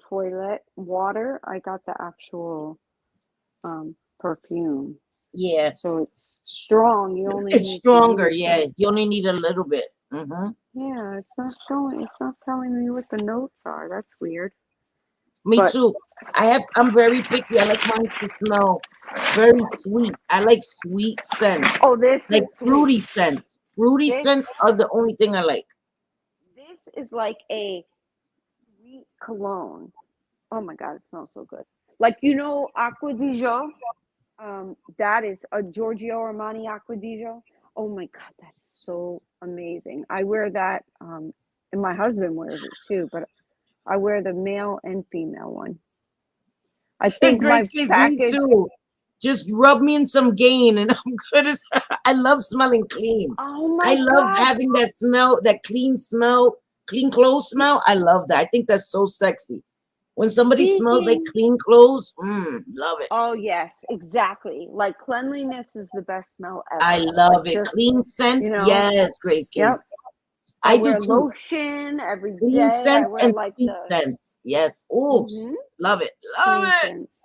toilet water. I got the actual perfume. Yeah, So it's strong. You only it's need to stronger. use Yeah, you only need a little bit. Yeah, it's not showing. It's not telling me what the notes are. That's weird. Me But too. I'm very picky. I like mine to smell very sweet. I like sweet scents, oh, this like is sweet. fruity scents. Fruity This scents are the only thing I like. this is like a sweet cologne. Oh my god, it smells so good. Like Acqua di Gio. That is a Giorgio Armani Acqua di Gio. Oh my god, that is so amazing. I wear that, and my husband wears it too. But I wear the male and female one. I think my Grace case, me package. too. Just rub me in some gain and I'm good as I love smelling clean. Oh I my love god, having that smell, that clean smell, clean clothes smell. I love that. I think that's so sexy. When somebody smells like speaking. clean clothes, love it. Oh yes, exactly. Like cleanliness is the best smell I ever. Like love it. just, Clean you scents, know, yes, Grace yep. Case. I I do wear too. lotion every Clean day. I scents wear and like sweet the scents. Yes. Oh, mm-hmm, love it. Love clean it. scents.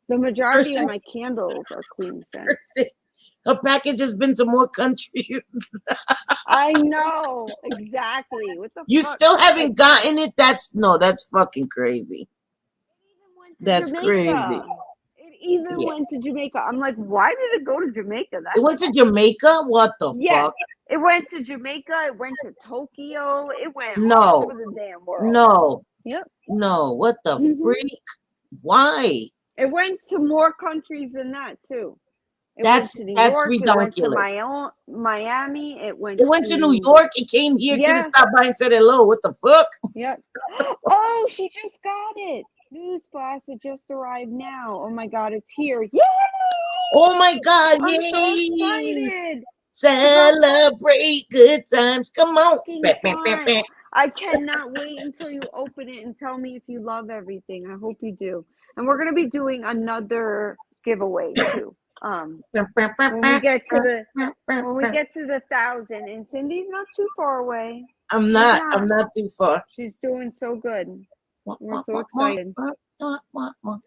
The majority of Person, my candles are clean scents. person. Her package has been to more countries. I know exactly. What the You fuck? still Like haven't gotten it? That's fucking crazy. it even went to That's crazy. Jamaica. It even Yeah. went to Jamaica. I'm like, why did it go to Jamaica? It went to Jamaica? What the Yes, fuck? it went to Jamaica. It went to Tokyo. It went all No. over the damn world. No. Yep. No. What the Hmm. freak? Why? It went to more countries than that too. It went That's to New that's York. It went to ridiculous. Miami. It went It went to New to York. It came here. Could have yeah, stopped by and said hello. What the fuck? yep. Oh, she just got it. Newsflash! It just arrived now. Oh my god, it's here! Yay! Oh my God! I'm so Yay! excited about Celebrate good times. Come on. fucking Bam, bam, bam, time. bam. I cannot wait until you open it and tell me if you love everything. I hope you do. And we're gonna be doing another giveaway too. Bam, bam, bam, When we bam, get to bam, the bam, bam, when we bam. get to the 1,000, and Cindy's not too far away. I'm She's not. I'm not. not too far. She's doing so good. Wah, We're wah, so wah, wah, excited. wah, wah, wah, wah.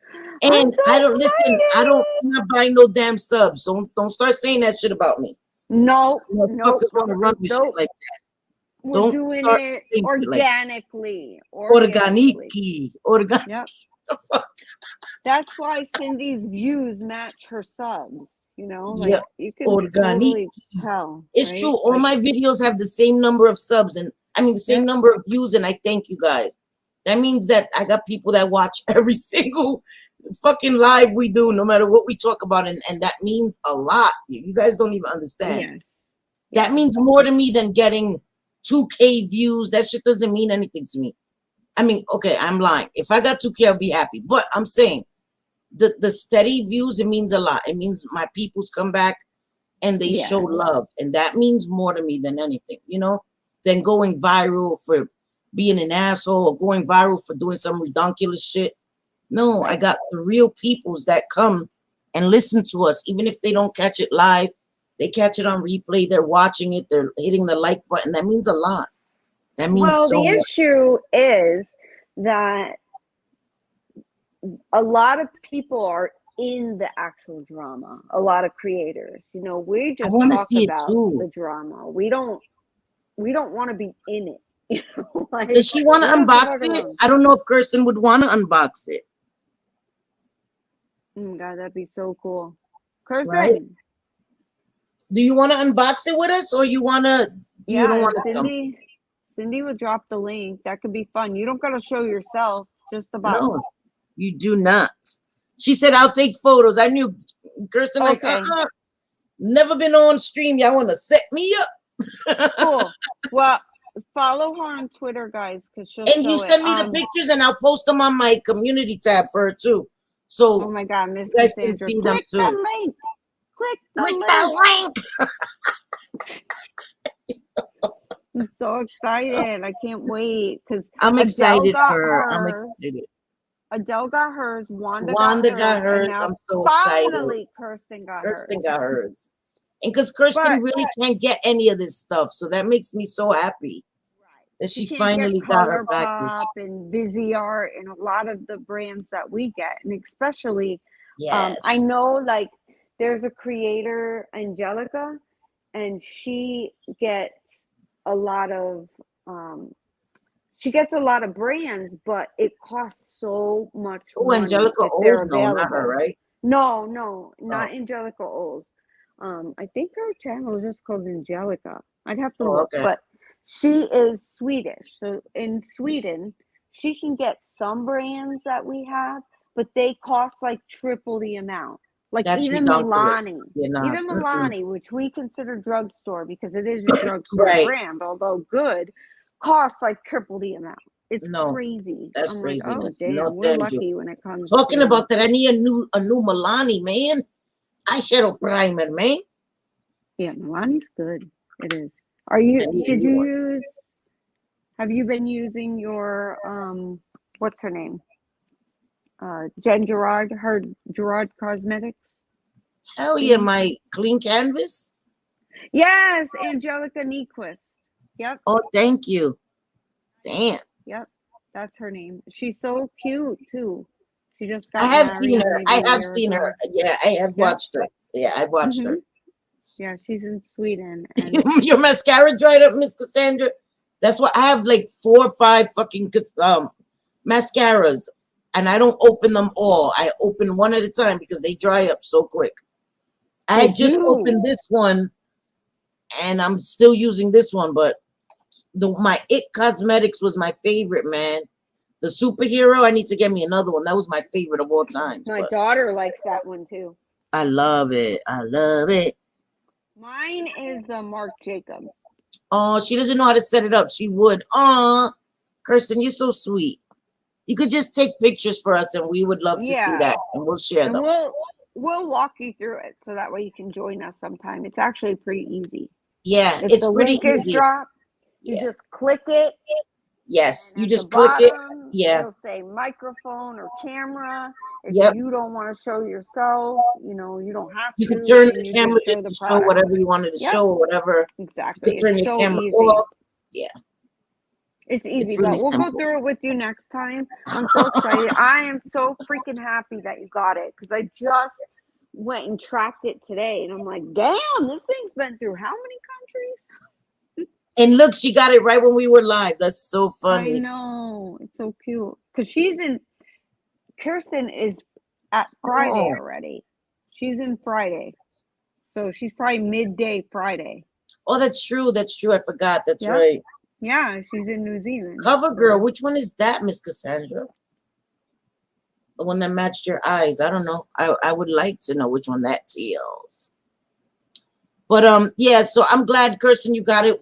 I'm And so I don't listen. I don't. excited. I'm not buying no damn subs. Don't start saying that shit about me. Nope, nope, Motherfuckers want to run the shit nope. like that. We're Don't doing start it saying shit like organically. Organically. organiki. Organic. Yep. The fuck? That's why Cindy's views match her subs. Like Yeah, you can organic. totally tell, It's right? true. All Like, my videos have the same number of subs, and I mean the same yep, number of views, and I thank you guys. That means that I got people that watch every single fucking live we do, no matter what we talk about, and that means a lot. You guys don't even understand. yes, That yeah. means more to me than getting 2K views. That shit doesn't mean anything to me. I mean, okay, I'm lying. If I got 2K, I'll be happy. But I'm saying the steady views, it means a lot. It means my peoples come back and they show Yeah. love. And that means more to me than anything, than going viral for being an asshole or going viral for doing some ridiculous shit. No, I Right. got the real peoples that come and listen to us, even if they don't catch it live. They catch it on replay. They're watching it. They're hitting the like button. That means a lot. That means Well, so the much. issue is that a lot of people are in the actual drama. A lot of creators, you know, we I just want to talk see it about too. the drama. We don't want to be in it. You know, like Does she want to leave us the unbox fuck it? alone. I don't know if Kirsten would want to unbox it, Oh my God, that'd be so cool. right? Kirsten, Do you want to unbox it with us, or you want to? You don't yeah, want to come? Cindy would drop the link. That could be fun. You don't gotta show yourself, just the box. No, you do not. She said, "I'll take photos." I knew Kirsten like, Okay, never been on stream. Y'all want to set me up? cool. Well, follow her on Twitter, guys, because she'll And you show it. send me the pictures, and I'll post them on my community tab for her too, Oh so my God, you Miss guys can Cassandra, see them click the too. link. Click Click the link. that link. I'm so excited. I can't wait because I'm Adele excited got for her. I'm hers. excited. Adele got hers. Wanda Wanda got got hers. And hers. now I'm so excited. finally Kirsten got Kirsten hers. got hers. And because Kirsten But really can't get any of this stuff, so that makes me so happy that she she can't get finally got her Color package. Pop and Viseart and a lot of the brands that we get. And especially, Yes. I know like there's a creator, Angelica, and she gets a lot of brands, but it costs so much Oh, money Angelica if they're O's, no, not her, available. right? No, Oh, not Angelica Oles. I think her channel is just called Angelica. I'd have to oh, look, okay. but she is Swedish. So in Sweden, she can get some brands that we have, but they cost like triple the amount. Like That's even ridiculous. Milani, You're not. which we consider drugstore because it is a drugstore Right. brand, although good, costs like triple the amount. It's No, crazy. that's I'm like, oh craziness. damn, No, we're thank you. lucky when it comes Talking to about that, I need a new Milani, man. Eyeshadow primer, man. yeah, Milani's good. It is. I need a new one. Have you been using your what's her name? Jen Gerard, her Gerard Cosmetics? Hell yeah, my clean canvas. Yes, Angelica Nyquist. Yep. Oh, thank you. Damn. Yep. That's her name. She's so cute too. She just I got have married seen her. maybe I a have year seen ago. her. Yeah, I have Yep. watched her. Yeah, I've watched her. Yeah, she's in Sweden. And Your mascara dried up, Miss Cassandra. That's why I have like 4 or 5 fucking mascaras, and I don't open them all. I open one at a time because they dry up so quick. I had just opened this one, and I'm still using this one, but my It Cosmetics was my favorite, man. The superhero, I need to get me another one. That was my favorite of all time. my daughter likes that one too. I love it. I love it. Mine is the Marc Jacobs. Oh, she doesn't know how to set it up. She would. Oh, Kirsten, you're so sweet. You could just take pictures for us, and we would love to see that, and we'll share And them. we'll walk you through it so that way you can join us sometime. It's actually pretty easy. Yeah, If it's the pretty link is easy. dropped, you Yeah. just click it. Yes, And you at just the click it. bottom, Yeah. it'll say microphone or camera. If Yep. you don't want to show yourself, you know, you don't have You to. could turn and the you camera show just the to show product. whatever you wanted to Yep. show or whatever. Exactly. You could turn It's your so camera easy. off. Yeah. It's easy, It's really but we'll simple. go through it with you next time. I'm so excited. I am so freaking happy that you got it because I just went and tracked it today, and I'm like, damn, this thing's been through how many countries? And look, she got it right when we were live. That's so I funny. know. It's so cute because Kirsten is at Friday Oh. already. She's in Friday. So she's probably midday Friday. Oh, that's true. That's true. I forgot. That's Yep. right. Yeah, she's in New Zealand. Cover so- girl. Which one is that, Miss Cassandra? The one that matched your eyes. I don't know. I would like to know which one that is. But yeah, so I'm glad, Kirsten, you got it.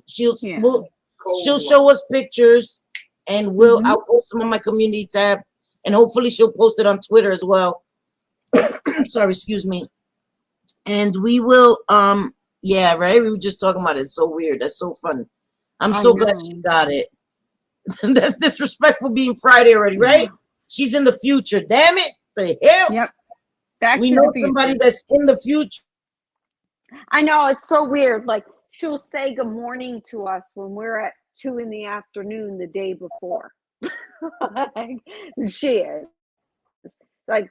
She'll show us pictures, and I'll post them on my community tab, and hopefully she'll post it on Twitter as well. Sorry, excuse me. And we will yeah, right? We were just talking about it. It's so weird. That's so fun. I'm so glad she got it. That's disrespectful being Friday already, right? She's in the future. Damn it. The hell? Yep. Back We to know the somebody future. that's in the future. I know, it's so weird. Like, she'll say good morning to us when we're at 2 in the afternoon the day before. Like, she is. Like,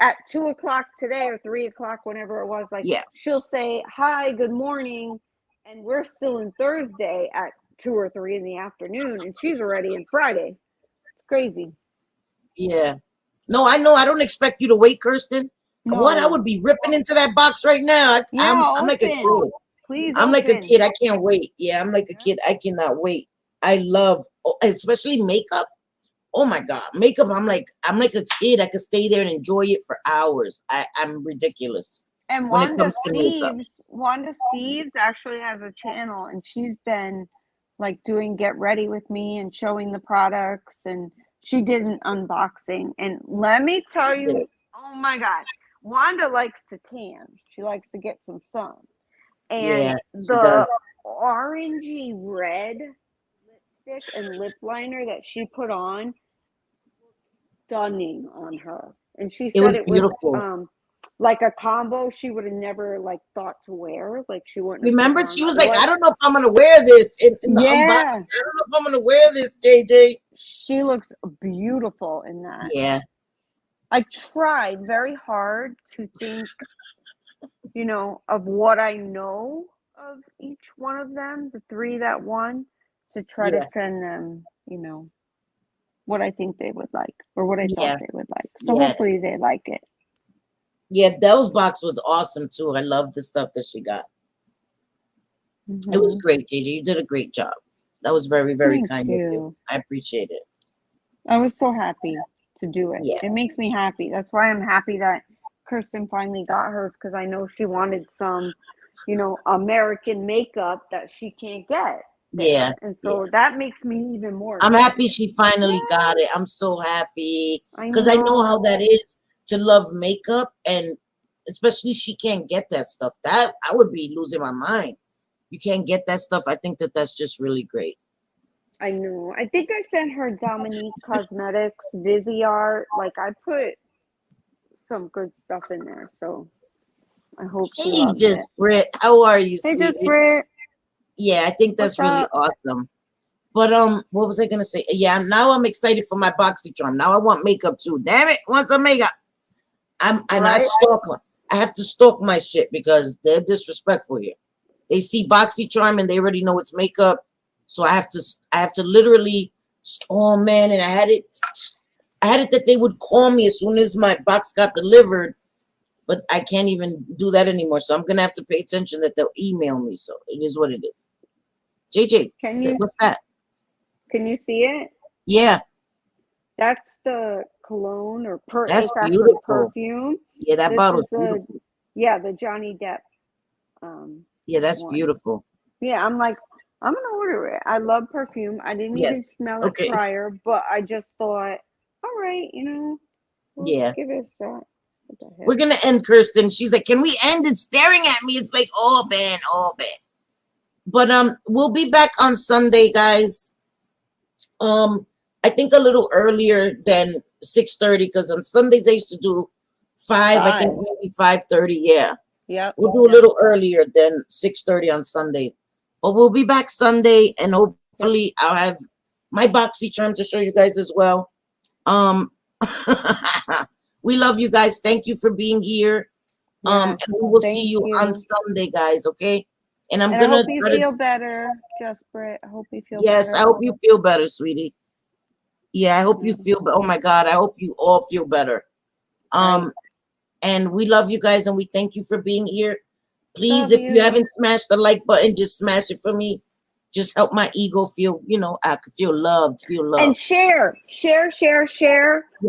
at 2:00 today or 3:00, whenever it was, like, Yeah. she'll say, "Hi, good morning," and we're still in Thursday at 2 or 3 in the afternoon, and she's already in Friday. It's crazy. Yeah. No, I know. I don't expect you to wait, Kirsten. What? I No. would be ripping into that box right now. Yeah, I'm like a kid. open. Please I'm like a open. kid. I can't wait. Yeah, I'm like a kid. I cannot wait. I love, especially makeup. Oh my God, makeup. I'm like a kid. I could stay there and enjoy it for hours. I'm ridiculous And when it Wanda comes to makeup. Steves actually has a channel, and she's been like doing get ready with me and showing the products, and she did an unboxing. And let me tell you, oh my God, Wanda likes to tan. She likes to get some sun. And Yeah, she the does. orangey red lipstick and lip liner that she put on, stunning on her. And she It said was it was beautiful. like a combo she would have never like thought to wear. Like she wouldn't have Remember, put it on she was like, otherwise. I don't know if I'm gonna wear this in the unboxing. Yeah, I don't know if I'm gonna wear this, JJ. she looks beautiful in that. Yeah. I tried very hard to think, of what I know of each one of them, the 3 that won, to try to Yeah. send them, what I think they would like, or what I Yeah. thought they would like. So Yeah. hopefully they like it. Yeah, Dell's box was awesome too. I love the stuff that she got. It was great, JJ. You did a great job. That was very, very Thank kind of you. you. I appreciate it. I was so happy to do it. Yeah. It makes me happy. That's why I'm happy that Kirsten finally got hers, because I know she wanted some, American makeup that she can't get there. Yeah. And so that makes me even more I'm excited. happy she finally got it. I'm so happy I because I know how know. that is to love makeup, and especially she can't get that stuff. That I would be losing my mind. You can't get that stuff. I think that's just really great. I know. I think I sent her Dominique Cosmetics, Viziart. Like, I put some good stuff in there, so I hope she Hey, loves just it. Britt, how are you, Hey, sweetie? just Britt. Yeah, I think that's What's really up? awesome. But what was I gonna say? Yeah, now I'm excited for my BoxyCharm. Now I want makeup too. Damn it, want some makeup. I Right? stalk. I have to stalk my shit because they're disrespectful here. They see BoxyCharm and they already know it's makeup, so I have to literally. Oh man, and I had it that they would call me as soon as my box got delivered, but I can't even do that anymore. So I'm gonna have to pay attention that they'll email me. So it is what it is. JJ, what's that? Can you see it? Yeah, That's the cologne, or that's it's actually beautiful. perfume. Yeah, that This bottle's is beautiful. the Johnny Depp. Yeah, that's one. beautiful. Yeah, I'm like, I'm gonna order it. I love perfume. I didn't even Yes. smell Okay. it prior, but I just thought, all right, we'll Yeah. give it a shot. What the heck? We're gonna end, Kirsten. She's like, "Can we end it?" Staring at me. It's like, oh man, oh man. But we'll be back on Sunday, guys. I think a little earlier than 6:30, because on Sundays I used to do 5. I think maybe 5:30. Yeah. Yep. We'll do a little earlier than 6:30 on Sunday. But we'll be back Sunday, and hopefully I'll have my BoxyCharm to show you guys as well. We love you guys. Thank you for being here. And we will see you on Sunday, guys. Okay. And I'm gonna hope you feel better, Just Britt. I hope you feel better. Yes, I hope you feel better, sweetie. Yeah, I hope you feel better. Oh my God, I hope you all feel better. And we love you guys, and we thank you for being here. Please, if you haven't smashed the like button, just smash it for me. Just help my ego feel, I could feel loved, And share Yes.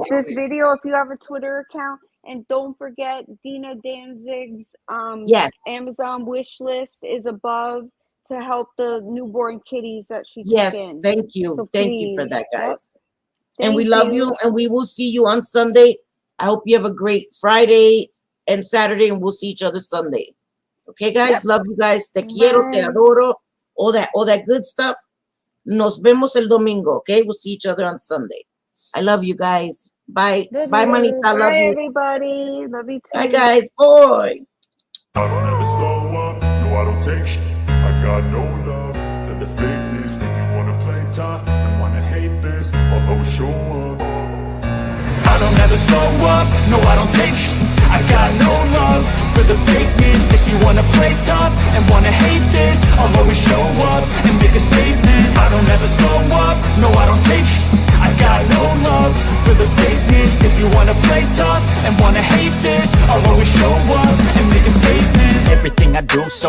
this video if you have a Twitter account. And don't forget, Dina Danzig's Amazon wish list is above to help the newborn kitties that she took in. Yes, thank you. So thank you for that, guys. Yep. And we love you, and we will see you on Sunday. I hope you have a great Friday and Saturday, and we'll see each other Sunday. Okay, guys? Yep. Love you guys. Te quiero, te adoro. All that good stuff. Nos vemos el domingo, okay? We'll see each other on Sunday. I love you guys. Bye. Bye, manita. Bye, love you. everybody. Love you too. Bye, guys. Boy. I don't ever slow up. No, I don't take shit. I got no love for the fakeness. If you wanna play tough and wanna hate this, I'll always show up. I don't don't ever slow up, no I don't take sh**. I got no love for the fakeness. If you wanna play tough and wanna hate this, I'll always show up and make a statement. I don't ever slow up, no I don't take sh**. I got no love for the fakeness. If you wanna play tough and wanna hate this, I'll always show up and make a statement. Everything I do so